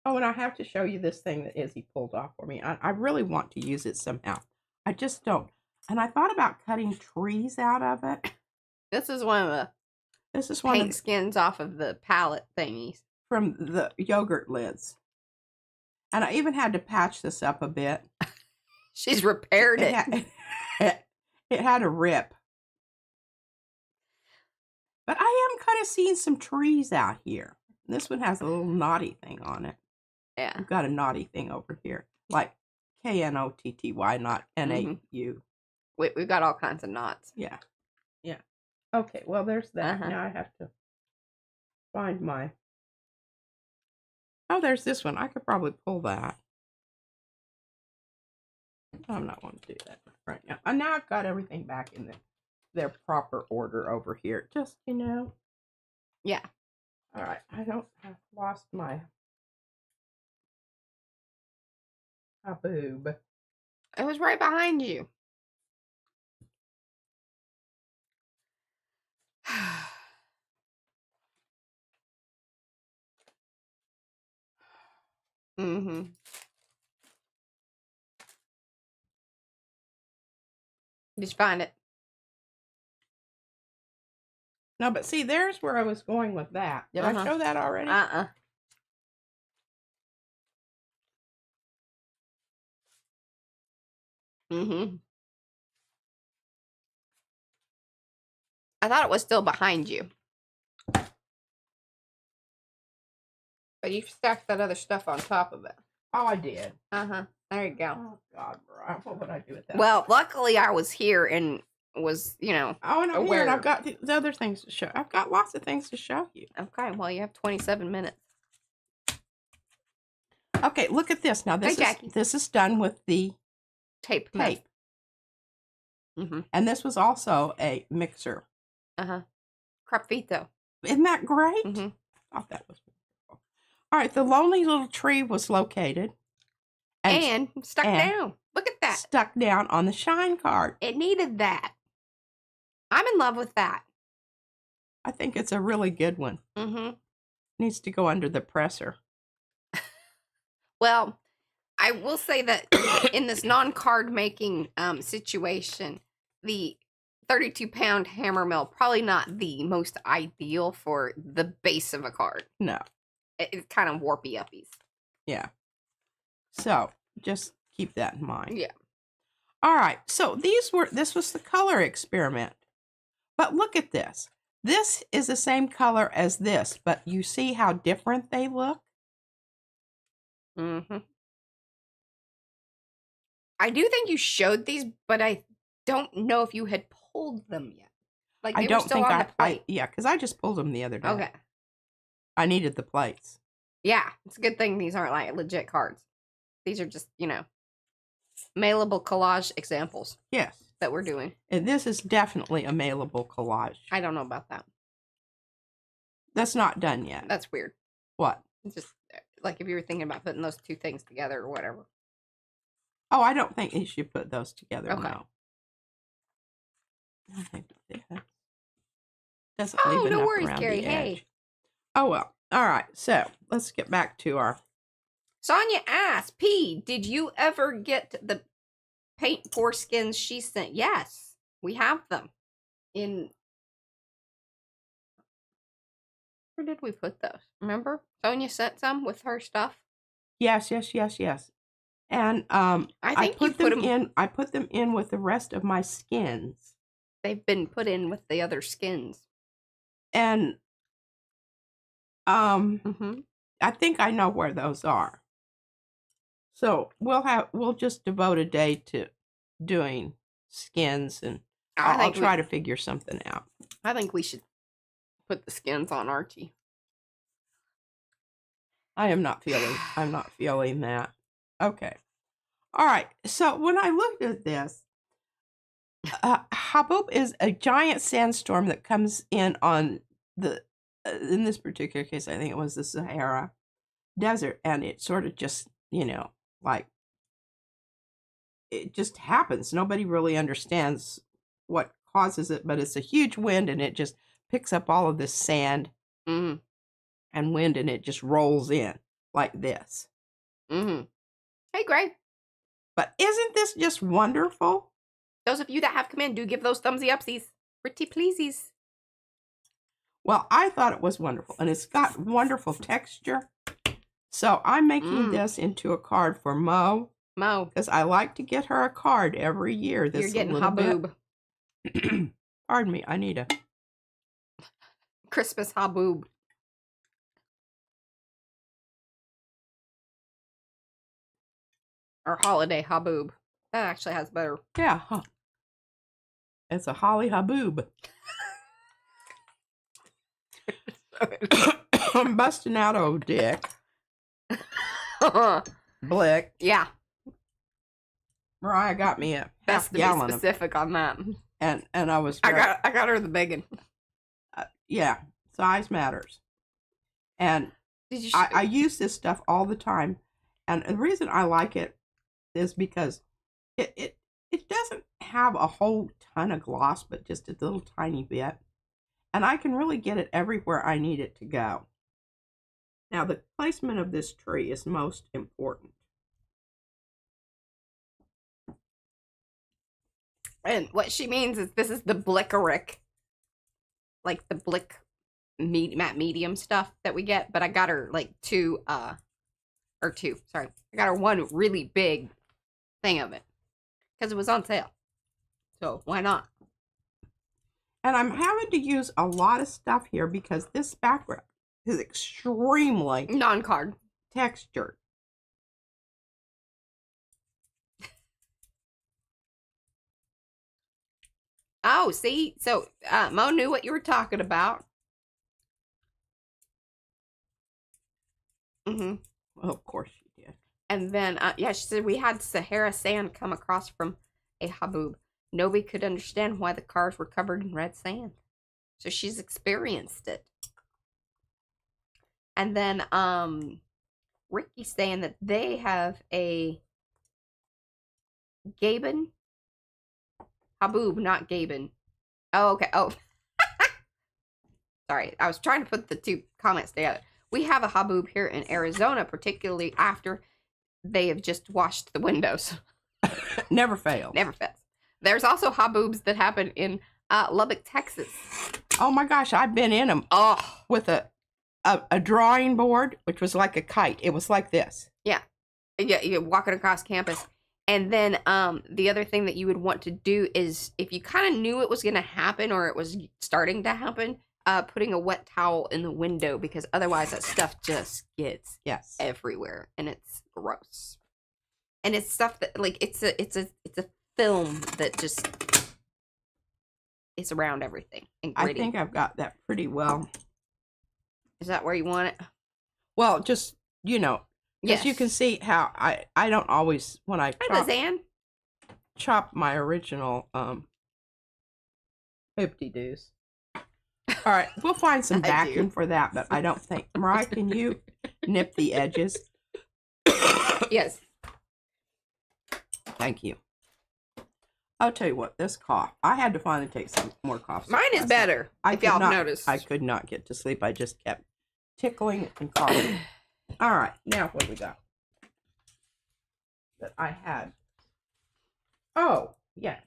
[SPEAKER 2] Oh, and I have to show you this thing that Izzy pulled off for me. I really want to use it somehow. I just don't. And I thought about cutting trees out of it.
[SPEAKER 1] This is one of the paint skins off of the palette thingies.
[SPEAKER 2] From the yogurt lids. And I even had to patch this up a bit.
[SPEAKER 1] She's repaired it.
[SPEAKER 2] It had a rip. But I am kind of seeing some trees out here. This one has a little knotty thing on it.
[SPEAKER 1] Yeah.
[SPEAKER 2] We've got a knotty thing over here. Like Knotty, not NAU.
[SPEAKER 1] We've got all kinds of knots.
[SPEAKER 2] Yeah. Yeah. Okay, well, there's that. Now I have to find my... Oh, there's this one. I could probably pull that. I'm not going to do that right now. And now I've got everything back in their proper order over here. Just, you know.
[SPEAKER 1] Yeah.
[SPEAKER 2] All right. I've lost my boob.
[SPEAKER 1] It was right behind you. Mm-hmm. Did you find it?
[SPEAKER 2] No, but see, there's where I was going with that. Did I show that already?
[SPEAKER 1] Mm-hmm. I thought it was still behind you. But you stacked that other stuff on top of it.
[SPEAKER 2] Oh, I did.
[SPEAKER 1] There you go.
[SPEAKER 2] Oh, God, Mariah. What would I do with that?
[SPEAKER 1] Well, luckily I was here and was,
[SPEAKER 2] Oh, and I'm
[SPEAKER 1] aware.
[SPEAKER 2] here, and I've got the other things to show. I've got lots of things to show you.
[SPEAKER 1] Okay, well, you have 27 minutes.
[SPEAKER 2] Okay, look at this. Now, this is done with the
[SPEAKER 1] tape.
[SPEAKER 2] Mm-hmm. And this was also a mixer.
[SPEAKER 1] Crapito.
[SPEAKER 2] Isn't that great?
[SPEAKER 1] Mm-hmm.
[SPEAKER 2] I thought that was beautiful. All right, the lonely little tree was located.
[SPEAKER 1] And stuck down. Look at that.
[SPEAKER 2] Stuck down on the shine card.
[SPEAKER 1] It needed that. I'm in love with that.
[SPEAKER 2] I think it's a really good one.
[SPEAKER 1] Mm-hmm.
[SPEAKER 2] Needs to go under the presser.
[SPEAKER 1] Well, I will say that in this non-card making situation, the 32-pound hammer mill probably not the most ideal for the base of a card.
[SPEAKER 2] No.
[SPEAKER 1] It's kind of warpy-uppies.
[SPEAKER 2] Yeah. So, just keep that in mind.
[SPEAKER 1] Yeah.
[SPEAKER 2] All right. So, this was the color experiment. But look at this. This is the same color as this, but you see how different they look?
[SPEAKER 1] Mm-hmm. I do think you showed these, but I don't know if you had pulled them yet. Like they were still on the plate.
[SPEAKER 2] Yeah, because I just pulled them the other day.
[SPEAKER 1] Okay.
[SPEAKER 2] I needed the plates.
[SPEAKER 1] Yeah, it's a good thing these aren't like legit cards. These are just, mailable collage examples.
[SPEAKER 2] Yes.
[SPEAKER 1] That we're doing.
[SPEAKER 2] And this is definitely a mailable collage.
[SPEAKER 1] I don't know about that.
[SPEAKER 2] That's not done yet.
[SPEAKER 1] That's weird.
[SPEAKER 2] What?
[SPEAKER 1] It's just like if you were thinking about putting those two things together or whatever.
[SPEAKER 2] Oh, I don't think you should put those together.
[SPEAKER 1] Okay.
[SPEAKER 2] No. I think that doesn't leave enough
[SPEAKER 1] no worries,
[SPEAKER 2] around
[SPEAKER 1] Gary.
[SPEAKER 2] the
[SPEAKER 1] Hey.
[SPEAKER 2] edge. Oh well. All right, so let's get back to our.
[SPEAKER 1] Sonia asked, P, did you ever get the paint foreskins she sent? Yes, we have them. Where did we put those? Remember? Sonia sent some with her stuff.
[SPEAKER 2] Yes. And
[SPEAKER 1] I think you
[SPEAKER 2] put them in. I put them in with the rest of my skins.
[SPEAKER 1] They've been put in with the other skins.
[SPEAKER 2] And I think I know where those are. So we'll just devote a day to doing skins, and I'll try to figure something out.
[SPEAKER 1] I think we should put the skins on Archie.
[SPEAKER 2] I'm not feeling that. Okay. All right. So when I looked at this, Haboob is a giant sandstorm that comes in on the, in this particular case, I think it was the Sahara Desert, and it sort of just, like, it just happens. Nobody really understands what causes it, but it's a huge wind, and it just picks up all of this sand and wind, and it just rolls in like this.
[SPEAKER 1] Hey, Gray.
[SPEAKER 2] But isn't this just wonderful?
[SPEAKER 1] Those of you that have come in, do give those thumbsy upsies. Pretty pleasies.
[SPEAKER 2] Well, I thought it was wonderful, and it's got wonderful texture. So I'm making this into a card for Mo. Because I like to get her a card every year.
[SPEAKER 1] You're getting Haboob.
[SPEAKER 2] Pardon me, I need a
[SPEAKER 1] Christmas Haboob. Or holiday Haboob. That actually has better.
[SPEAKER 2] Yeah. Huh. It's a holly Haboob. I'm busting out old Dick. Blick.
[SPEAKER 1] Yeah.
[SPEAKER 2] Mariah got me a
[SPEAKER 1] half gallon. Be specific on that.
[SPEAKER 2] And I was.
[SPEAKER 1] I got her the big one.
[SPEAKER 2] Yeah, size matters. And I use this stuff all the time, and the reason I like it is because it doesn't have a whole ton of gloss, but just a little tiny bit, and I can really get it everywhere I need it to go. Now, the placement of this tree is most important.
[SPEAKER 1] And what she means is this is the Blickerick, like the Blick matte medium stuff that we get, but I got her like I got her one really big thing of it because it was on sale. So why not?
[SPEAKER 2] And I'm having to use a lot of stuff here because this background is extremely
[SPEAKER 1] non-card
[SPEAKER 2] textured.
[SPEAKER 1] Oh, see? So, Mo knew what you were talking about.
[SPEAKER 2] Well, of course she did.
[SPEAKER 1] And then, yeah, she said we had Sahara sand come across from a Haboob. Nobody could understand why the cars were covered in red sand. So she's experienced it. And then, Ricky's saying that they have a Gaben Haboob, not Gaben. Oh, okay. Oh. Sorry. I was trying to put the two comments together. We have a Haboob here in Arizona, particularly after they have just washed the windows.
[SPEAKER 2] Never fails.
[SPEAKER 1] Never fails. There's also Haboobs that happen in Lubbock, Texas.
[SPEAKER 2] Oh my gosh, I've been in them.
[SPEAKER 1] Oh.
[SPEAKER 2] With a drawing board, which was like a kite. It was like this.
[SPEAKER 1] Yeah. Yeah, you're walking across campus. And then the other thing that you would want to do is, if you kind of knew it was going to happen or it was starting to happen, putting a wet towel in the window, because otherwise that stuff just gets everywhere and it's gross. And it's stuff that, like, it's a film that just is around everything and gritty.
[SPEAKER 2] I think I've got that pretty well.
[SPEAKER 1] Is that where you want it?
[SPEAKER 2] Well, just, yes. You can see how I don't always, when I chop my original hoopty-doos. All right, we'll find some backing for that, but I don't think. Mariah, can you nip the edges?
[SPEAKER 1] Yes.
[SPEAKER 2] Thank you. I'll tell you what, this cough. I had to finally take some more coughs.
[SPEAKER 1] Mine is better, if y'all noticed.
[SPEAKER 2] I could not get to sleep. I just kept tickling and coughing. All right, now what do we got? That I had. Oh, yeah.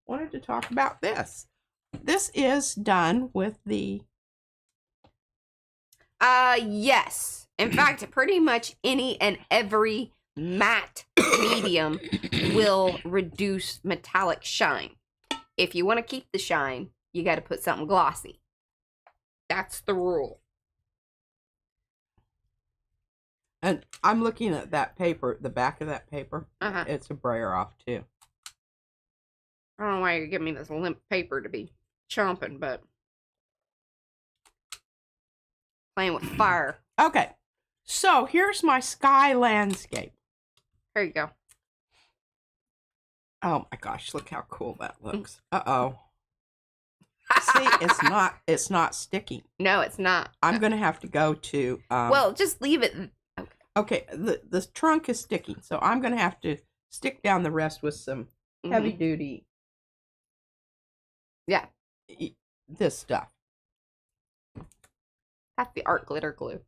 [SPEAKER 2] Wanted to talk about this. This is done with the...
[SPEAKER 1] Yes. In fact, pretty much any and every matte medium will reduce metallic shine. If you want to keep the shine, you got to put something glossy. That's the rule.
[SPEAKER 2] And I'm looking at that paper, the back of that paper.
[SPEAKER 1] Uh-huh.
[SPEAKER 2] It's a brayer off, too.
[SPEAKER 1] I don't know why you give me this limp paper to be chomping, but playing with fire.
[SPEAKER 2] Okay, so here's my sky landscape.
[SPEAKER 1] There you go.
[SPEAKER 2] Oh my gosh, look how cool that looks. Uh-oh. See, it's not sticky.
[SPEAKER 1] No, it's not.
[SPEAKER 2] I'm going to have to go to...
[SPEAKER 1] well, just leave it.
[SPEAKER 2] Okay, the trunk is sticking, so I'm going to have to stick down the rest with some heavy duty...
[SPEAKER 1] Yeah.
[SPEAKER 2] This stuff.
[SPEAKER 1] That's the art glitter glue.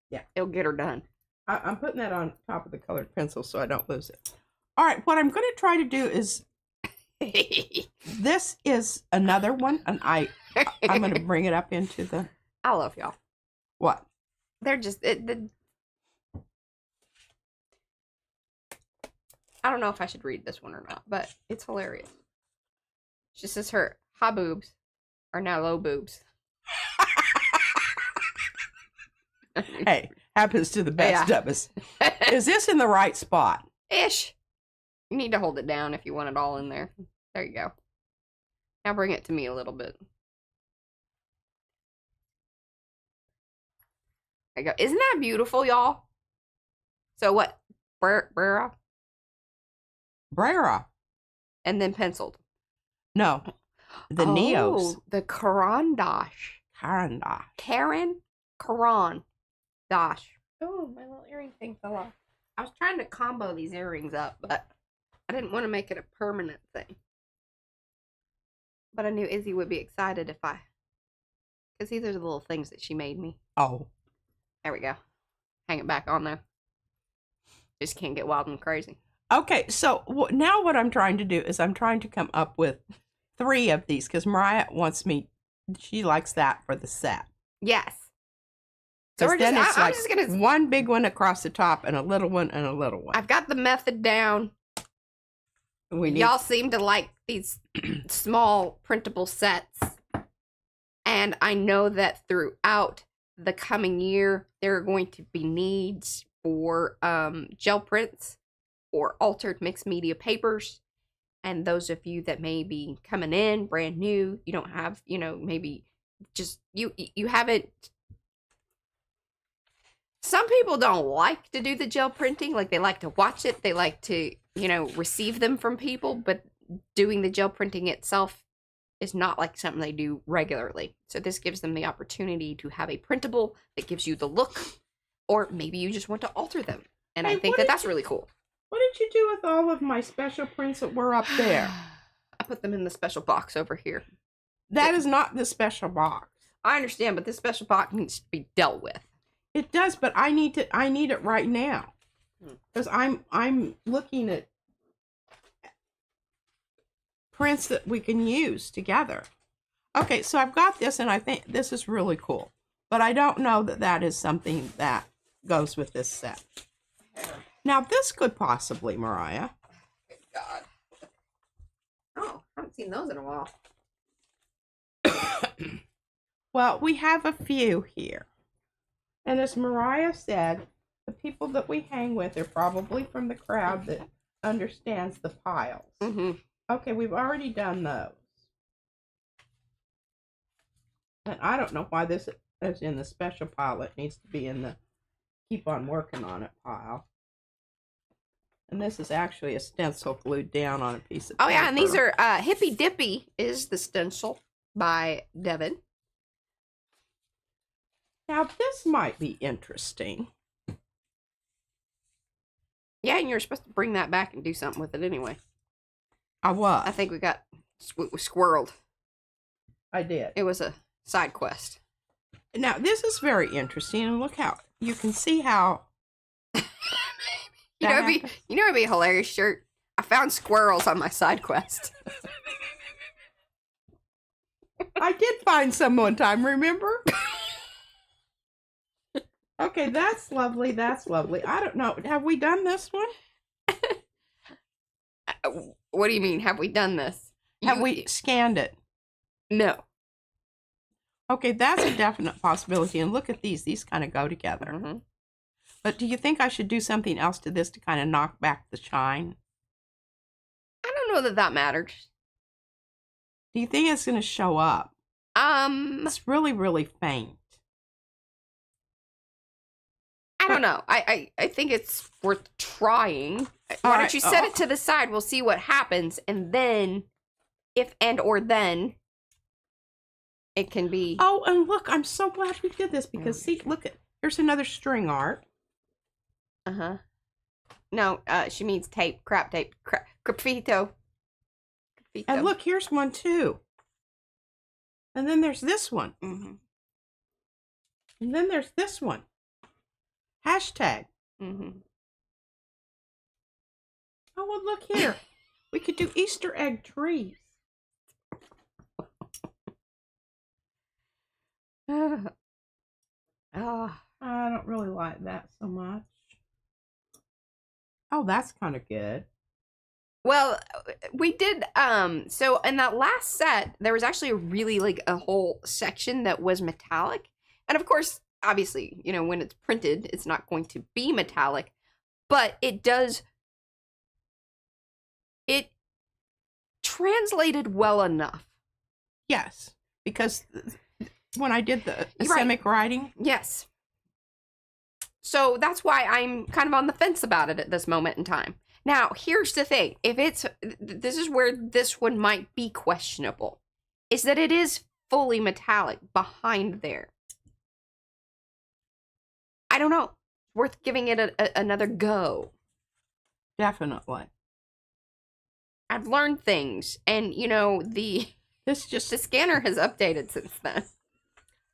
[SPEAKER 2] Yeah.
[SPEAKER 1] It'll get her done.
[SPEAKER 2] I'm putting that on top of the colored pencil so I don't lose it. All right, what I'm going to try to do is... This is another one, and I'm going to bring it up into the...
[SPEAKER 1] I love y'all.
[SPEAKER 2] What?
[SPEAKER 1] They're just... I don't know if I should read this one or not, but it's hilarious. She says her high boobs are now low boobs.
[SPEAKER 2] Hey, happens to the best of us. Is this in the right spot?
[SPEAKER 1] Ish. You need to hold it down if you want it all in there. There you go. Now bring it to me a little bit. There you go. Isn't that beautiful, y'all? So what? Brera?
[SPEAKER 2] Brera.
[SPEAKER 1] And then penciled.
[SPEAKER 2] No. The Neos.
[SPEAKER 1] The Karandash.
[SPEAKER 2] Karandash.
[SPEAKER 1] Karan. Dash. Oh, my little earring thing fell off. I was trying to combo these earrings up, but I didn't want to make it a permanent thing. But I knew Izzy would be excited if I... Because these are the little things that she made me.
[SPEAKER 2] Oh.
[SPEAKER 1] There we go. Hang it back on there. Just can't get wild and crazy.
[SPEAKER 2] Okay, so now what I'm trying to do is I'm trying to come up with 3 of these because Mariah wants me... She likes that for the set.
[SPEAKER 1] Yes. So
[SPEAKER 2] we're then it's like
[SPEAKER 1] just gonna...
[SPEAKER 2] one big one across the top and a little one and a little one.
[SPEAKER 1] I've got the method down. Y'all seem to like these small printable sets. And I know that throughout the coming year, there are going to be needs for gel prints or altered mixed media papers. And those of you that may be coming in brand new, you don't have, maybe just you haven't. Some people don't like to do the gel printing. Like, they like to watch it. They like to, receive them from people. But doing the gel printing itself is not like something they do regularly. So this gives them the opportunity to have a printable that gives you the look. Or maybe you just want to alter them. And I think that's really cool.
[SPEAKER 2] What did you do with all of my special prints that were up there?
[SPEAKER 1] I put them in the special box over here.
[SPEAKER 2] That is not the special box.
[SPEAKER 1] I understand, but this special box needs to be dealt with.
[SPEAKER 2] It does, but I need it right now. Because I'm looking at prints that we can use together. Okay, so I've got this, and I think this is really cool. But I don't know that is something that goes with this set. Now, this could possibly, Mariah.
[SPEAKER 1] Good God. Oh, I haven't seen those in a while.
[SPEAKER 2] Well, we have a few here. And as Mariah said, the people that we hang with are probably from the crowd that understands the piles.
[SPEAKER 1] Mm-hmm.
[SPEAKER 2] Okay, we've already done those. And I don't know why this is in the special pile. It needs to be in the keep on working on it pile. And this is actually a stencil glued down on a piece of paper.
[SPEAKER 1] Oh, yeah, and these are Hippy Dippy is the stencil by Devin.
[SPEAKER 2] Now, this might be interesting.
[SPEAKER 1] Yeah, and you're supposed to bring that back and do something with it anyway.
[SPEAKER 2] I was.
[SPEAKER 1] I think we got squirreled.
[SPEAKER 2] I did.
[SPEAKER 1] It was a side quest.
[SPEAKER 2] Now, this is very interesting, and look how you can see how.
[SPEAKER 1] It'd be a hilarious shirt. I found squirrels on my side quest.
[SPEAKER 2] I did find some one time, remember? Okay, that's lovely. That's lovely. I don't know. Have we done this one?
[SPEAKER 1] What do you mean? Have we done this?
[SPEAKER 2] Have we scanned it?
[SPEAKER 1] No.
[SPEAKER 2] Okay, that's a definite possibility. And look at these. These kind of go together.
[SPEAKER 1] Mm-hmm.
[SPEAKER 2] But do you think I should do something else to this to kind of knock back the shine?
[SPEAKER 1] I don't know that matters.
[SPEAKER 2] Do you think it's going to show up? It's really, really faint.
[SPEAKER 1] I don't know. I think it's worth trying. Why don't you set it to the side? We'll see what happens, and then, if and or then, it can be.
[SPEAKER 2] Oh, and look, I'm so glad we did this because see, look at here's another string art.
[SPEAKER 1] No, she means tape, crap tape, crapito.
[SPEAKER 2] And look, here's one too. And then there's this one.
[SPEAKER 1] Mm-hmm.
[SPEAKER 2] And then there's this one. Hashtag.
[SPEAKER 1] Mm-hmm.
[SPEAKER 2] Oh, well, look here. We could do Easter egg trees.
[SPEAKER 1] Oh.
[SPEAKER 2] I don't really like that so much. Oh, that's kind of good.
[SPEAKER 1] Well, we did, so in that last set, there was actually really, like, a whole section that was metallic. And of course, obviously, you know, when it's printed, it's not going to be metallic. But it translated well enough.
[SPEAKER 2] Yes, because when I did the asemic writing.
[SPEAKER 1] Yes. So that's why I'm kind of on the fence about it at this moment in time. Now, here's the thing. This is where this one might be questionable, is that it is fully metallic behind there. I don't know. Worth giving it another go.
[SPEAKER 2] Definitely.
[SPEAKER 1] I've learned things, and, you know, the scanner has updated since then.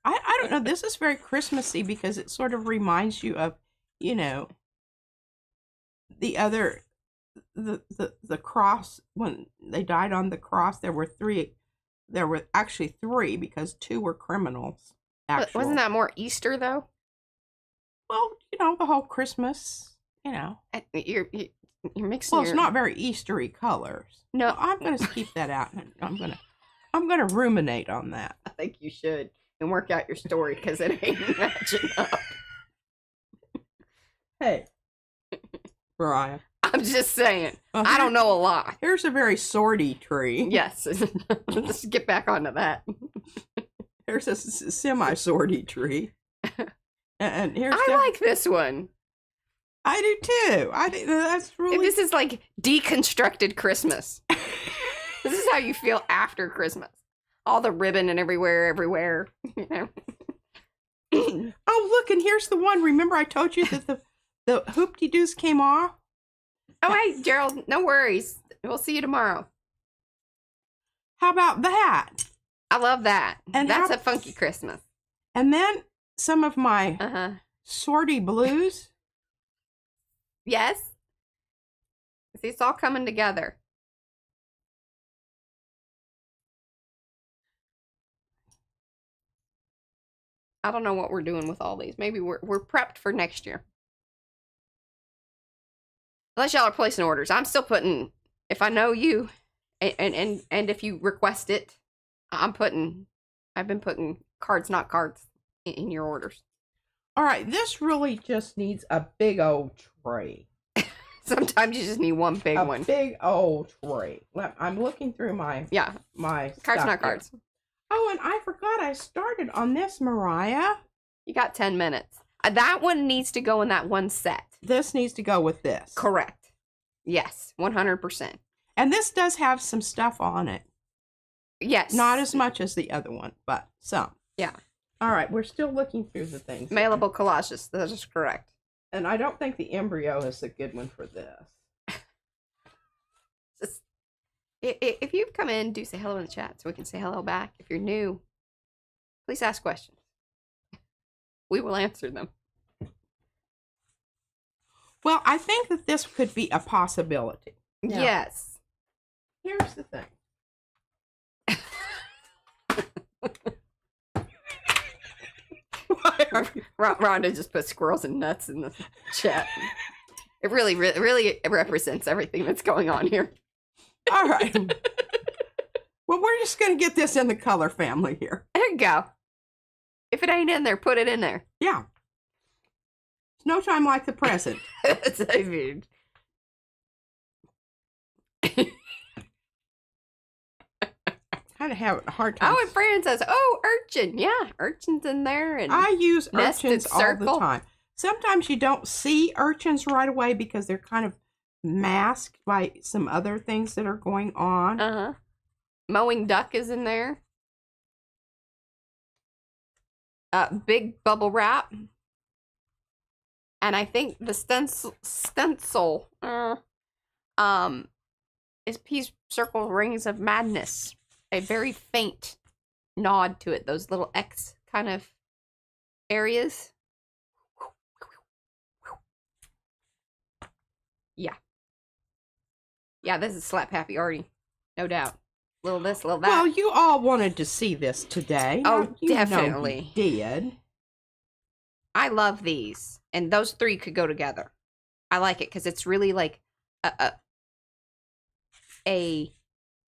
[SPEAKER 2] I don't know. This is very Christmassy because it sort of reminds you of, you know, the other, the cross, when they died on the cross, there were actually three because two were criminals. Actual.
[SPEAKER 1] Wasn't that more Easter, though?
[SPEAKER 2] Well, you know, the whole Christmas, you know.
[SPEAKER 1] You're mixing.
[SPEAKER 2] Well, it's not very Eastery colors.
[SPEAKER 1] No,
[SPEAKER 2] so I'm going to keep that out. And I'm going to ruminate on that.
[SPEAKER 1] I think you should and work out your story because it ain't matching up.
[SPEAKER 2] Hey, Mariah.
[SPEAKER 1] I'm just saying. I don't know a lot.
[SPEAKER 2] Here's a very sorty tree.
[SPEAKER 1] Yes. Let's get back onto that.
[SPEAKER 2] Here's a semi-sorty tree. And here's
[SPEAKER 1] I like this one.
[SPEAKER 2] I do too. I think that's really.
[SPEAKER 1] This is like deconstructed Christmas. This is how you feel after Christmas. All the ribbon and everywhere. You know.
[SPEAKER 2] Oh, look, and here's the one. Remember, I told you that the hoop-de-doos came off.
[SPEAKER 1] Oh, hey, Gerald. No worries. We'll see you tomorrow.
[SPEAKER 2] How about that?
[SPEAKER 1] I love that.
[SPEAKER 2] And
[SPEAKER 1] that's a funky Christmas.
[SPEAKER 2] And then some of my sorty blues.
[SPEAKER 1] Yes. See, it's all coming together. I don't know what we're doing with all these. Maybe we're prepped for next year. Unless y'all are placing orders. I'm still putting, if I know you, and if you request it, I've been putting cards, not cards, in your orders.
[SPEAKER 2] All right, this really just needs a big old tray.
[SPEAKER 1] Sometimes you just need one big one.
[SPEAKER 2] A big old tray. I'm looking through my
[SPEAKER 1] cards, not cards.
[SPEAKER 2] Oh, and I forgot I started on this, Mariah.
[SPEAKER 1] You got 10 minutes. That one needs to go in that one set.
[SPEAKER 2] This needs to go with this.
[SPEAKER 1] Correct. Yes, 100%.
[SPEAKER 2] And this does have some stuff on it.
[SPEAKER 1] Yes.
[SPEAKER 2] Not as much as the other one, but some.
[SPEAKER 1] Yeah.
[SPEAKER 2] All right, we're still looking through the things.
[SPEAKER 1] Mailable collages. That is correct.
[SPEAKER 2] And I don't think the embryo is a good one for this.
[SPEAKER 1] If you've come in, do say hello in the chat so we can say hello back. If you're new, please ask questions. We will answer them.
[SPEAKER 2] Well, I think that this could be a possibility. Now,
[SPEAKER 1] Yes.
[SPEAKER 2] here's the thing.
[SPEAKER 1] Rhonda just put squirrels and nuts in the chat. It really represents everything that's going on here.
[SPEAKER 2] All right. Well, we're just going to get this in the color family here.
[SPEAKER 1] There you go. If it ain't in there, put it in there.
[SPEAKER 2] Yeah. It's no time like the present.
[SPEAKER 1] I mean,
[SPEAKER 2] Kind of have a hard time.
[SPEAKER 1] oh, and Fran says, "Oh, urchin, yeah, urchin's in there." And
[SPEAKER 2] I use
[SPEAKER 1] nested
[SPEAKER 2] urchins all the
[SPEAKER 1] circle.
[SPEAKER 2] time. Sometimes you don't see urchins right away because they're kind of masked by some other things that are going on.
[SPEAKER 1] Mowing duck is in there. Big bubble wrap, and I think the stencil is Peace Circle Rings of Madness. A very faint nod to it. Those little X kind of areas. Yeah. Yeah, this is slap happy Arty. No doubt. Little this, little that.
[SPEAKER 2] Well, you all wanted to see this today.
[SPEAKER 1] Oh,
[SPEAKER 2] Now, you know
[SPEAKER 1] definitely.
[SPEAKER 2] you did.
[SPEAKER 1] I love these. And those three could go together. I like it because it's really like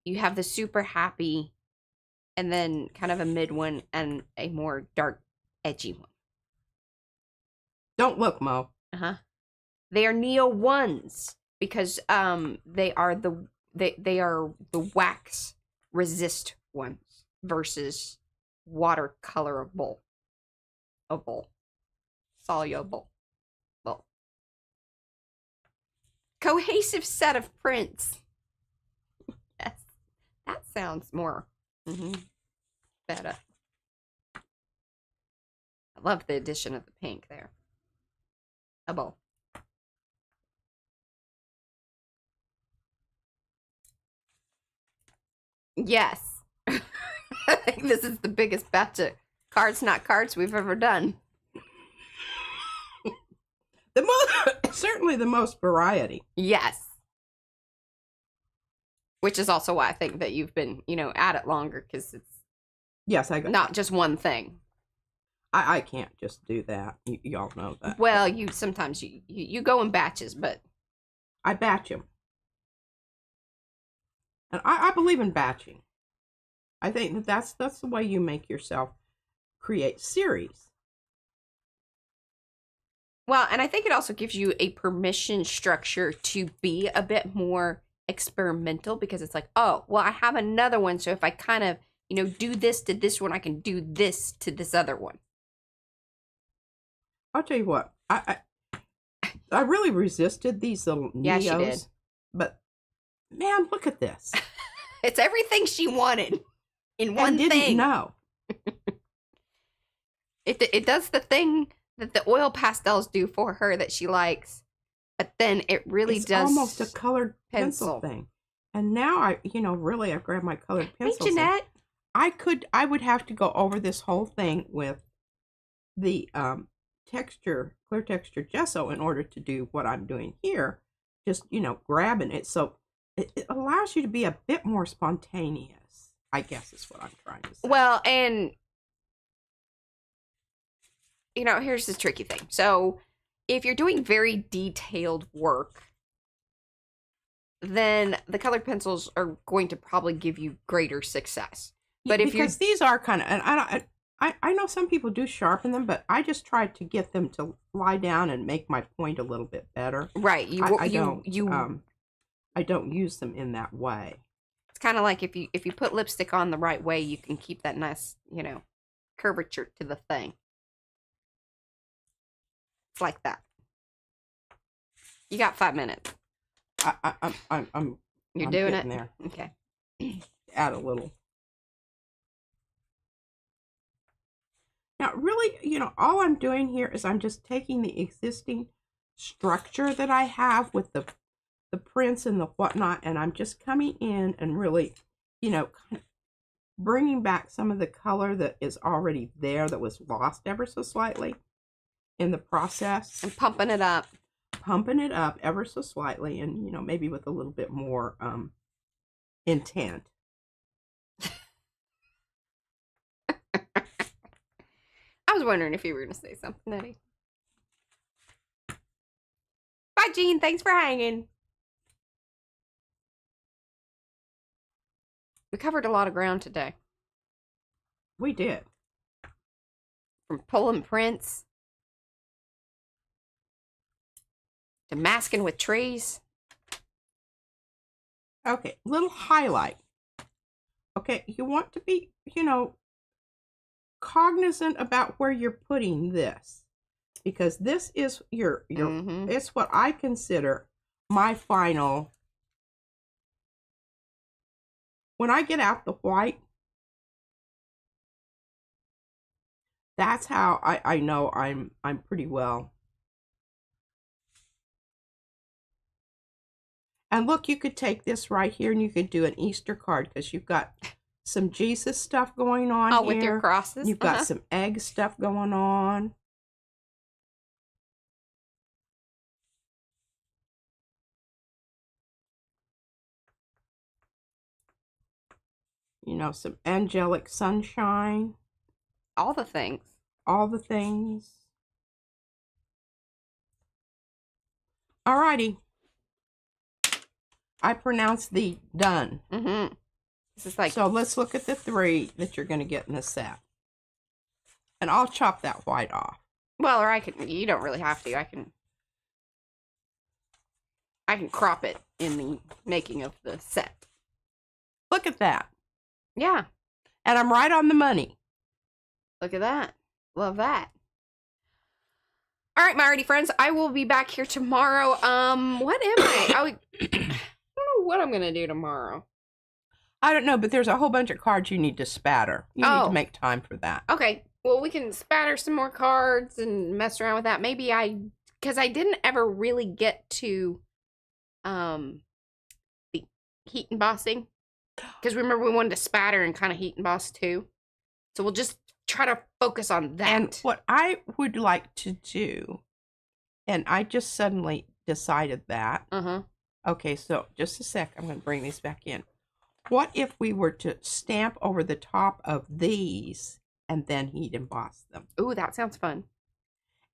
[SPEAKER 1] you have the super happy and then kind of a mid one and a more dark, edgy one.
[SPEAKER 2] Don't look, Mo.
[SPEAKER 1] They are Neo ones because they are the wax resist ones versus watercolorable, soluble. Well, cohesive set of prints. Yes, that sounds more better. I love the addition of the pink there. A bowl. Yes. I think this is the biggest batch of cards not cards we've ever done.
[SPEAKER 2] Certainly the most variety.
[SPEAKER 1] Yes. Which is also why I think that you've been, at it longer because it's not just one thing.
[SPEAKER 2] I can't just do that. Y'all know that.
[SPEAKER 1] Well, sometimes you go in batches, but
[SPEAKER 2] I batch them. And I believe in batching. I think that's the way you make yourself create series.
[SPEAKER 1] Well, and I think it also gives you a permission structure to be a bit more experimental because it's like, oh, well, I have another one. So if I kind of, do this to this one, I can do this to this other one.
[SPEAKER 2] I'll tell you what, I really resisted these little Neos.
[SPEAKER 1] Yeah, she did.
[SPEAKER 2] But, man, look at this.
[SPEAKER 1] It's everything she wanted in one
[SPEAKER 2] thing. Didn't know.
[SPEAKER 1] It does the thing that the oil pastels do for her that she likes, but then it really does
[SPEAKER 2] almost a colored pencil thing. And now I've grabbed my colored pencil.
[SPEAKER 1] Hey, Jeanette.
[SPEAKER 2] I would have to go over this whole thing with the clear texture gesso in order to do what I'm doing here. Just, grabbing it. So it allows you to be a bit more spontaneous, I guess is what I'm trying to say.
[SPEAKER 1] Well, and here's the tricky thing. So if you're doing very detailed work, then the colored pencils are going to probably give you greater success. But
[SPEAKER 2] because these are kind of, and I know some people do sharpen them, but I just try to get them to lie down and make my point a little bit better.
[SPEAKER 1] Right.
[SPEAKER 2] I don't use them in that way.
[SPEAKER 1] It's kind of like if you put lipstick on the right way, you can keep that nice, curvature to the thing. It's like that. You got 5 minutes. You're doing it
[SPEAKER 2] there.
[SPEAKER 1] Okay.
[SPEAKER 2] Add a little. Now, really, all I'm doing here is I'm just taking the existing structure that I have with the prints and the whatnot, and I'm just coming in and really, bringing back some of the color that is already there that was lost ever so slightly. in the process.
[SPEAKER 1] And pumping it up.
[SPEAKER 2] Pumping it up ever so slightly, and maybe with a little bit more intent.
[SPEAKER 1] I was wondering if you were going to say something, Eddie. Bye, Jean. Thanks for hanging. We covered a lot of ground today.
[SPEAKER 2] We did.
[SPEAKER 1] From pulling prints to masking with trees.
[SPEAKER 2] Okay, little highlight. Okay, you want to be, cognizant about where you're putting this, because this is your it's what I consider my final. When I get out the white, that's how I know I'm pretty well. And look, you could take this right here and you could do an Easter card, because you've got some Jesus stuff going on here.
[SPEAKER 1] With your crosses.
[SPEAKER 2] You've got some egg stuff going on. Some angelic sunshine.
[SPEAKER 1] All the things.
[SPEAKER 2] All the things. Alrighty. I pronounce thee done.
[SPEAKER 1] This is like...
[SPEAKER 2] So let's look at the 3 that you're going to get in the set. And I'll chop that white off.
[SPEAKER 1] Well, or you don't really have to. I can crop it in the making of the set.
[SPEAKER 2] Look at that.
[SPEAKER 1] Yeah.
[SPEAKER 2] And I'm right on the money.
[SPEAKER 1] Look at that. Love that. All right, my Arty friends. I will be back here tomorrow. What am I? I don't know what I'm going to do tomorrow.
[SPEAKER 2] I don't know, but there's a whole bunch of cards you need to spatter. You need to make time for that.
[SPEAKER 1] Okay. Well, we can spatter some more cards and mess around with that. Maybe because I didn't ever really get to the heat embossing. Because remember, we wanted to spatter and kind of heat emboss too. So we'll just try to focus on that.
[SPEAKER 2] And what I would like to do, and I just suddenly decided that. Okay, so just a sec. I'm going to bring these back in. What if we were to stamp over the top of these and then heat emboss them?
[SPEAKER 1] Ooh, that sounds fun.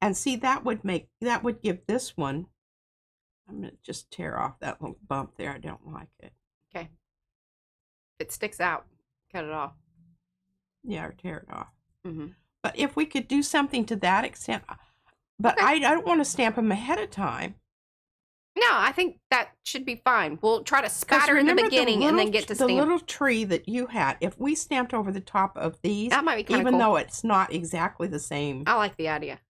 [SPEAKER 2] And see, that would give this one. I'm going to just tear off that little bump there. I don't like it.
[SPEAKER 1] Okay. If it sticks out, cut it off.
[SPEAKER 2] Yeah, or tear it off. But if we could do something to that extent, but okay. I don't want to stamp them ahead of time.
[SPEAKER 1] No, I think that should be fine. We'll try to spatter in the beginning and then get to stamp.
[SPEAKER 2] The little tree that you had, if we stamped over the top of these,
[SPEAKER 1] that might be kind of
[SPEAKER 2] cool.
[SPEAKER 1] Even
[SPEAKER 2] though it's not exactly the same.
[SPEAKER 1] I like the idea.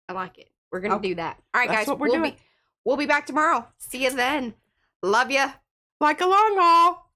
[SPEAKER 1] I like it. We're going to do that. All right,
[SPEAKER 2] That's
[SPEAKER 1] guys.
[SPEAKER 2] What we'll
[SPEAKER 1] be back tomorrow. See you then. Love ya.
[SPEAKER 2] Like a long haul.